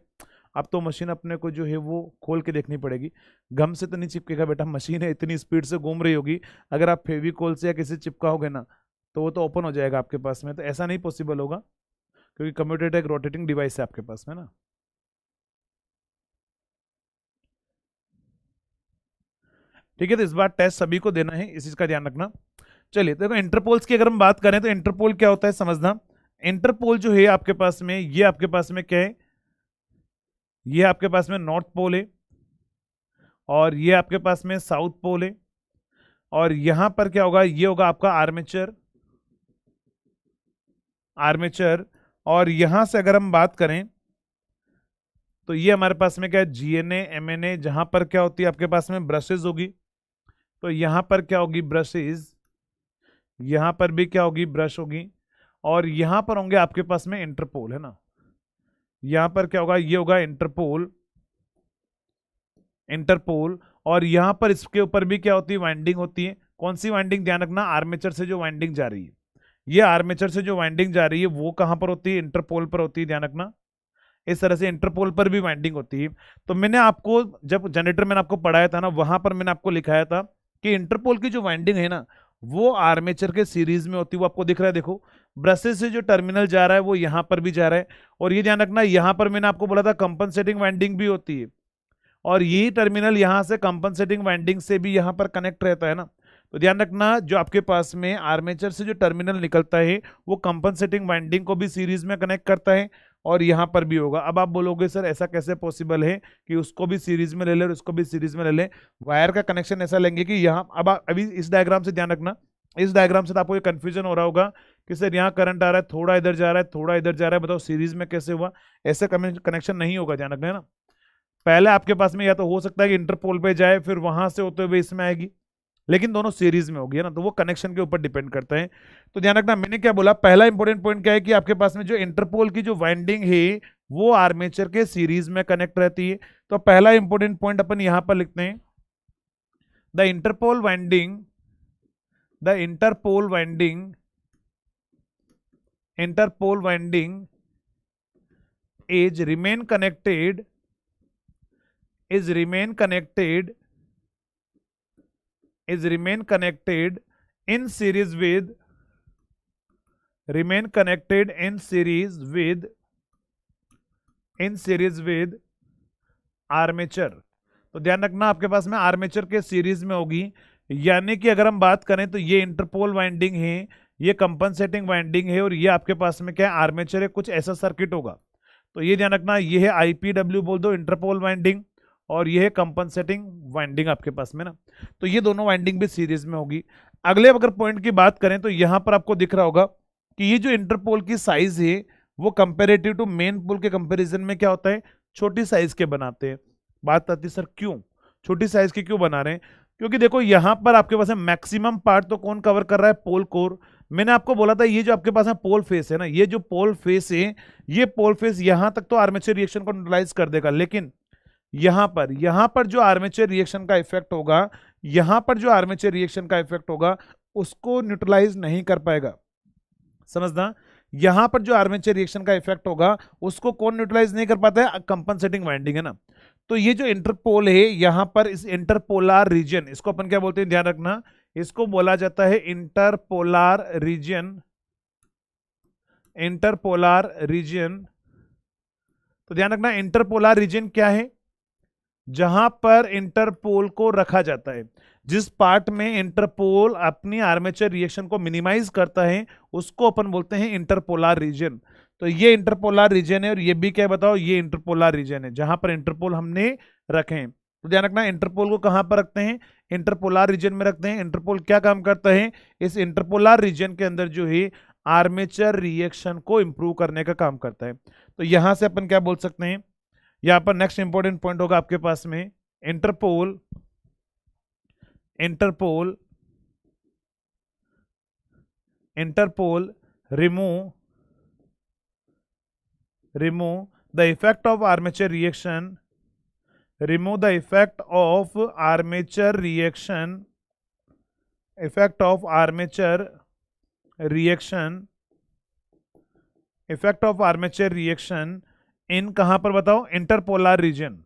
अब तो मशीन अपने को जो है वो खोल के देखनी पड़ेगी। गम से तो नहीं चिपकेगा बेटा, मशीन है इतनी स्पीड से घूम रही होगी, अगर आप फेविकोल से या किसी चिपकाओगे ना तो वो तो ओपन हो जाएगा आपके पास में। तो ऐसा नहीं पॉसिबल होगा, क्योंकि कम्यूटेटर एक रोटेटिंग डिवाइस है आपके पास में ना। ठीक है, तो इस बार टेस्ट सभी को देना है, इस चीज का ध्यान रखना। चलिए, देखो इंटरपोल्स की अगर हम बात करें तो इंटरपोल क्या होता है समझना। इंटरपोल जो है आपके पास में, ये आपके पास में क्या है, ये आपके पास में नॉर्थ पोल है, और ये आपके पास में साउथ पोल है, और यहां पर क्या होगा, ये होगा आपका आर्मेचर, आर्मेचर। और यहां से अगर हम बात करें तो ये हमारे पास में क्या है, जीएनए एमएनए, जहां पर क्या होती है आपके पास में ब्रशेज होगी, तो यहां पर क्या होगी, ब्रशेज, यहां पर भी क्या होगी, ब्रश होगी, और यहां पर होंगे आपके पास में इंटरपोल, है ना। यहां पर क्या होगा, ये होगा इंटरपोल, इंटरपोल। और यहां पर इसके ऊपर भी क्या होती है, वाइंडिंग होती है। कौन सी वाइंडिंग, ध्यान रखना, आर्मेचर से जो वाइंडिंग जा रही है, ये आर्मेचर से जो वाइंडिंग जा रही है वो कहां पर होती है, इंटरपोल पर होती है, ध्यान रखना। इस तरह से इंटरपोल पर भी वाइंडिंग होती है। तो मैंने आपको जब जनरेटर मैंने आपको पढ़ाया था ना, वहां पर मैंने आपको लिखाया था कि इंटरपोल की जो वाइंडिंग है ना, वो आर्मेचर के सीरीज में होती है। वो आपको दिख रहा है, देखो ब्रशेस से जो टर्मिनल जा रहा है वो यहां पर भी जा रहा है। और ये ध्यान रखना, यहां पर मैंने आपको बोला था कंपनसेटिंग वाइंडिंग भी होती है, और यही टर्मिनल यहां से कंपनसेटिंग वाइंडिंग से भी यहां पर कनेक्ट रहता है ना। तो ध्यान रखना, जो आपके पास में आर्मेचर से जो टर्मिनल निकलता है वो कंपनसेटिंग वाइंडिंग को भी सीरीज में कनेक्ट करता है, और यहां पर भी होगा। अब आप बोलोगे सर ऐसा कैसे पॉसिबल है कि उसको भी सीरीज में ले ले और उसको भी सीरीज में ले ले। वायर का कनेक्शन ऐसा लेंगे कि यहाँ, अब अभी इस डायग्राम से ध्यान रखना, इस डायग्राम से तो आपको ये कंफ्यूजन हो रहा होगा कि सर यहाँ करंट आ रहा है, थोड़ा इधर जा रहा है, थोड़ा इधर जा रहा है, बताओ सीरीज में कैसे हुआ। ऐसे कनेक्शन नहीं होगा, ध्यान रखना, है ना। पहले आपके पास में या तो हो सकता है कि इंटरपोल पे जाए, फिर वहां से होते हुए इसमें आएगी, लेकिन दोनों सीरीज में होगी, है ना। तो वो कनेक्शन के ऊपर डिपेंड करता है। तो ध्यान रखना, मैंने क्या बोला, पहला इंपॉर्टेंट पॉइंट क्या है कि आपके पास में जो इंटरपोल की जो वाइंडिंग है वो आर्मेचर के सीरीज में कनेक्ट रहती है। तो पहला इंपॉर्टेंट पॉइंट अपन यहां पर लिखते हैं, the interpole winding, the interpole winding, interpole winding is remain connected, is remain connected, is remain connected in series with, remain connected in series with, in series with armature. तो ध्यान रखना, आपके पास में आर्मेचर के सीरीज में होगी। यानी कि अगर हम बात करें तो ये इंटरपोल वाइंडिंग है, ये कंपनसेटिंग वाइंडिंग है, और ये आपके पास में क्या है, आर्मेचर है, कुछ ऐसा सर्किट होगा। तो ये ध्यान रखना, ये है आईपीडब्ल्यू बोल दो, इंटरपोल वाइंडिंग, और ये है कंपनसेटिंग वाइंडिंग आपके पास में ना। तो ये दोनों वाइंडिंग भी सीरीज में होगी। अगले अगर पॉइंट की बात करें तो यहां पर आपको दिख रहा होगा कि ये जो इंटरपोल की साइज है वो कंपेरेटिव टू मेन पोल के कंपैरिजन में क्या होता है, छोटी साइज के बनाते हैं। बात आती है सर क्यों छोटी साइज के क्यों बना रहे हैं, क्योंकि देखो यहां पर आपके पास मैक्सिमम पार्ट तो कौन कवर कर रहा है, पोल कोर। मैंने आपको बोला था ये जो आपके पास है पोल फेस है ना, ये जो पोल फेस है, ये पोल फेस यहां तक तो आर्मेचर रिएक्शन को न्यूट्रलाइज कर देगा, लेकिन यहां पर जो आर्मेचर रिएक्शन का इफेक्ट होगा, यहां पर जो आर्मेचर रिएक्शन का इफेक्ट होगा उसको न्यूट्रलाइज नहीं कर पाएगा। समझना, यहां पर जो आर्मेचर रिएक्शन का इफेक्ट होगा उसको कौन न्यूट्रलाइज नहीं कर पाता है, कंपनसेटिंग वाइंडिंग, है ना। तो ये जो इंटरपोल है यहां पर, इस इंटरपोलार रीजन, इसको अपन क्या बोलते हैं, ध्यान रखना, इसको बोला जाता है इंटरपोलार रीजन, इंटरपोलार रीजन। तो ध्यान रखना, इंटरपोलार रीजन क्या है, जहां पर इंटरपोल को रखा जाता है, जिस पार्ट में इंटरपोल अपनी आर्मेचर रिएक्शन को मिनिमाइज करता है उसको अपन बोलते हैं इंटरपोलार रीजन। तो ये इंटरपोलार रीजन है, और ये भी क्या बताओ, ये इंटरपोलार रीजन है जहां पर इंटरपोल हमने रखे हैं। तो ध्यान रखना, इंटरपोल को कहां पर रखते हैं, इंटरपोलार रीजन में रखते हैं। इंटरपोल क्या काम करता है, इस इंटरपोलार रीजन के अंदर जो है आर्मेचर रिएक्शन को इंप्रूव करने का काम करता है। तो यहां से अपन क्या बोल सकते हैं, यहां पर नेक्स्ट इंपॉर्टेंट पॉइंट होगा आपके पास में interpole, interpole, interpole remove the effect of armature reaction, remove the effect of armature reaction, effect of armature reaction, effect of armature reaction in कहां पर बताओ, इंटरपोलर रीजन,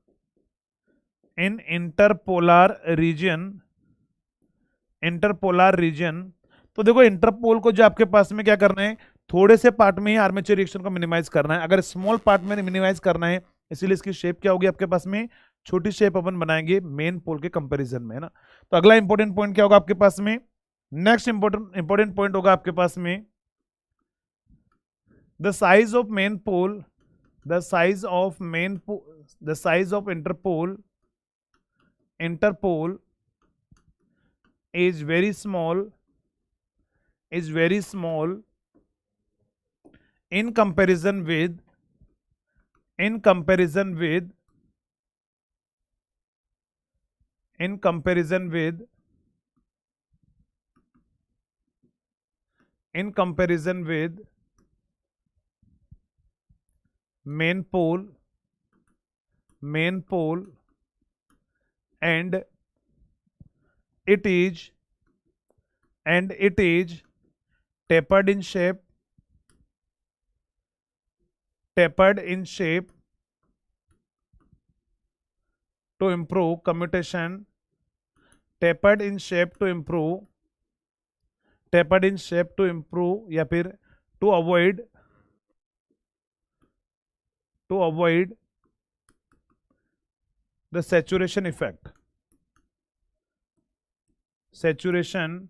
इन इंटरपोलर रीजन, इंटरपोलर रीजन। तो देखो इंटरपोल को जो आपके पास में क्या करना है, थोड़े से पार्ट में ही आर्मेचर रिएक्शन को मिनिमाइज करना है। अगर स्मॉल पार्ट में मिनिमाइज करना है, इसीलिए इसकी शेप क्या होगी आपके पास में, छोटी शेप अपन बनाएंगे मेन पोल के कंपैरिजन में, है ना। तो अगला इंपॉर्टेंट पॉइंट क्या होगा आपके पास में, नेक्स्ट इंपॉर्टेंट पॉइंट होगा आपके पास में the size of main pole, the size of main the size of interpole is very small, is very small in comparison with, in comparison with, in comparison with, in comparison with main pole, main pole, and it is, and it is tapered in shape, tapered in shape to improve commutation, tapered in shape to improve, tapered in shape to improve या फिर to avoid, to avoid the saturation effect, saturation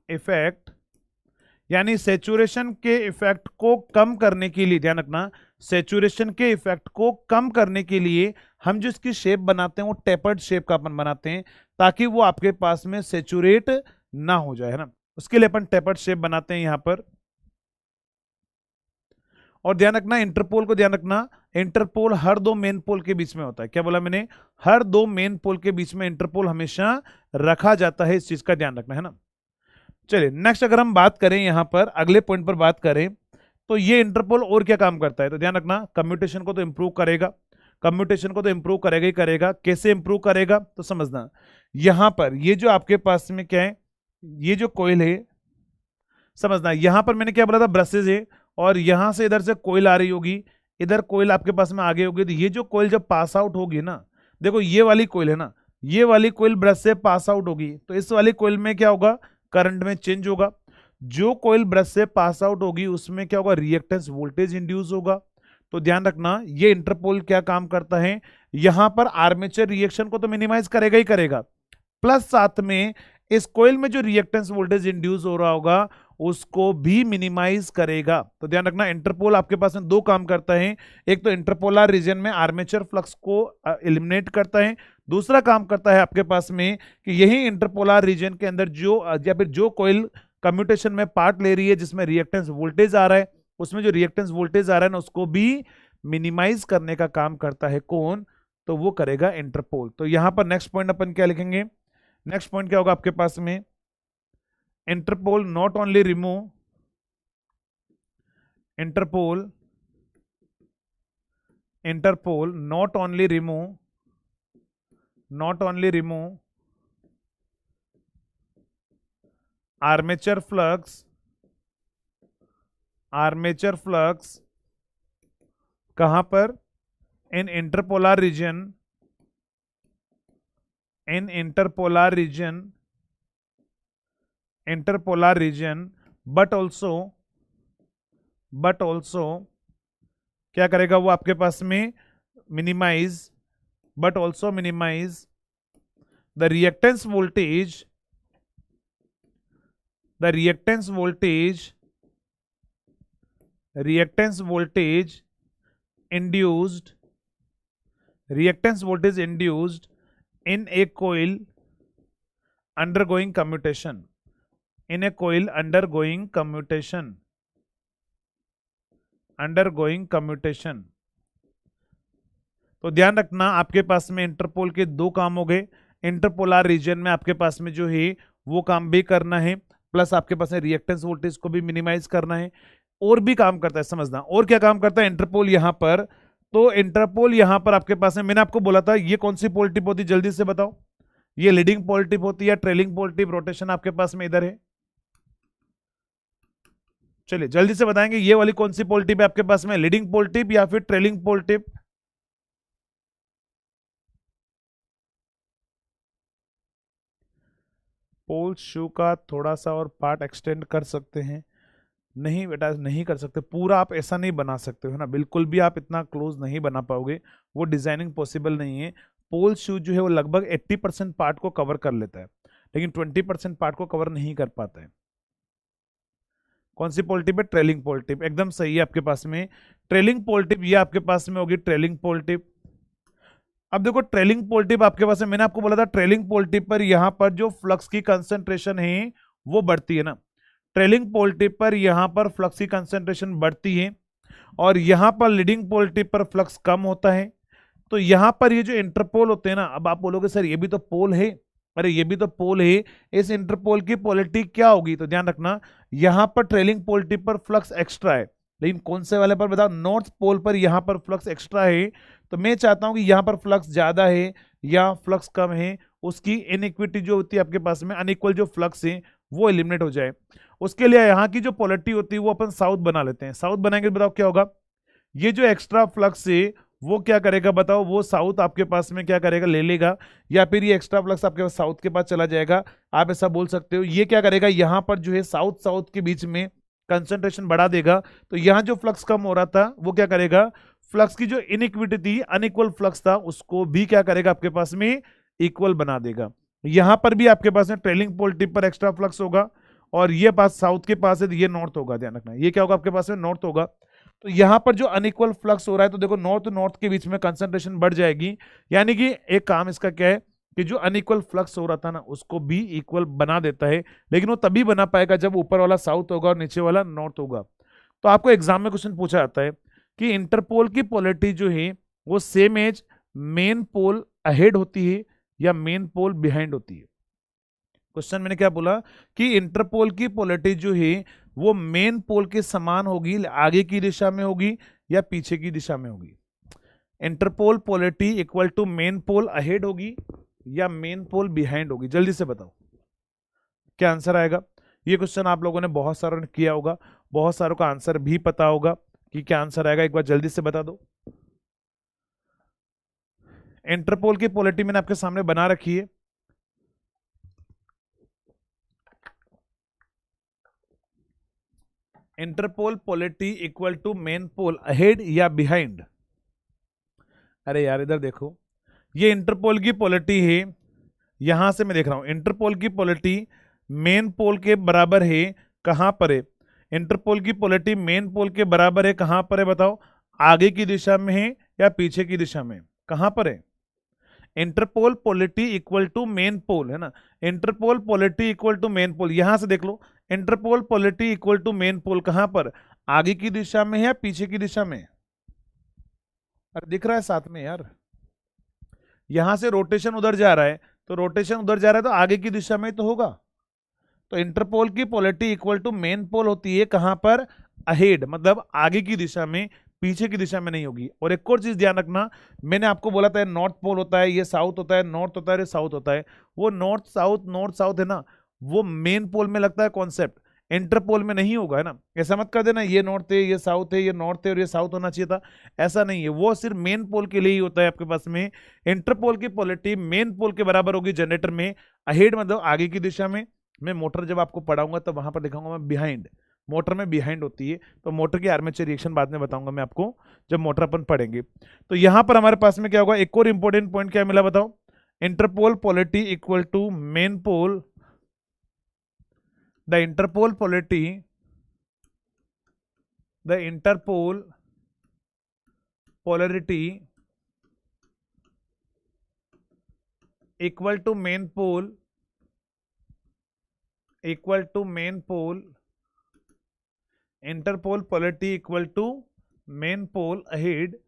effect, यानी सेचुरेशन के इफेक्ट को कम करने के लिए, ध्यान रखना, सेचुरेशन के इफेक्ट को कम करने के लिए हम जो इसकी शेप बनाते हैं वो टेपर्ड शेप का अपन बनाते हैं, ताकि वो आपके पास में सेचुरेट ना हो जाए, है ना। उसके लिए अपन टेपर्ड शेप बनाते हैं यहां पर। और ध्यान रखना इंटरपोल को, ध्यान रखना इंटरपोल हर दो मेन पोल के बीच में होता है। क्या बोला मैंने, हर दो मेन पोल के बीच में इंटरपोल हमेशा रखा जाता है, इस चीज का ध्यान रखना, है ना। चलिए नेक्स्ट अगर हम बात करें यहां पर अगले पॉइंट पर बात करें, तो ये इंटरपोल और क्या काम करता है, तो ध्यान रखना कम्यूटेशन को तो इंप्रूव करेगा, कम्यूटेशन को तो इंप्रूव करेगा ही करेगा। कैसे इंप्रूव करेगा, तो समझना यहां पर ये जो आपके पास में क्या है, ये जो कोयल है, समझना यहां पर मैंने क्या बोला था, ब्रशेज है, और यहां से इधर से कोयल आ रही होगी, इधर कोयल आपके पास में आगे होगी, तो ये जो कोयल जब पास आउट होगी ना, देखो ये वाली कोयल है ना, ये वाली कोयल ब्रश से पास आउट होगी, तो इस वाली कोयल में क्या होगा, करंट में चेंज होगा। जो कोयल ब्रश से पास आउट होगी उसमें क्या होगा, रिएक्टेंस वोल्टेज इंड्यूस होगा। तो ध्यान रखना ये इंटरपोल क्या काम करता है, यहां पर आर्मेचर रिएक्शन को तो मिनिमाइज करेगा ही करेगा, प्लस साथ में इस कोयल में जो रिएक्टेंस वोल्टेज इंड्यूस हो रहा होगा उसको भी मिनिमाइज करेगा। तो ध्यान रखना इंटरपोल आपके पास में दो काम करता है, एक तो इंटरपोलर रीजन में आर्मेचर फ्लक्स को एलिमिनेट करता है, दूसरा काम करता है आपके पास में कि यही इंटरपोलर रीजन के अंदर जो या फिर जो कोयल कम्यूटेशन में पार्ट ले रही है जिसमें रिएक्टेंस वोल्टेज आ रहा है, उसमें जो रिएक्टेंस वोल्टेज आ रहा है ना उसको भी मिनिमाइज करने का काम करता है कौन, तो वो करेगा इंटरपोल। तो यहां पर नेक्स्ट पॉइंट अपन क्या लिखेंगे, नेक्स्ट पॉइंट क्या होगा आपके पास में, interpole not only remove, interpole, interpole not only remove, not only remove armature flux, armature flux कहां पर, in interpolar region, in interpolar region, interpolar region, but also क्या करेगा वो आपके पास में, minimise, but also minimize the reactance voltage, the reactance voltage, reactance voltage induced, reactance voltage induced in a coil undergoing commutation, in a coil undergoing commutation, undergoing commutation। तो ध्यान रखना आपके पास में इंटरपोल के दो काम हो गए, इंटरपोलर रीजन में आपके पास में जो है वो काम भी करना है, प्लस आपके पास में रिएक्टेंस वोल्टेज को भी मिनिमाइज करना है, और भी काम करता है, समझना और क्या काम करता है इंटरपोल यहां पर। तो इंटरपोल यहां पर आपके पास में मैंने आपको बोला था ये कौन सी पोल टिप होती है, जल्दी से बताओ, ये लीडिंग पोल टिप होती है, ट्रेलिंग पोल टिप, रोटेशन आपके पास में इधर है, चलिए जल्दी से बताएंगे ये वाली कौन सी पोल टिप है आपके पास में, लीडिंग पोल टिप या फिर ट्रेलिंग पोल टिप। पोल शू का थोड़ा सा और पार्ट एक्सटेंड कर सकते हैं, नहीं बेटा नहीं कर सकते, पूरा आप ऐसा नहीं बना सकते हो, है ना, बिल्कुल भी आप इतना क्लोज नहीं बना पाओगे, वो डिजाइनिंग पॉसिबल नहीं है। पोल शूज जो है वो लगभग 80% पार्ट को कवर कर लेता है, लेकिन 20% पार्ट को कवर नहीं कर पाता है। कौन सी पोल टिप है? ट्रेलिंग पोल टिप, एकदम सही है आपके पास में। ट्रेलिंग पोल टिप ये आपके पास में होगी ट्रेलिंग पोल टिप। अब देखो ट्रेलिंग पोल टिप आपके पास है, मैंने आपको बोला था ट्रेलिंग पोल टिप पर यहां पर जो फ्लक्स की कंसंट्रेशन है वो बढ़ती है ना, ट्रेलिंग पोल टिप पर यहां पर फ्लक्स की कंसंट्रेशन बढ़ती है, और यहां पर लीडिंग पोल टिप पर फ्लक्स कम होता है। तो यहां पर ये जो इंटरपोल होते हैं ना, अब आप बोलोगे सर ये भी तो पोल है, अरे ये भी तो पोल है, इस इंटरपोल की पोलैरिटी क्या होगी? तो ध्यान रखना यहां पर ट्रेलिंग पोल टिप पर फ्लक्स एक्स्ट्रा है, लेकिन कौन से वाले पर बताओ? नॉर्थ पोल पर यहां पर फ्लक्स एक्स्ट्रा है। तो मैं चाहता हूं कि यहां पर फ्लक्स ज्यादा है या फ्लक्स कम है, उसकी इनइक्विटी जो होती है आपके पास में, अनइक्वल जो फ्लक्स है वो एलिमिनेट हो जाए। उसके लिए यहाँ की जो पोलैरिटी होती है वो अपन साउथ बना लेते हैं। साउथ बनाएंगे तो बताओ क्या होगा? ये जो एक्स्ट्रा फ्लक्स है वो क्या करेगा बताओ? वो साउथ आपके पास में क्या करेगा? ले लेगा, या फिर ये एक्स्ट्रा फ्लक्स आपके पास साउथ के पास चला जाएगा, आप ऐसा बोल सकते हो। ये क्या करेगा? यहाँ पर जो है साउथ साउथ के बीच में कंसंट्रेशन बढ़ा देगा, तो यहाँ जो फ्लक्स कम हो रहा था वो क्या करेगा? फ्लक्स की जो इनइक्विटी थी, अनइक्वल फ्लक्स था, उसको भी क्या करेगा आपके पास में? इक्वल बना देगा। यहां पर भी आपके पास में ट्रेलिंग पोल टिप पर एक्स्ट्रा फ्लक्स होगा, और ये पास साउथ के पास है तो ये नॉर्थ होगा, ध्यान रखना ये क्या होगा आपके पास में? नॉर्थ होगा। तो यहां पर जो अनइक्वल फ्लक्स हो रहा है, तो देखो नॉर्थ नॉर्थ के बीच में कंसंट्रेशन बढ़ जाएगी, यानी कि एक काम इसका क्या है कि जो अनइक्वल फ्लक्स हो रहा था ना उसको भी इक्वल बना देता है, लेकिन वो तभी बना पाएगा जब ऊपर वाला साउथ होगा और नीचे वाला नॉर्थ होगा। तो आपको एग्जाम में क्वेश्चन पूछा जाता है कि इंटरपोल की पोलैरिटी जो है वो same as main pole ahead होती है या मेन पोल बिहाइंड होती है। क्वेश्चन मैंने क्या बोला कि इंटरपोल की पोलैरिटी जो है वो मेन पोल के समान होगी, आगे की दिशा में होगी या पीछे की दिशा में होगी? Interpole polarity equal to main pole ahead होगी या मेन पोल बिहाइंड होगी? जल्दी से बताओ क्या आंसर आएगा। ये क्वेश्चन आप लोगों ने बहुत सारों ने किया होगा, बहुत सारों का आंसर भी पता होगा कि क्या आंसर आएगा, एक बार जल्दी से बता दो। इंटरपोल की पोलैरिटी मैंने आपके सामने बना रखी है, interpole polarity equal to main pole ahead या बिहाइंड। अरे यार इधर देखो, ये इंटरपोल की पोलैरिटी है, यहां से मैं देख रहा हूं इंटरपोल की पोलैरिटी मेन पोल के बराबर है, कहां पर है? इंटरपोल की पोलैरिटी मेन पोल के बराबर है, कहां पर है बताओ? आगे की दिशा में है या पीछे की दिशा में? कहां पर है? Interpole polarity equal to main pole है ना, interpole polarity equal to main pole, यहां से देख लो interpole polarity equal to main pole कहां पर? आगे की दिशा में है या पीछे की दिशा में? अरे दिख रहा है साथ में यार, यहां से रोटेशन उधर जा रहा है, तो रोटेशन उधर जा रहा है तो आगे की दिशा में तो होगा। तो इंटरपोल की पोलैरिटी इक्वल टू मेन पोल होती है कहां पर? अहेड, मतलब आगे की दिशा में, पीछे की दिशा में नहीं होगी। और एक और चीज ध्यान रखना, मैंने आपको बोला था नॉर्थ पोल होता है, ये साउथ होता है, नॉर्थ होता है, ये साउथ होता है, वो नॉर्थ साउथ है ना, वो मेन पोल में लगता है कॉन्सेप्ट, इंटरपोल में नहीं होगा, है ना। ऐसा मत कर देना ये नॉर्थ है ये साउथ है, ये नॉर्थ है और ये साउथ होना चाहिए था, ऐसा नहीं है, वो सिर्फ मेन पोल के लिए ही होता है आपके पास में। इंटरपोल की पोलैरिटी मेन पोल के बराबर होगी जनरेटर में, अहेड मतलब आगे की दिशा में। मैं मोटर जब आपको पढ़ाऊंगा तो वहां पर दिखाऊंगा मैं बिहाइंड, मोटर में बिहाइंड होती है, तो मोटर की आर्मेचर रिएक्शन बाद में बताऊंगा मैं आपको जब मोटर अपन पढ़ेंगे। तो यहां पर हमारे पास में क्या होगा, एक और इंपॉर्टेंट पॉइंट क्या मिला बताओ? Interpole polarity equal to main pole, the interpole polarity the interpole polarity equal to main pole interpole polarity equal to main pole ahead।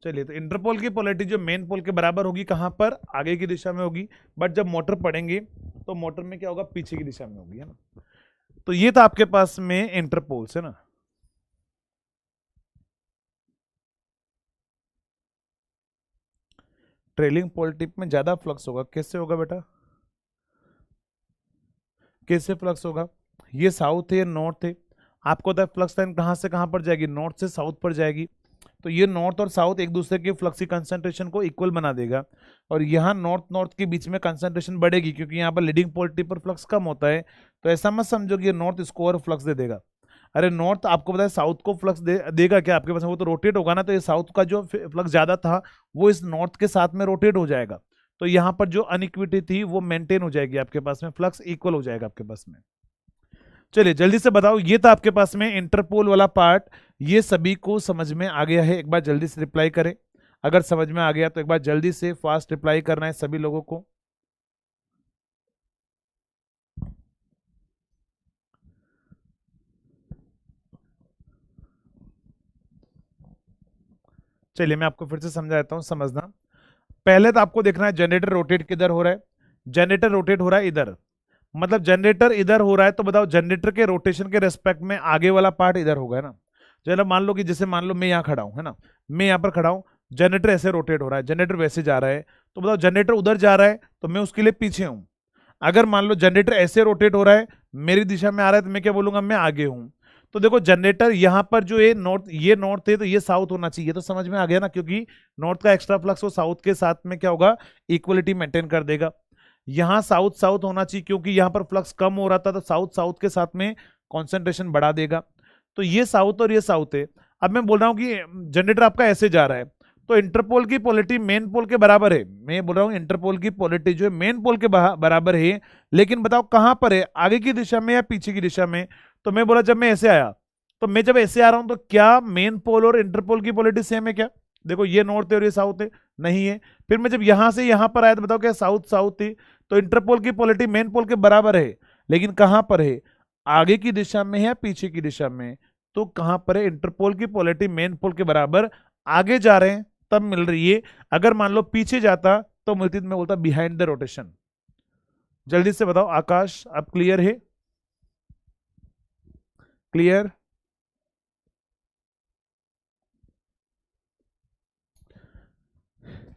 चलिए, तो इंटरपोल की पोलैरिटी जो मेन पोल के बराबर होगी कहां पर? आगे की दिशा में होगी, बट जब मोटर पढ़ेंगे तो मोटर में क्या होगा? पीछे की दिशा में होगी, है ना। तो ये था आपके पास में इंटरपोल्स, है ना। ट्रेलिंग पोल टिप में ज्यादा फ्लक्स होगा, कैसे होगा बेटा? कैसे फ्लक्स होगा? ये साउथ है, नॉर्थ है, आपको पता है फ्लक्स लाइन कहां से कहां पर जाएगी? नॉर्थ से साउथ पर जाएगी। तो ये नॉर्थ और साउथ एक दूसरे के फ्लक्स की कंसंट्रेशन को इक्वल बना देगा, और यहाँ नॉर्थ नॉर्थ के बीच में कंसंट्रेशन बढ़ेगी क्योंकि यहाँ पर लीडिंग पोलरिटी पर फ्लक्स कम होता है। तो ऐसा मत समझो कि ये नॉर्थ इसको और फ्लक्स दे देगा। अरे नॉर्थ आपको पता है साउथ को फ्लक्स देगा क्या आपके पास, वो तो रोटेट होगा ना, तो ये साउथ का जो फ्लक्स ज्यादा था वो इस नॉर्थ के साथ में रोटेट हो जाएगा, तो यहाँ पर जो अनइक्विटी थी वो मेंटेन हो जाएगी, आपके पास में फ्लक्स इक्वल हो जाएगा आपके पास में। चलिए जल्दी से बताओ, ये था आपके पास में इंटरपोल वाला पार्ट। ये सभी को समझ में आ गया है? एक बार जल्दी से रिप्लाई करें, अगर समझ में आ गया तो एक बार जल्दी से फास्ट रिप्लाई करना है सभी लोगों को। चलिए मैं आपको फिर से समझा देता हूं, समझना। पहले तो आपको देखना है जनरेटर रोटेट किधर हो रहा है। जनरेटर रोटेट हो रहा है इधर, मतलब जनरेटर इधर हो रहा है, तो बताओ जनरेटर के रोटेशन के रेस्पेक्ट में आगे वाला पार्ट इधर होगा, है ना। चलो मान लो कि जैसे मान लो मैं यहाँ खड़ा हूँ, है ना, मैं यहाँ पर खड़ा हूँ, जनरेटर ऐसे रोटेट हो रहा है, जनरेटर वैसे जा रहा है, तो बताओ जनरेटर उधर जा रहा है तो मैं उसके लिए पीछे हूँ। अगर मान लो जनरेटर ऐसे रोटेट हो रहा है, मेरी दिशा में आ रहा है, तो मैं क्या बोलूंगा, मैं आगे हूँ। तो देखो जनरेटर यहाँ पर जो ये नॉर्थ है तो ये साउथ होना चाहिए, तो समझ में आ गया ना, क्योंकि नॉर्थ का एक्स्ट्रा फ्लक्स वो साउथ के साथ में क्या होगा, इक्वलिटी मेंटेन कर देगा। यहाँ साउथ साउथ होना चाहिए क्योंकि यहाँ पर फ्लक्स कम हो रहा था, तो साउथ साउथ के साथ में कॉन्सेंट्रेशन बढ़ा देगा। तो ये साउथ और ये साउथ है। अब मैं बोल रहा हूँ कि जनरेटर आपका ऐसे जा रहा है, तो इंटरपोल की पोलरिटी मेन पोल के बराबर है। मैं बोल रहा हूँ इंटरपोल की पोलरिटी जो है मेन पोल के बराबर है, लेकिन बताओ कहां पर है, आगे की दिशा में या पीछे की दिशा में। तो मैं बोला जब मैं ऐसे आया, तो मैं जब ऐसे आ रहा हूं तो क्या मेन पोल और इंटरपोल की पोलरिटी सेम है क्या? देखो ये नॉर्थ है और ये साउथ है, नहीं है। फिर मैं जब यहां से यहां पर आया तो बताओ क्या साउथ साउथ थी, तो इंटरपोल की पोलरिटी मेन पोल के बराबर है, लेकिन कहां पर है, आगे की दिशा में है या पीछे की दिशा में। तो कहां पर है, इंटरपोल की पोलरिटी मेन पोल के बराबर, आगे जा रहे हैं तब मिल रही है। अगर मान लो पीछे जाता तो मिलती, मैं बोलता बिहाइंड द रोटेशन। जल्दी से बताओ आकाश, अब क्लियर है? क्लियर?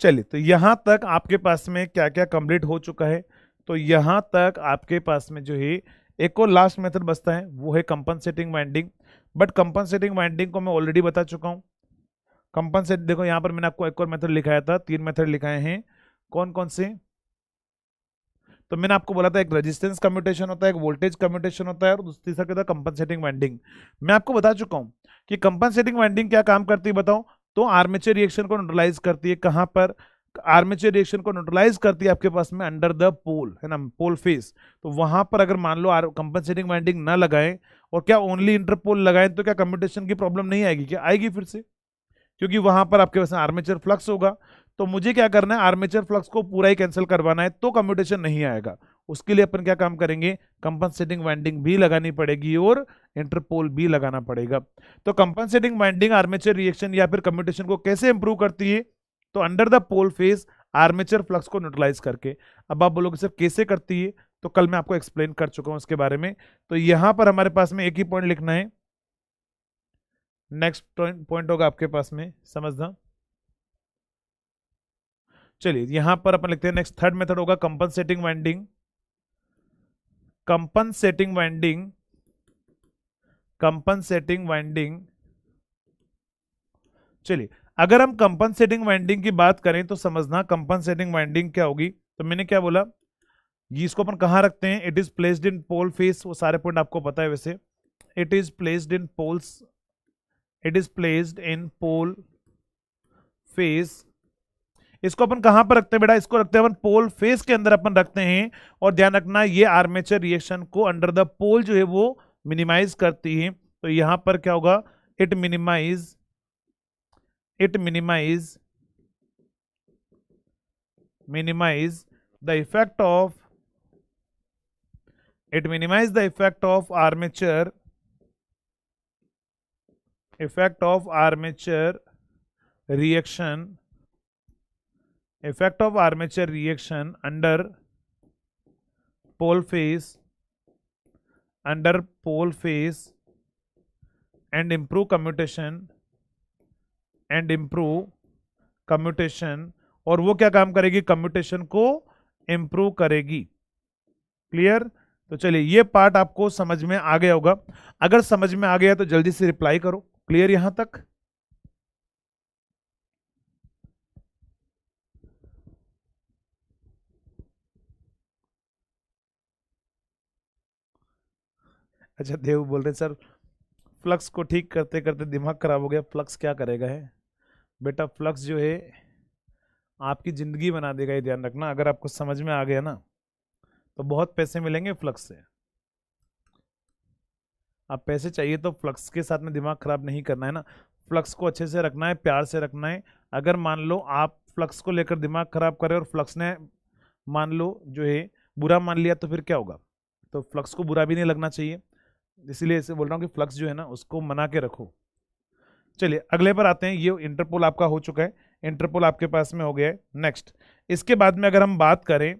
चलिए तो यहां तक आपके पास में क्या क्या कंप्लीट हो चुका है। तो यहां तक आपके पास में जो है एक और लास्ट मेथड बचता है, वो है compensating winding. But compensating winding को मैं ऑलरेडी बता चुका हूं। कंपनसेट देखो यहाँ पर मैंने आपको एक और मेथड लिखाया था, 3 मेथड लिखाए हैं। कौन कौन से? तो मैंने आपको बोला था एक रेजिस्टेंस कम्यूटेशन होता है, एक वोल्टेज कम्यूटेशन होता है, और तीसरा क्या था, कंपनसेटिंग वाइंडिंग। मैं आपको बता चुका हूं कि कंपनसेटिंग वाइंडिंग क्या काम करती है बताओ। तो आर्मेचर रिएक्शन को न्यूट्रलाइज करती है, कहां पर, आर्मेचर रिएक्शन को न्यूट्रलाइज करती है आपके पास में अंडर द पोल, है ना, पोल फेस। तो वहां पर अगर मान लो कंपनसेटिंग वाइंडिंग ना लगाएं और क्या ओनली इंटरपोल लगाएं, तो क्या कम्यूटेशन की प्रॉब्लम नहीं आएगी क्या? आएगी फिर से, क्योंकि वहां पर आपके पास आर्मेचर फ्लक्स होगा। तो मुझे क्या करना है, आर्मेचर फ्लक्स को पूरा ही कैंसिल करवाना है, तो कम्यूटेशन नहीं आएगा। उसके लिए अपन क्या काम करेंगे, कंपनसेटिंग वाइंडिंग भी लगानी पड़ेगी और इंटरपोल भी लगाना पड़ेगा। तो कंपनसेटिंग वाइंडिंग आर्मेचर रिएक्शन या फिर कम्यूटेशन को कैसे इंप्रूव करती है, तो under the pole face armature flux को न्यूट्रलाइज करके। अब आप बोलोगे सर कैसे करती है, तो कल मैं आपको एक्सप्लेन कर चुका हूं उसके बारे में। तो यहां पर हमारे पास में एक ही पॉइंट लिखना है, नेक्स्ट पॉइंट होगा आपके पास में, समझना। चलिए यहां पर अपन लिखते हैं नेक्स्ट, थर्ड मेथड होगा compensating winding. Compensating winding, compensating winding. चलिए अगर हम कंपनसेटिंग वाइंडिंग की बात करें तो समझना कंपनसेटिंग वाइंडिंग क्या होगी। तो मैंने क्या बोला, ये इसको अपन कहां रखते हैं, it is placed in pole face, वो सारे पॉइंट आपको पता है वैसे। It is placed in poles, it is placed in pole face. इसको अपन कहां पर रखते हैं बेटा, इसको रखते हैं अपन पोल फेस के अंदर अपन रखते हैं। और ध्यान रखना ये आर्मेचर रिएक्शन को अंडर द पोल जो है वो मिनिमाइज करती है। तो यहां पर क्या होगा, it minimise, it minimise, minimise the effect of, it minimise the effect of armature, effect of armature reaction, effect of armature reaction under pole phase, under pole phase, and improve commutation, and improve commutation। और वो क्या काम करेगी, कम्यूटेशन को इंप्रूव करेगी। क्लियर? तो चलिए ये पार्ट आपको समझ में आ गया होगा। अगर समझ में आ गया तो जल्दी से रिप्लाई करो, क्लियर यहां तक? अच्छा, देव बोल रहे सर फ्लक्स को ठीक करते करते दिमाग खराब हो गया, फ्लक्स क्या करेगा है? बेटा फ्लक्स जो है आपकी ज़िंदगी बना देगा, ये ध्यान रखना। अगर आपको समझ में आ गया ना तो बहुत पैसे मिलेंगे फ्लक्स से। आप पैसे चाहिए तो फ्लक्स के साथ में दिमाग खराब नहीं करना है ना, फ्लक्स को अच्छे से रखना है, प्यार से रखना है। अगर मान लो आप फ्लक्स को लेकर दिमाग खराब करें और फ्लक्स ने मान लो जो है बुरा मान लिया तो फिर क्या होगा? तो फ्लक्स को बुरा भी नहीं लगना चाहिए, इसीलिए इसे बोल रहा हूँ कि फ्लक्स जो है ना उसको मना के रखो। चलिए अगले पर आते हैं। ये इंटरपोल आपका हो चुका है, इंटरपोल आपके पास में हो गया है। नेक्स्ट इसके बाद में अगर हम बात करें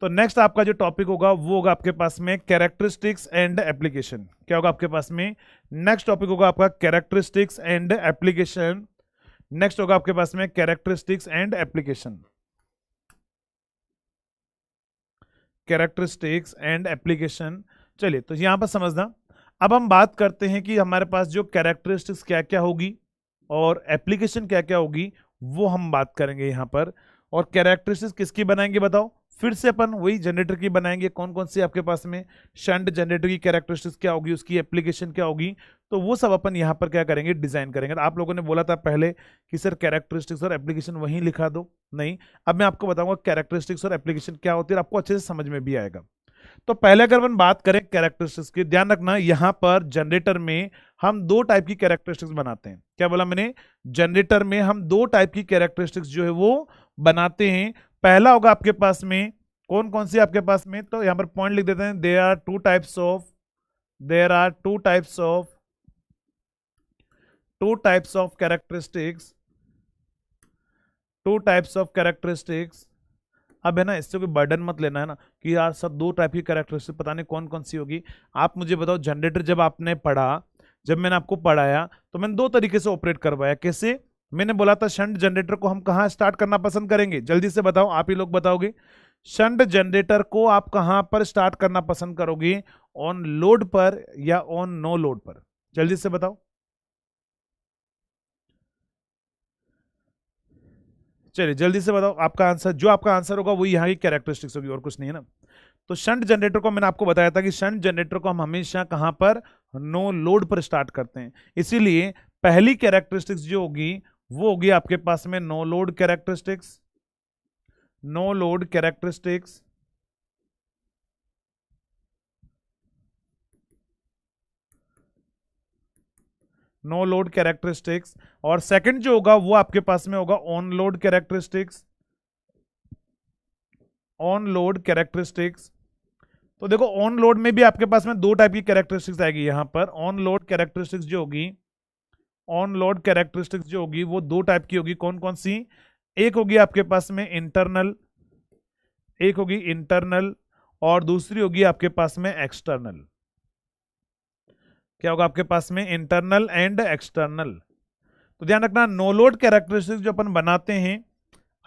तो नेक्स्ट आपका जो टॉपिक होगा वो होगा आपके पास में कैरेक्टरिस्टिक्स एंड एप्लीकेशन। क्या होगा आपके पास में? नेक्स्ट टॉपिक होगा आपका कैरेक्टरिस्टिक्स एंड एप्लीकेशन। नेक्स्ट होगा आपके पास में characteristics and application, characteristics and application. चलिए तो यहां पर समझना, अब हम बात करते हैं कि हमारे पास जो कैरेक्टरिस्टिक्स क्या क्या होगी और एप्लीकेशन क्या क्या होगी, वो हम बात करेंगे यहां पर। और कैरेक्टरिस्टिक्स किसकी बनाएंगे बताओ? फिर से अपन वही जनरेटर की बनाएंगे। कौन कौन सी आपके पास में शंट जनरेटर की कैरेक्टरिस्टिक्स क्या होगी, उसकी एप्लीकेशन क्या होगी, तो वो सब अपन यहाँ पर क्या करेंगे? डिजाइन करेंगे। तो आप लोगों ने बोला था पहले कि सर कैरेक्टरिस्टिक्स और एप्लीकेशन वहीं लिखा दो, नहीं, अब मैं आपको बताऊंगा कैरेक्टरिस्टिक्स और एप्लीकेशन क्या होती है, आपको अच्छे से समझ में भी आएगा। तो पहले अगर अपन बात करें कैरेक्टरिस्टिक्स की, ध्यान रखना यहां पर जनरेटर में हम दो टाइप की कैरेक्टरिस्टिक्स बनाते हैं। क्या बोला मैंने? जनरेटर में हम दो टाइप की कैरेक्टरिस्टिक्स जो है वो बनाते हैं। पहला होगा आपके पास में, कौन कौन सी आपके पास में, तो यहां पर पॉइंट लिख देते हैं, there are two types of characteristics, two types of characteristics. अब है ना, इससे कोई बर्डन मत लेना है ना कि यार सब दो टाइप की कैरेक्टरिस्टिक पता नहीं कौन कौन सी होगी। आप मुझे बताओ, जनरेटर जब आपने पढ़ा, जब मैंने आपको पढ़ाया तो मैंने दो तरीके से ऑपरेट करवाया। कैसे? मैंने बोला था शंट जनरेटर को हम कहाँ स्टार्ट करना पसंद करेंगे, जल्दी से बताओ, आप ही लोग बताओगे। शंट जनरेटर को आप कहाँ पर स्टार्ट करना पसंद करोगे? ऑन लोड पर या ऑन नो लोड पर? जल्दी से बताओ। चलिए जल्दी से बताओ आपका आंसर, जो आपका आंसर होगा वो यहाँ की कैरेक्टरिस्टिक्स होगी और कुछ नहीं है ना। तो शंट जनरेटर को मैंने आपको बताया था कि शंट जनरेटर को हम हमेशा कहां पर? नो लोड पर स्टार्ट करते हैं। इसीलिए पहली कैरेक्टरिस्टिक्स जो होगी वो होगी आपके पास में no load characteristics, no load characteristics. No load characteristics. और सेकंड जो होगा वो आपके पास में होगा on load characteristics, on load characteristics. तो देखो ऑन लोड में भी आपके पास में दो टाइप की कैरेक्टरिस्टिक्स आएगी। यहां पर ऑन लोड कैरेक्टरिस्टिक्स जो होगी, ऑन लोड कैरेक्टरिस्टिक्स जो होगी वो दो टाइप की होगी। कौन कौन सी? एक होगी आपके पास में इंटरनल, एक होगी इंटरनल, और दूसरी होगी आपके पास में एक्सटर्नल। क्या होगा आपके पास में? Internal and external. तो ध्यान रखना, नो लोड कैरेक्टरिस्टिक्स जो अपन बनाते हैं,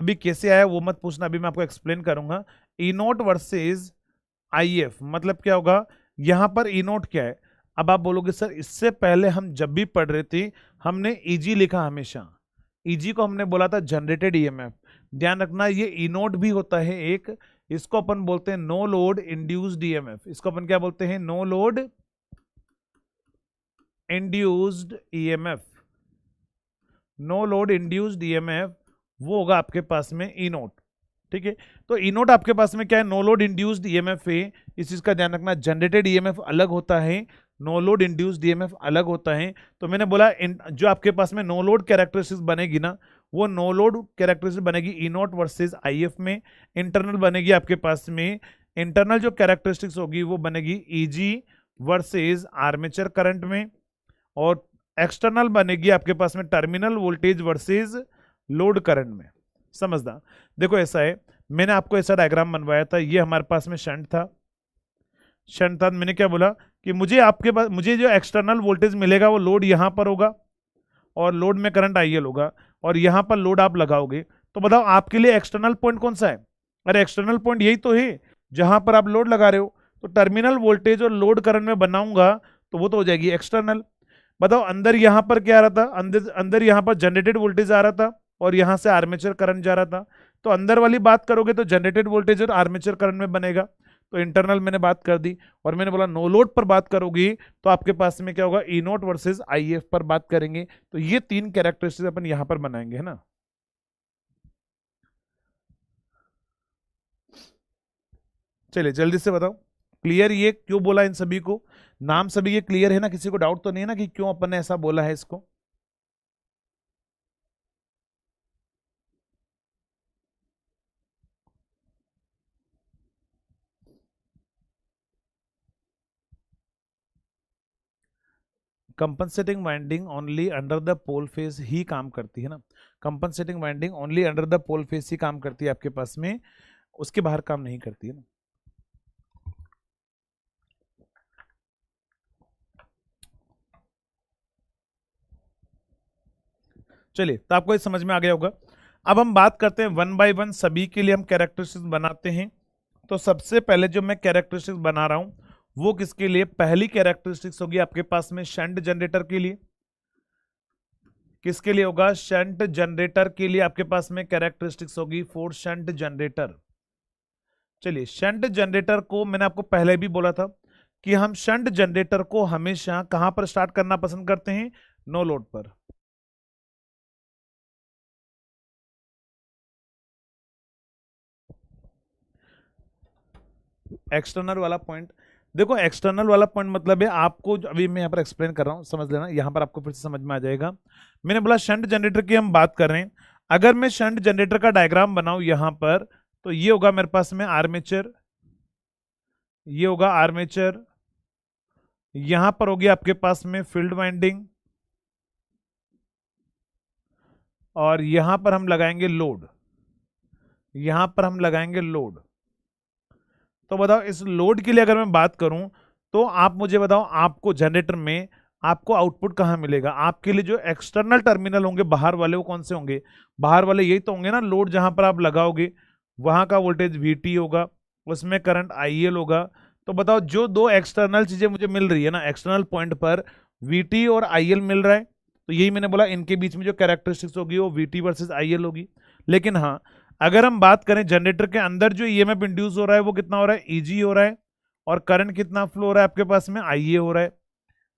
अभी कैसे आया वो मत पूछना, अभी मैं आपको एक्सप्लेन करूंगा। ई नोट वर्सेज IF मतलब क्या होगा? यहां पर ई नोट क्या है? अब आप बोलोगे सर इससे पहले हम जब भी पढ़ रहे थे हमने EG लिखा हमेशा, EG को हमने बोला था जनरेटेड EMF। ध्यान रखना ये ई नोट भी होता है एक, इसको अपन बोलते हैं नो लोड इंड्यूस्ड EMF। इसको अपन क्या बोलते हैं? No load induced EMF। No load induced EMF वो होगा आपके पास में ई नोट। ठीक है, तो ई नोट आपके पास में क्या है? नो लोड इंड्यूस्ड EMF है। इस चीज का ध्यान रखना, जनरेटेड EMF अलग होता है, नो लोड इंड्यूस्ड EMF अलग होता है। तो मैंने बोला जो आपके पास में नो लोड कैरेक्टरिस्टिक्स बनेगी ना, वो नो लोड कैरेक्टरिस्टिक्स बनेगी ई नोट वर्सेज IF में। इंटरनल बनेगी आपके पास में, इंटरनल जो कैरेक्टरिस्टिक्स होगी वो बनेगी EG वर्सेज आर्मेचर करंट में। और एक्सटर्नल बनेगी आपके पास में terminal voltage versus load current में। समझदा? देखो ऐसा है, मैंने आपको ऐसा डायग्राम बनवाया था, ये हमारे पास में शंट था, शंट था। मैंने क्या बोला कि मुझे आपके पास, मुझे जो एक्सटर्नल वोल्टेज मिलेगा वो लोड यहां पर होगा और लोड में करंट IL होगा, और यहां पर लोड आप लगाओगे। तो बताओ आपके लिए एक्सटर्नल पॉइंट कौन सा है? अरे एक्सटर्नल पॉइंट यही तो है जहां पर आप लोड लगा रहे हो। तो टर्मिनल वोल्टेज और लोड करंट में बनाऊंगा तो वो तो हो जाएगी एक्सटर्नल। बताओ अंदर यहां पर क्या आ रहा था? अंदर यहां पर जनरेटेड वोल्टेज आ रहा था और यहां से आर्मेचर करंट जा रहा था। तो अंदर वाली बात करोगे तो जनरेटेड वोल्टेज और आर्मेचर करंट में बनेगा। तो इंटरनल मैंने बात कर दी, और मैंने बोला नो लोड पर बात करोगी तो आपके पास में क्या होगा, E note versus I F पर बात करेंगे। तो ये 3 कैरेक्टरिस्टिक्स अपन यहां पर बनाएंगे, है ना। चलिए जल्दी से बताओ, क्लियर ये क्यों बोला इन सभी को, नाम सभी ये क्लियर है ना, किसी को डाउट तो नहीं है ना कि क्यों अपन ने ऐसा बोला है इसको। Compensating winding only under the pole face ही काम करती है ना, compensating winding only under the pole face ही काम करती है आपके पास में, उसके बाहर काम नहीं करती है ना। चलिए तो आपको ये समझ में आ गया होगा। अब हम बात करते हैं वन बाय वन, सभी के लिए हम कैरेक्टरिस्टिक्स बनाते हैं। तो सबसे पहले जो मैं कैरेक्टरिस्टिक्स बना रहा हूं वो किसके लिए, पहली कैरेक्टरिस्टिक्स होगी आपके पास में शंट जनरेटर के लिए। किसके लिए होगा, शंट जनरेटर के लिए आपके पास में कैरेक्टरिस्टिक्स होगी फॉर शंट जनरेटर। चलिए शंट जनरेटर को मैंने आपको पहले भी बोला था कि हम शंट जनरेटर को हमेशा कहां पर स्टार्ट करना पसंद करते हैं, नो लोड पर। एक्सटर्नल वाला पॉइंट, देखो एक्सटर्नल वाला पॉइंट मतलब है आपको अभी मैं यहाँ पर एक्सप्लेन कर रहा हूँ, समझ लेना, यहाँ पर आपको फिर से समझ में आ जाएगा। मैंने बोला शंट जनरेटर की हम बात कर रहे हैं, अगर मैं शंट जनरेटर का डायग्राम बनाऊं यहाँ पर, तो ये होगा मेरे पास में आर्मेचर, ये होगा आर्मेचर, यहां पर होगी आपके पास में फील्ड वाइंडिंग, और यहां पर हम लगाएंगे लोड, यहां पर हम लगाएंगे लोड। तो बताओ इस लोड के लिए अगर मैं बात करूं तो आप मुझे बताओ, आपको जनरेटर में आपको आउटपुट कहां मिलेगा, आपके लिए जो एक्सटर्नल टर्मिनल होंगे बाहर वाले, वो कौन से होंगे, बाहर वाले यही तो होंगे ना, लोड जहां पर आप लगाओगे वहां का वोल्टेज VT होगा, उसमें करंट IL होगा। तो बताओ जो दो एक्सटर्नल चीजें मुझे मिल रही है ना, एक्सटर्नल पॉइंट पर VT और IL मिल रहा है, तो यही मैंने बोला इनके बीच में जो कैरेक्टरिस्टिक्स होगी वो VT वर्सेस IL होगी। लेकिन हाँ, अगर हम बात करें जनरेटर के अंदर जो EMF इंड्यूस हो रहा है वो कितना हो रहा है, EG हो रहा है, और करंट कितना फ्लो हो रहा है आपके पास में, IA हो रहा है।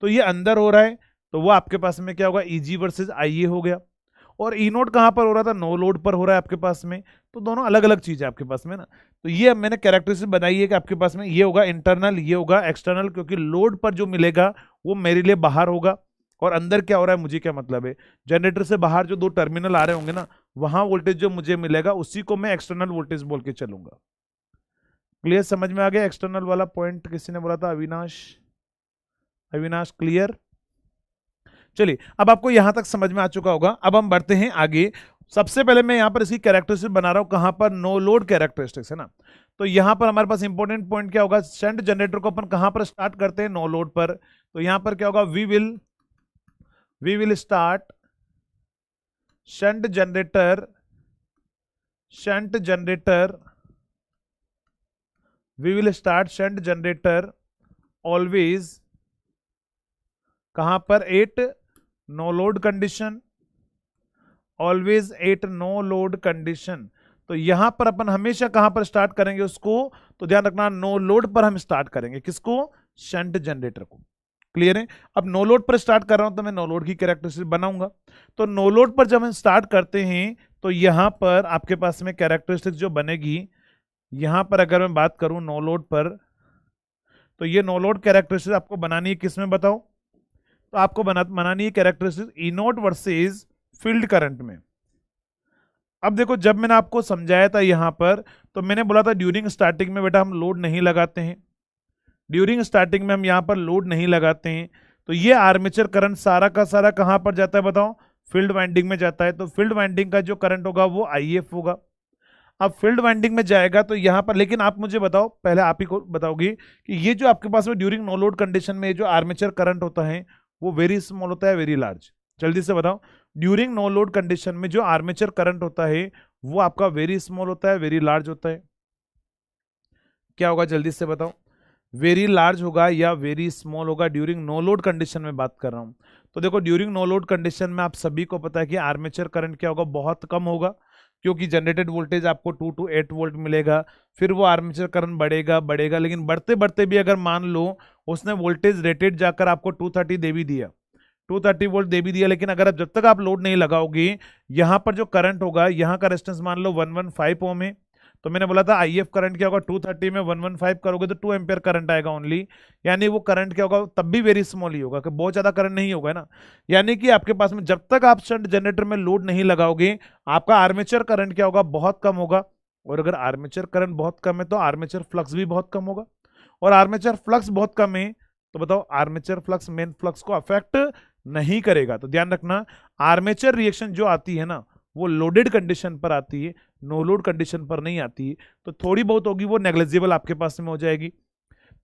तो ये अंदर हो रहा है, तो वो आपके पास में क्या होगा, EG वर्सेस IA हो गया। और ई नोट कहां पर हो रहा था, नो लोड पर हो रहा है आपके पास में। तो दोनों अलग अलग चीज है आपके पास में ना। तो ये अब मैंने कैरेक्टरिस्टिक बनाई है कि आपके पास में ये होगा इंटरनल, ये होगा एक्सटर्नल, क्योंकि लोड पर जो मिलेगा वो मेरे लिए बाहर होगा, और अंदर क्या हो रहा है मुझे क्या मतलब है, जनरेटर से बाहर जो दो टर्मिनल आ रहे होंगे ना, वहां वोल्टेज जो मुझे मिलेगा उसी को मैं एक्सटर्नल वोल्टेज बोल के चलूंगा। क्लियर, समझ में आ गया एक्सटर्नल वाला पॉइंट, किसी ने बोला था, अविनाश, अविनाश क्लियर। चलिए अब आपको यहां तक समझ में आ चुका होगा, अब हम बढ़ते हैं आगे। सबसे पहले मैं यहां पर इसकी कैरेक्टरिस्टिक बना रहा हूं, कहां पर, नो लोड कैरेक्टरिस्टिक्स है ना। तो यहां पर हमारे पास इंपॉर्टेंट पॉइंट क्या होगा, शंट जनरेटर को अपन कहां पर स्टार्ट करते हैं, नो लोड पर। तो यहां पर क्या होगा, we will start shunt generator, shunt generator, we will start shunt generator always कहां पर, at no load condition, always at no load condition. तो यहां पर अपन हमेशा कहां पर स्टार्ट करेंगे उसको, तो ध्यान रखना नो लोड पर हम स्टार्ट करेंगे, किसको, शंट जनरेटर को। क्लियर है। अब नो लोड पर स्टार्ट कर रहा हूं तो मैं नो लोड की कैरेक्टरिस्टिक बनाऊंगा। तो नो लोड पर जब हम स्टार्ट करते हैं तो यहां पर आपके पास में कैरेक्टरिस्टिक जो बनेगी, यहां पर अगर मैं बात करूं नो लोड पर, तो ये नो लोड कैरेक्टरिस्टिक आपको बनानी है किस में बताओ, तो आपको बनानी है कैरेक्टरिस्टिक ई नोट वर्सेज फील्ड करंट में। अब देखो जब मैंने आपको समझाया था यहां पर, तो मैंने बोला था ड्यूरिंग स्टार्टिंग में बेटा हम लोड नहीं लगाते हैं, ड्यूरिंग स्टार्टिंग में हम यहां पर लोड नहीं लगाते हैं। तो ये आर्मेचर करंट सारा का सारा कहां पर जाता है बताओ, फील्ड वाइंडिंग में जाता है। तो फील्ड वाइंडिंग का जो करंट होगा वो IF होगा। अब फील्ड वाइंडिंग में जाएगा तो यहां पर, लेकिन आप मुझे बताओ, पहले आप ही को बताओगी कि ये जो आपके पास में ड्यूरिंग नो लोड कंडीशन में जो आर्मेचर करंट होता है वो वेरी स्मॉल होता है, वेरी लार्ज, जल्दी से बताओ। ड्यूरिंग नो लोड कंडीशन में जो आर्मेचर करंट होता है वो आपका वेरी स्मॉल होता है, वेरी लार्ज होता है, क्या होगा जल्दी से बताओ, वेरी लार्ज होगा या वेरी स्मॉल होगा, ड्यूरिंग नो लोड कंडीशन में बात कर रहा हूं। तो देखो ड्यूरिंग नो लोड कंडीशन में आप सभी को पता है कि आर्मेचर करंट क्या होगा, बहुत कम होगा। क्योंकि जनरेटेड वोल्टेज आपको 2 to 8 वोल्ट मिलेगा। फिर वो आर्मेचर करंट बढ़ेगा बढ़ेगा, लेकिन बढ़ते बढ़ते भी अगर मान लो उसने वोल्टेज रेटेड जाकर आपको 230 दे भी दिया, 230 वोल्ट दे भी दिया, लेकिन अगर जब तक आप लोड नहीं लगाओगे, यहाँ पर जो करंट होगा, यहाँ का रेजिस्टेंस मान लो 115 ओम है, तो मैंने बोला था आईएफ करंट क्या होगा, 230 में 115 करोगे तो 2 एम्पियर करंट आएगा ओनली। यानी वो करंट क्या होगा, तब भी वेरी स्मॉल ही होगा, कि बहुत ज्यादा करंट नहीं होगा ना। यानी कि आपके पास में जब तक आप शंट जनरेटर में लोड नहीं लगाओगे, आपका आर्मेचर करंट क्या होगा, बहुत कम होगा। और अगर आर्मेचर करंट बहुत कम है तो आर्मेचर फ्लक्स भी बहुत कम होगा, और आर्मेचर फ्लक्स बहुत कम है तो बताओ आर्मेचर फ्लक्स मेन फ्लक्स को अफेक्ट नहीं करेगा। तो ध्यान रखना, आर्मेचर रिएक्शन जो आती है ना, वो लोडेड कंडीशन पर आती है, नो लोड कंडीशन पर नहीं आती है। तो थोड़ी बहुत होगी वो नेग्लिजिबल आपके पास में हो जाएगी।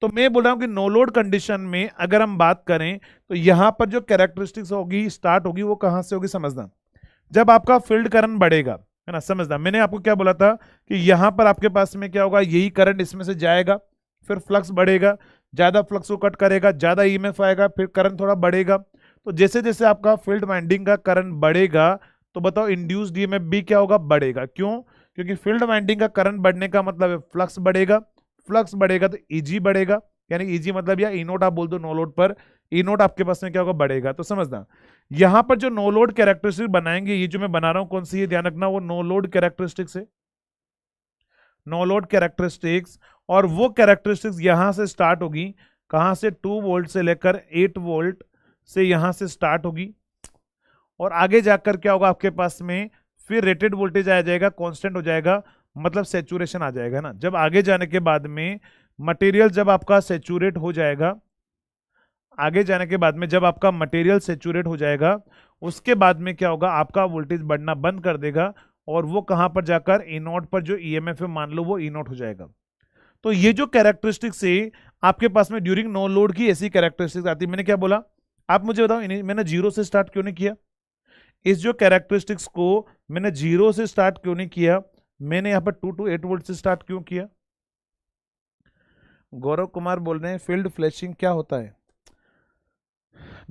तो मैं बोल रहा हूं कि नो लोड कंडीशन में अगर हम बात करें तो यहां पर जो कैरेक्टरिस्टिक्स होगी स्टार्ट होगी, वो कहां से होगी समझना, जब आपका फील्ड करंट बढ़ेगा, है ना। समझना, मैंने आपको क्या बोला था कि यहां पर आपके पास में क्या होगा, यही करंट इसमें से जाएगा, फिर फ्लक्स बढ़ेगा, ज्यादा फ्लक्स को कट करेगा, ज्यादा ईएमएफ आएगा, फिर करंट थोड़ा बढ़ेगा। तो जैसे जैसे आपका फील्ड वाइंडिंग का करंट बढ़ेगा, तो बताओ इंड्यूस्ड ईएमएफ भी क्या होगा, बढ़ेगा। क्यों? क्योंकि फील्ड वाइंडिंग का करंट बढ़ने का मतलब है फ्लक्स बढ़ेगा, फ्लक्स बढ़ेगा तो ईजी बढ़ेगा, यानी ईजी मतलब या ई नोट आप बोल दो नो लोड पर, ई नोट आपके पास में क्या होगा, बढ़ेगा। तो समझना, यहां पर जो नो लोड कैरेक्टरिस्टिक बनाएंगे, ये जो मैं बना रहा हूं कौन सी है, ध्यान रखना, वो नो लोड कैरेक्टरिस्टिक्स है, नो लोड कैरेक्टरिस्टिक्स। और वो कैरेक्टरिस्टिक्स यहां से स्टार्ट होगी, कहां से, 2 वोल्ट से लेकर 8 वोल्ट से यहां से स्टार्ट होगी, और आगे जाकर क्या होगा आपके पास में, फिर रेटेड वोल्टेज आ जाएगा, कांस्टेंट हो जाएगा, मतलब सेचुरेशन आ जाएगा ना। जब आगे जाने के बाद में मटेरियल जब आपका सेचुरेट हो जाएगा, आगे जाने के बाद में जब आपका मटेरियल सेचुरेट हो जाएगा, उसके बाद में क्या होगा, आपका वोल्टेज बढ़ना बंद कर देगा, और वो कहां पर जाकर ई नॉट पर जो ईएमएफ है मान लो वो ई नॉट हो जाएगा। तो ये जो कैरेक्टरिस्टिक्स है आपके पास में ड्यूरिंग नो लोड की, ऐसी कैरेक्टरिस्टिक्स आती है। मैंने क्या बोला, आप मुझे बताओ, मैंने जीरो से स्टार्ट क्यों नहीं किया, इस जो कैरेक्टरिस्टिक्स को मैंने जीरो से स्टार्ट क्यों नहीं किया, मैंने यहां पर 2 to 8 वोल्ट से स्टार्ट क्यों किया। गौरव कुमार बोल रहे हैं फील्ड फ्लैशिंग क्या होता है।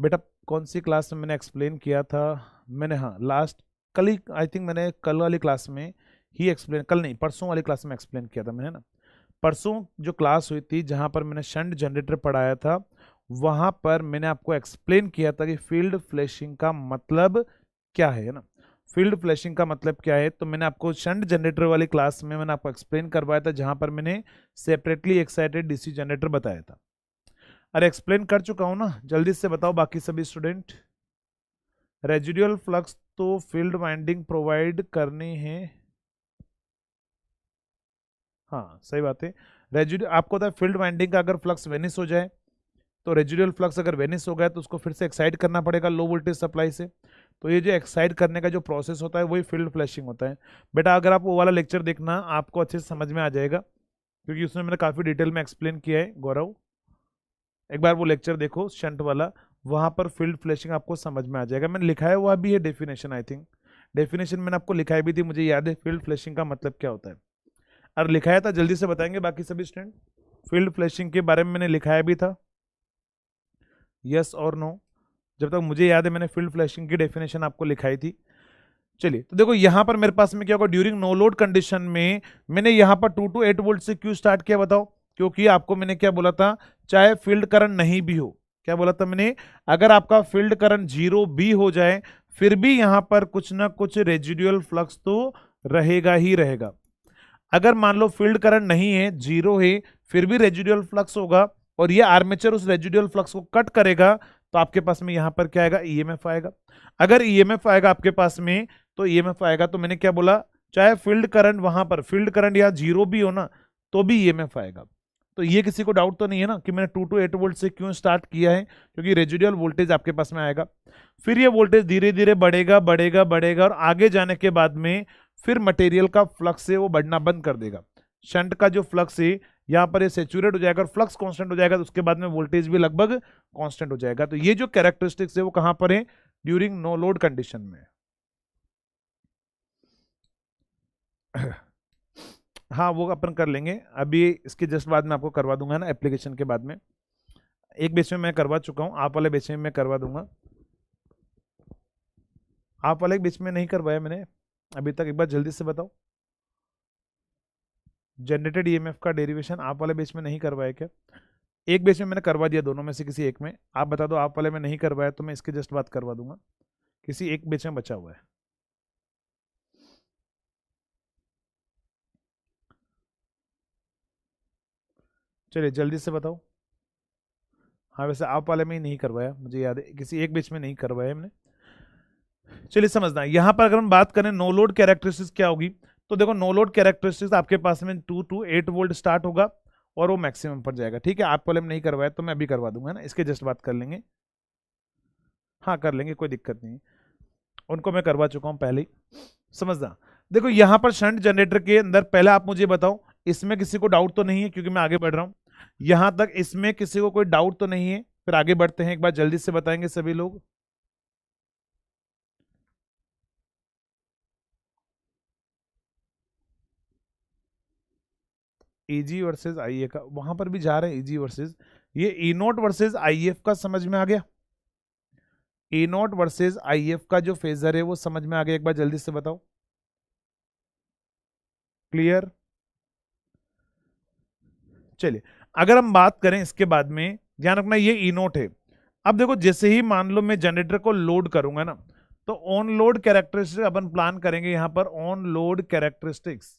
बेटा कौन सी क्लास में मैंने एक्सप्लेन किया था, मैंने, हाँ लास्ट कल ही, आई थिंक मैंने कल वाली क्लास में ही एक्सप्लेन, कल नहीं परसों वाली क्लास में एक्सप्लेन किया था मैंने ना। परसों जो क्लास हुई थी जहां पर मैंने शंट जनरेटर पढ़ाया था, वहां पर मैंने आपको एक्सप्लेन किया था कि फील्ड फ्लैशिंग का मतलब क्या है ना। फील्ड फ्लैशिंग का मतलब क्या है, तो मैंने आपको शंट जनरेटर वाली क्लास में मैंने आपको एक्सप्लेन करवाया था, जहां पर मैंने सेपरेटली एक्साइटेड डीसी जनरेटर बताया था। अरे एक्सप्लेन कर चुका हूं ना, जल्दी से बताओ बाकी सभी स्टूडेंट। रेजिडुअल फ्लक्स तो फील्ड वाइंडिंग प्रोवाइड करनी है, हाँ सही बात है। रेजिडुअल आपको पता है, फील्ड वाइंडिंग का अगर फ्लक्स वेनिस हो जाए, तो रेजिडुअल फ्लक्स अगर वेनिस हो गया तो उसको फिर से एक्साइट करना पड़ेगा लो वोल्टेज सप्लाई से। तो ये जो एक्साइट करने का जो प्रोसेस होता है वही फील्ड फ्लैशिंग होता है। बेटा अगर आप वो वाला लेक्चर देखना, आपको अच्छे से समझ में आ जाएगा, क्योंकि उसमें मैंने काफ़ी डिटेल में एक्सप्लेन किया है। गौरव एक बार वो लेक्चर देखो शंट वाला, वहां पर फील्ड फ्लैशिंग आपको समझ में आ जाएगा। मैंने लिखाया हुआ भी है डेफिनेशन, आई थिंक डेफिनेशन मैंने आपको लिखाई भी थी, मुझे याद है फील्ड फ्लैशिंग का मतलब क्या होता है। और लिखाया था, जल्दी से बताएंगे बाकी सभी स्टूडेंट, फील्ड फ्लैशिंग के बारे में मैंने लिखाया भी था, यस और नो। जब तक मुझे याद है मैंने फील्ड फ्लैशिंग की डेफिनेशन आपको लिखाई थी। चलिए तो देखो यहां पर मेरे पास में क्या होगा, ड्यूरिंग नो लोड कंडीशन में मैंने यहां पर 2 to 8 वोल्ट से क्यों स्टार्ट किया बताओ, क्योंकि आपको मैंने क्या बोला था, चाहे फील्ड करंट नहीं भी हो, क्या बोला था मैंने, अगर आपका फील्ड करंट जीरो भी हो जाए, फिर भी यहां पर कुछ ना कुछ रेजिडुअल फ्लक्स तो रहेगा ही रहेगा। अगर मान लो फील्ड करंट नहीं है, जीरो है, फिर भी रेजिडुअल फ्लक्स होगा, और ये आर्मेचर उस रेजिडुअल फ्लक्स को कट करेगा, तो आपके पास में यहां पर क्या आएगा, ईएमएफ आएगा। अगर ईएमएफ आएगा आपके पास में, तो ईएमएफ आएगा, तो मैंने क्या बोला, चाहे फील्ड करंट वहां पर फील्ड करंट या जीरो भी हो ना, तो भी ईएमएफ आएगा। तो ये किसी को डाउट तो नहीं है ना कि मैंने 2 to 8 वोल्ट से क्यों स्टार्ट किया है, क्योंकि रेजिडुअल वोल्टेज आपके पास में आएगा, फिर ये वोल्टेज धीरे धीरे बढ़ेगा बढ़ेगा बढ़ेगा, और आगे जाने के बाद में फिर मटेरियल का फ्लक्स है वो बढ़ना बंद कर देगा। शंट का जो फ्लक्स है यहाँ पर ये सेचुरेट हो जाएगा और फ्लक्स कांस्टेंट हो जाएगा, तो उसके बाद में वोल्टेज भी लगभग कांस्टेंट हो जाएगा। तो ये जो कैरेक्टरिस्टिक्स है वो कहां पर है, ड्यूरिंग नो लोड कंडीशन में। हाँ वो अपन कर लेंगे, अभी इसके जस्ट बाद में आपको करवा दूंगा ना, एप्लीकेशन के बाद में। एक बेच में मैं करवा चुका हूँ, आप वाले बेच में मैं करवा दूंगा। आप वाले बेच में नहीं करवाया मैंने, अभी तक एक बार जल्दी से बताओ। जनरेटेड ईएमएफ का डेरिवेशन आप वाले बेच में नहीं करवाया क्या? एक बेच में मैंने करवा दिया, दोनों में से किसी एक में। आप बता दो, आप वाले में नहीं करवाया तो मैं इसके जस्ट बात करवा दूंगा, किसी एक बेच में बचा हुआ है। चलिए जल्दी से बताओ। हाँ वैसे आप वाले में ही नहीं करवाया, मुझे याद है, किसी एक बेच में नहीं करवाया हमने। चलिए समझना, यहां पर अगर हम बात करें नो लोड कैरेक्टरिस्टिक्स क्या होगी, तो देखो नो लोड कैरेक्टरिस्टिक्स आपके पास में 2 to 8 वोल्ट स्टार्ट होगा और वो मैक्सिमम पर जाएगा। ठीक है, आप वाले में नहीं करवाया तो मैं अभी करवा दूंगा, है ना, इसके जस्ट बात कर लेंगे। हाँ कर लेंगे, कोई दिक्कत नहीं, उनको मैं करवा चुका हूं पहले ही। समझना, देखो यहां पर शंट जनरेटर के अंदर पहले आप मुझे बताओ, इसमें किसी को डाउट तो नहीं है, क्योंकि मैं आगे बढ़ रहा हूं यहां तक, इसमें किसी को कोई डाउट तो नहीं है? फिर आगे बढ़ते हैं, एक बार जल्दी से बताएंगे सभी लोग। ईजी वर्सेस आईए का वहां पर भी जा रहे हैं, ईजी वर्सेस, ये ई नोट वर्सेस आईएफ का समझ में आ गया? ई नोट वर्सेस आईएफ का जो फेजर है वो समझ में आ गया? एक बार जल्दी से बताओ। क्लियर? चलिए अगर हम बात करें इसके बाद में, ध्यान रखना ये ई नोट है। अब देखो जैसे ही मान लो मैं जनरेटर को लोड करूंगा ना, तो on load characteristics upon plan करेंगे यहां पर। On load characteristics,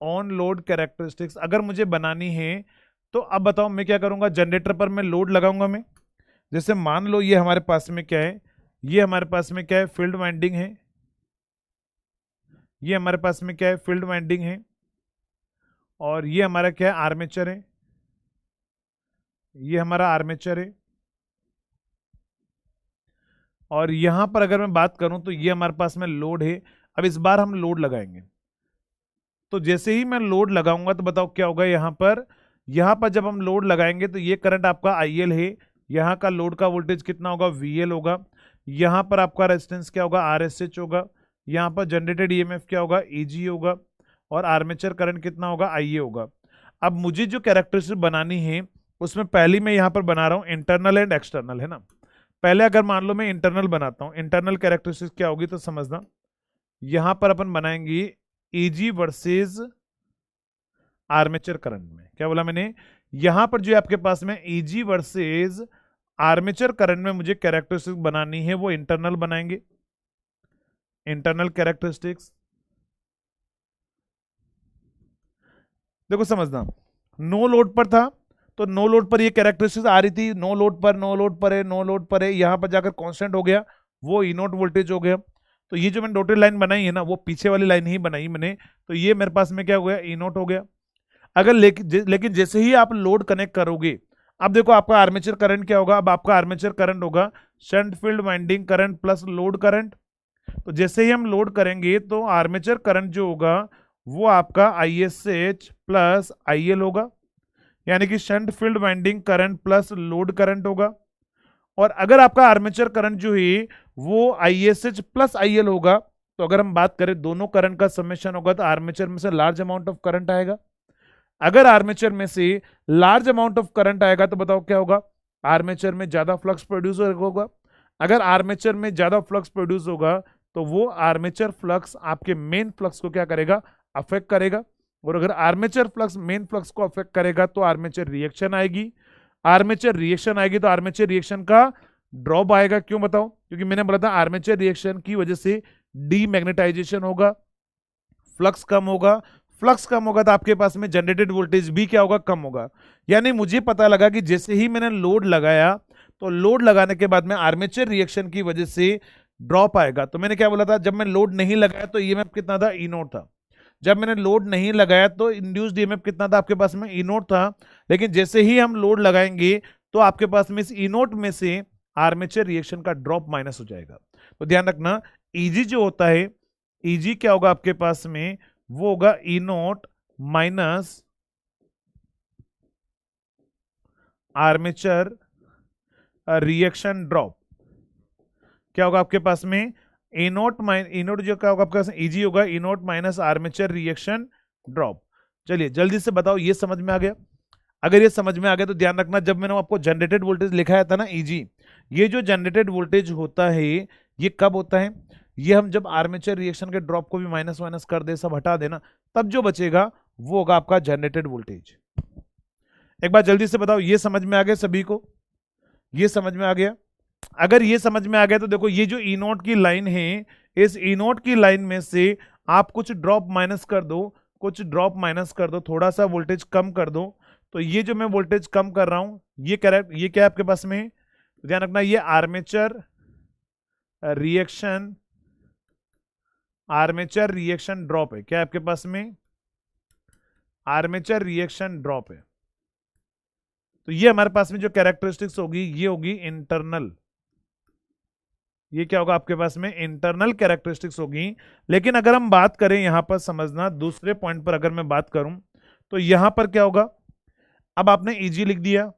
on load characteristics अगर मुझे बनानी है तो अब बताओ मैं क्या करूंगा? जनरेटर पर मैं लोड लगाऊंगा मैं, जैसे मान लो ये हमारे पास में क्या है, ये हमारे पास में क्या है, फील्ड वाइंडिंग है, ये हमारे पास में क्या है, फील्ड वाइंडिंग है, और ये हमारा क्या है, आर्मेचर है, ये हमारा आर्मेचर है, और यहां पर अगर मैं बात करूं तो ये हमारे पास में लोड है। अब इस बार हम लोड लगाएंगे, तो जैसे ही मैं लोड लगाऊंगा तो बताओ क्या होगा यहां पर जब हम लोड लगाएंगे तो ये करंट आपका आईएल है, यहाँ का लोड का वोल्टेज कितना होगा, वीएल होगा, यहाँ पर आपका रेजिस्टेंस क्या होगा, आरएसएच होगा, यहाँ पर जनरेटेड ईएमएफ क्या होगा, ईजी होगा, और आर्मेचर करंट कितना होगा, आईए होगा। अब मुझे जो कैरेक्टरिस्टिक बनानी है उसमें पहली मैं यहाँ पर बना रहा हूँ इंटरनल एंड एक्सटर्नल, है ना। पहले अगर मान लो मैं इंटरनल बनाता हूँ, इंटरनल कैरेक्टरिस्टिक क्या होगी तो समझना, यहां पर अपन बनाएंगे ईजी वर्सेस आर्मेचर करंट में। क्या बोला मैंने? यहां पर जो है आपके पास में ईजी वर्सेस आर्मेचर करंट में मुझे कैरेक्टरिस्टिक्स बनानी है, वो इंटरनल बनाएंगे, इंटरनल कैरेक्टरिस्टिक्स। देखो समझना, नो लोड पर था तो नो लोड पर ये कैरेक्टरिस्टिक्स आ रही थी, नो लोड पर, नो लोड पर है, नो लोड पर है, यहां पर जाकर कांस्टेंट हो गया, वो ई नोट वोल्टेज हो गया। तो ये जो मैंने डॉटेड लाइन बनाई है ना, वो पीछे वाली लाइन ही बनाई मैंने, तो ये मेरे पास में क्या हो गया, ई नोट हो गया। अगर लेकिन जैसे ही आप लोड कनेक्ट करोगे, अब देखो आपका आर्मेचर करंट क्या होगा, अब आपका आर्मेचर करंट होगा shunt field winding current plus load current. तो जैसे ही हम लोड करेंगे तो आर्मेचर करंट जो होगा वो आपका आईएसएच प्लस आईएल होगा, यानी कि shunt field winding current plus load current होगा। और अगर आपका आर्मेचर करंट जो है वो आईएसएच प्लस आईएल होगा, तो अगर हम बात करें दोनों करंट का समेशन होगा तो आर्मेचर में से लार्ज अमाउंट ऑफ करंट आएगा। अगर आर्मेचर में से लार्ज अमाउंट ऑफ करंट आएगा तो बताओ क्या होगा, आर्मेचर में ज्यादा फ्लक्स प्रोड्यूस होगा। अगर आर्मेचर में ज्यादा फ्लक्स प्रोड्यूस होगा तो वो आर्मेचर फ्लक्स आपके मेन फ्लक्स को क्या करेगा, अफेक्ट करेगा। और अगर आर्मेचर फ्लक्स मेन फ्लक्स को अफेक्ट करेगा तो आर्मेचर रिएक्शन आएगी, आर्मेचर रिएक्शन आएगी तो आर्मेचर रिएक्शन का ड्रॉप आएगा। क्यों बताओ? क्योंकि मैंने बोला था आर्मेचर रिएक्शन की वजह से डीमैग्नेटाइजेशन होगा, फ्लक्स कम होगा, फ्लक्स कम होगा तो आपके पास में जनरेटेड वोल्टेज भी क्या होगा, कम होगा। यानी मुझे पता लगा कि जैसे ही मैंने लोड लगाया तो लोड लगाने के बाद में आर्मेचर रिएक्शन की वजह से ड्रॉप आएगा। तो मैंने क्या बोला था, जब मैं लोड नहीं लगाया तो ईएमएफ कितना था, ई नोट था। जब मैंने लोड नहीं लगाया तो इंड्यूस्ड ईएमएफ कितना था आपके पास में, ई नोट था। लेकिन जैसे ही हम लोड लगाएंगे तो आपके पास में इस ई नोट में से आर्मेचर रिएक्शन का ड्रॉप माइनस हो जाएगा। तो ध्यान रखना, ईजी जो होता है, ईजी क्या होगा आपके पास में, वो होगा E naught minus armature reaction drop. क्या होगा आपके पास में, ए नोट जो क्या होगा आपके पास, ईजी होगा E naught minus armature reaction drop. चलिए जल्दी से बताओ ये समझ में आ गया? अगर ये समझ में आ गया तो ध्यान रखना, जब मैंने आपको जनरेटेड वोल्टेज लिखाया था ना ईजी, ये जो जनरेटेड वोल्टेज होता है ये कब होता है, ये हम जब आर्मेचर रिएक्शन के ड्रॉप को भी माइनस माइनस कर दे, सब हटा देना, तब जो बचेगा वो होगा आपका जनरेटेड वोल्टेज। एक बार जल्दी से बताओ, ये समझ में आ गया सभी को? ये समझ में आ गया? अगर ये समझ में आ गया तो देखो, ये जो ई नोट की लाइन है, इस ई नोट की लाइन में से आप कुछ ड्रॉप माइनस कर दो, कुछ ड्रॉप माइनस कर दो, थोड़ा सा वोल्टेज कम कर दो, तो ये जो मैं वोल्टेज कम कर रहा हूं, ये करेक्ट, ये क्या है आपके पास में, ध्यान रखना, ये armature reaction, armature reaction drop है। क्या आपके पास में? आर्मेचर रिएक्शन ड्रॉप है। तो ये हमारे पास में जो कैरेक्टरिस्टिक्स होगी, ये होगी इंटरनल। ये क्या होगा आपके पास में? इंटरनल कैरेक्टरिस्टिक्स होगी। लेकिन अगर हम बात करें यहां पर, समझना, दूसरे पॉइंट पर अगर मैं बात करूं, तो यहां पर क्या होगा, अब आपने ईजी लिख दिया।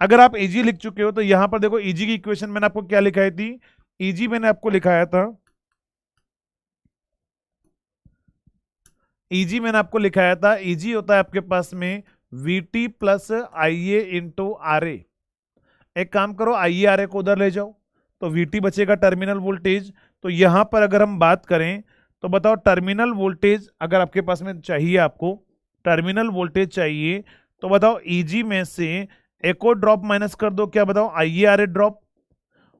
अगर आप ईजी लिख चुके हो तो यहां पर देखो, ईजी की इक्वेशन मैंने आपको क्या लिखाई थी? ईजी मैंने आपको लिखाया था, ईजी मैंने आपको लिखाया था, ईजी होता है आपके पास में VT plus IA into RA। एक काम करो, IA RA को उधर ले जाओ, तो VT बचेगा टर्मिनल वोल्टेज। तो यहां पर अगर हम बात करें तो बताओ, टर्मिनल वोल्टेज अगर आपके पास में चाहिए, आपको टर्मिनल वोल्टेज चाहिए, तो बताओ ईजी में से एक और ड्रॉप माइनस कर दो, क्या बताओ? IA RA ड्रॉप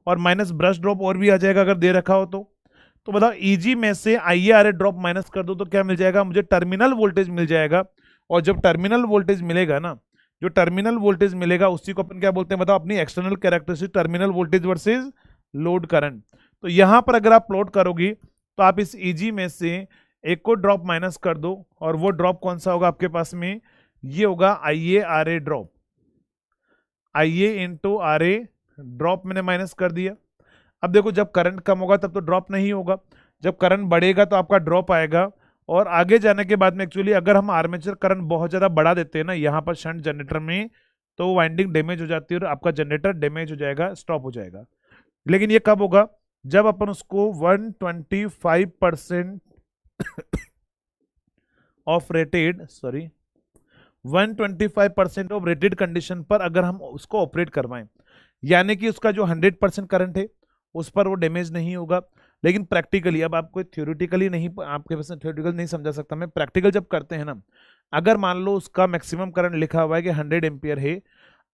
और माइनस ब्रश ड्रॉप और भी आ जाएगा अगर दे रखा हो तो बताओ ईजी में से IA RA ड्रॉप माइनस कर दो तो क्या मिल जाएगा मुझे? टर्मिनल वोल्टेज मिल जाएगा। और जब टर्मिनल वोल्टेज मिलेगा ना, जो टर्मिनल वोल्टेज मिलेगा उसी को अपन क्या बोलते हैं बताओ? अपनी external characteristic, terminal voltage versus load current. तो यहां पर अगर आप प्लॉट करोगी तो आप इस ईजी में से एक को ड्रॉप माइनस कर दो, और वो ड्रॉप कौन सा होगा आपके पास में? ये होगा IA RA drop. IA into RA drop मैंने माइनस कर दिया। अब देखो, जब करंट कम होगा तब तो ड्रॉप नहीं होगा, जब करंट बढ़ेगा तो आपका ड्रॉप आएगा। और आगे जाने के बाद में एक्चुअली अगर हम आर्मेचर करंट बहुत ज्यादा बढ़ा देते हैं ना यहाँ पर शंट जनरेटर में, तो वाइंडिंग डैमेज हो जाती है और आपका जनरेटर डैमेज हो जाएगा, स्टॉप हो जाएगा। लेकिन ये कब होगा? जब अपन उसको 125% of rated, sorry 125% of rated condition पर अगर हम उसको ऑपरेट करवाएं, यानी कि उसका जो 100% करंट है उस पर वो डैमेज नहीं होगा। लेकिन प्रैक्टिकली, अब आपको थ्योरेटिकली नहीं, आपके पास थ्योरेटिकल नहीं समझा सकता मैं, प्रैक्टिकल जब करते हैं ना, अगर मान लो उसका मैक्सिमम करंट लिखा हुआ है कि 100 एम्पियर है,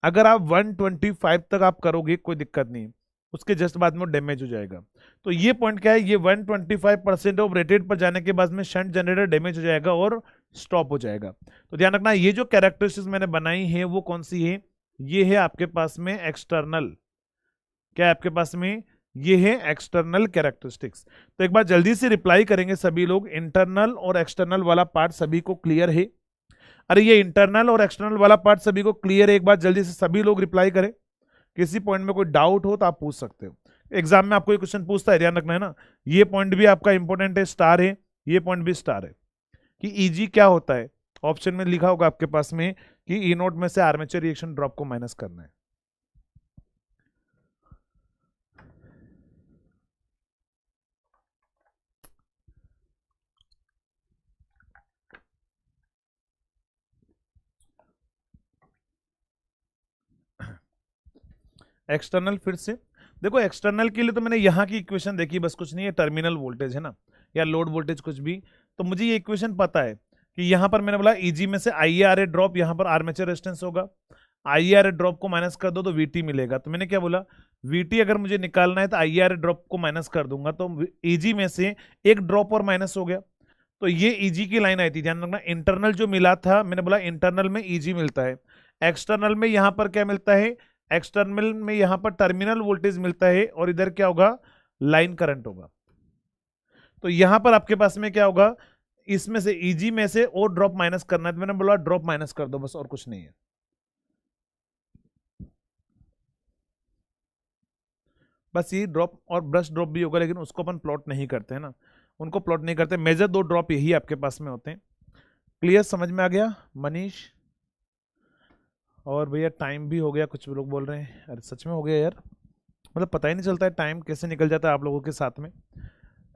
अगर आप 125 तक आप करोगे कोई दिक्कत नहीं, उसके जस्ट बाद में डैमेज हो जाएगा। तो ये पॉइंट क्या है? ये 125% ऑफ रेटेड पर जाने के बाद में शंट जनरेटर डैमेज हो जाएगा और स्टॉप हो जाएगा। तो ध्यान रखना, ये जो कैरेक्टरिस्टिक्स मैंने बनाई है वो कौन सी है? ये है आपके पास में एक्सटर्नल। क्या है आपके पास में? ये है एक्सटर्नल कैरेक्टरिस्टिक्स। तो एक बार जल्दी से रिप्लाई करेंगे सभी लोग, इंटरनल और एक्सटर्नल वाला पार्ट सभी को क्लियर है? अरे ये इंटरनल और एक्सटर्नल वाला पार्ट सभी को क्लियर है? एक बार जल्दी से सभी लोग रिप्लाई करें। किसी पॉइंट में कोई डाउट हो तो आप पूछ सकते हो, एग्जाम में आपको ये क्वेश्चन पूछता है, ध्यान रखना है ना। ये पॉइंट भी आपका इंपॉर्टेंट है, स्टार है, ये पॉइंट भी स्टार है कि ईजी क्या होता है। ऑप्शन में लिखा होगा आपके पास में कि ई नोट में से आर्मेचर रिएक्शन ड्रॉप को माइनस करना है। एक्सटर्नल फिर से देखो, एक्सटर्नल के लिए तो मैंने यहाँ की इक्वेशन देखी, बस कुछ नहीं है, टर्मिनल वोल्टेज है ना, या लोड वोल्टेज कुछ भी, तो मुझे ये इक्वेशन पता है कि यहाँ पर मैंने बोला ईजी में से IA RA ड्रॉप, यहाँ पर आर्मेचर रेजिस्टेंस होगा, IA RA ड्रॉप को माइनस कर दो तो VT मिलेगा। तो मैंने क्या बोला, VT अगर मुझे निकालना है तो IA RA ड्रॉप को माइनस कर दूंगा, तो ईजी में से एक ड्रॉप और माइनस हो गया। तो ये ईजी की लाइन आई थी, ध्यान रखना। इंटरनल जो मिला था, मैंने बोला इंटरनल में ईजी मिलता है, एक्सटर्नल में यहाँ पर क्या मिलता है? एक्सटर्नल में यहां पर टर्मिनल वोल्टेज मिलता है, और इधर क्या होगा? लाइन करंट होगा। तो यहां पर आपके पास में क्या होगा? इसमें से ईजी में से और ड्रॉप माइनस करना है, तो मैंने बोला ड्रॉप माइनस कर दो बस, और कुछ नहीं है। बस ये ड्रॉप और ब्रश ड्रॉप भी होगा, लेकिन उसको अपन प्लॉट नहीं करते हैं ना, उनको प्लॉट नहीं करते। मेजर दो ड्रॉप यही आपके पास में होते हैं। क्लियर, समझ में आ गया मनीष? और भैया टाइम भी हो गया, कुछ लोग बोल रहे हैं, अरे सच में हो गया यार, मतलब पता ही नहीं चलता है टाइम कैसे निकल जाता है आप लोगों के साथ में।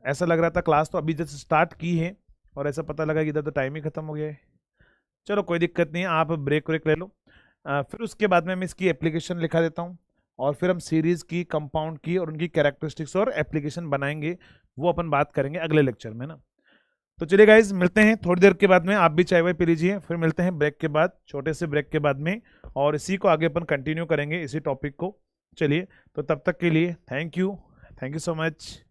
ऐसा लग रहा था क्लास तो अभी जैसे स्टार्ट की है, और ऐसा पता लगा कि इधर तो टाइम ही खत्म हो गया है। चलो कोई दिक्कत नहीं है, आप ब्रेक व्रेक ले लो। फिर उसके बाद में मैं इसकी एप्लीकेशन लिखा देता हूँ, और फिर हम सीरीज़ की, कंपाउंड की और उनकी कैरेक्टरिस्टिक्स और एप्लीकेशन बनाएंगे। वो अपन बात करेंगे अगले लेक्चर में ना। तो चलिए गाइज, मिलते हैं थोड़ी देर के बाद में, आप भी चाय वाय पी लीजिए, फिर मिलते हैं ब्रेक के बाद, छोटे से ब्रेक के बाद में, और इसी को आगे अपन कंटिन्यू करेंगे, इसी टॉपिक को। चलिए, तो तब तक के लिए थैंक यू सो मच।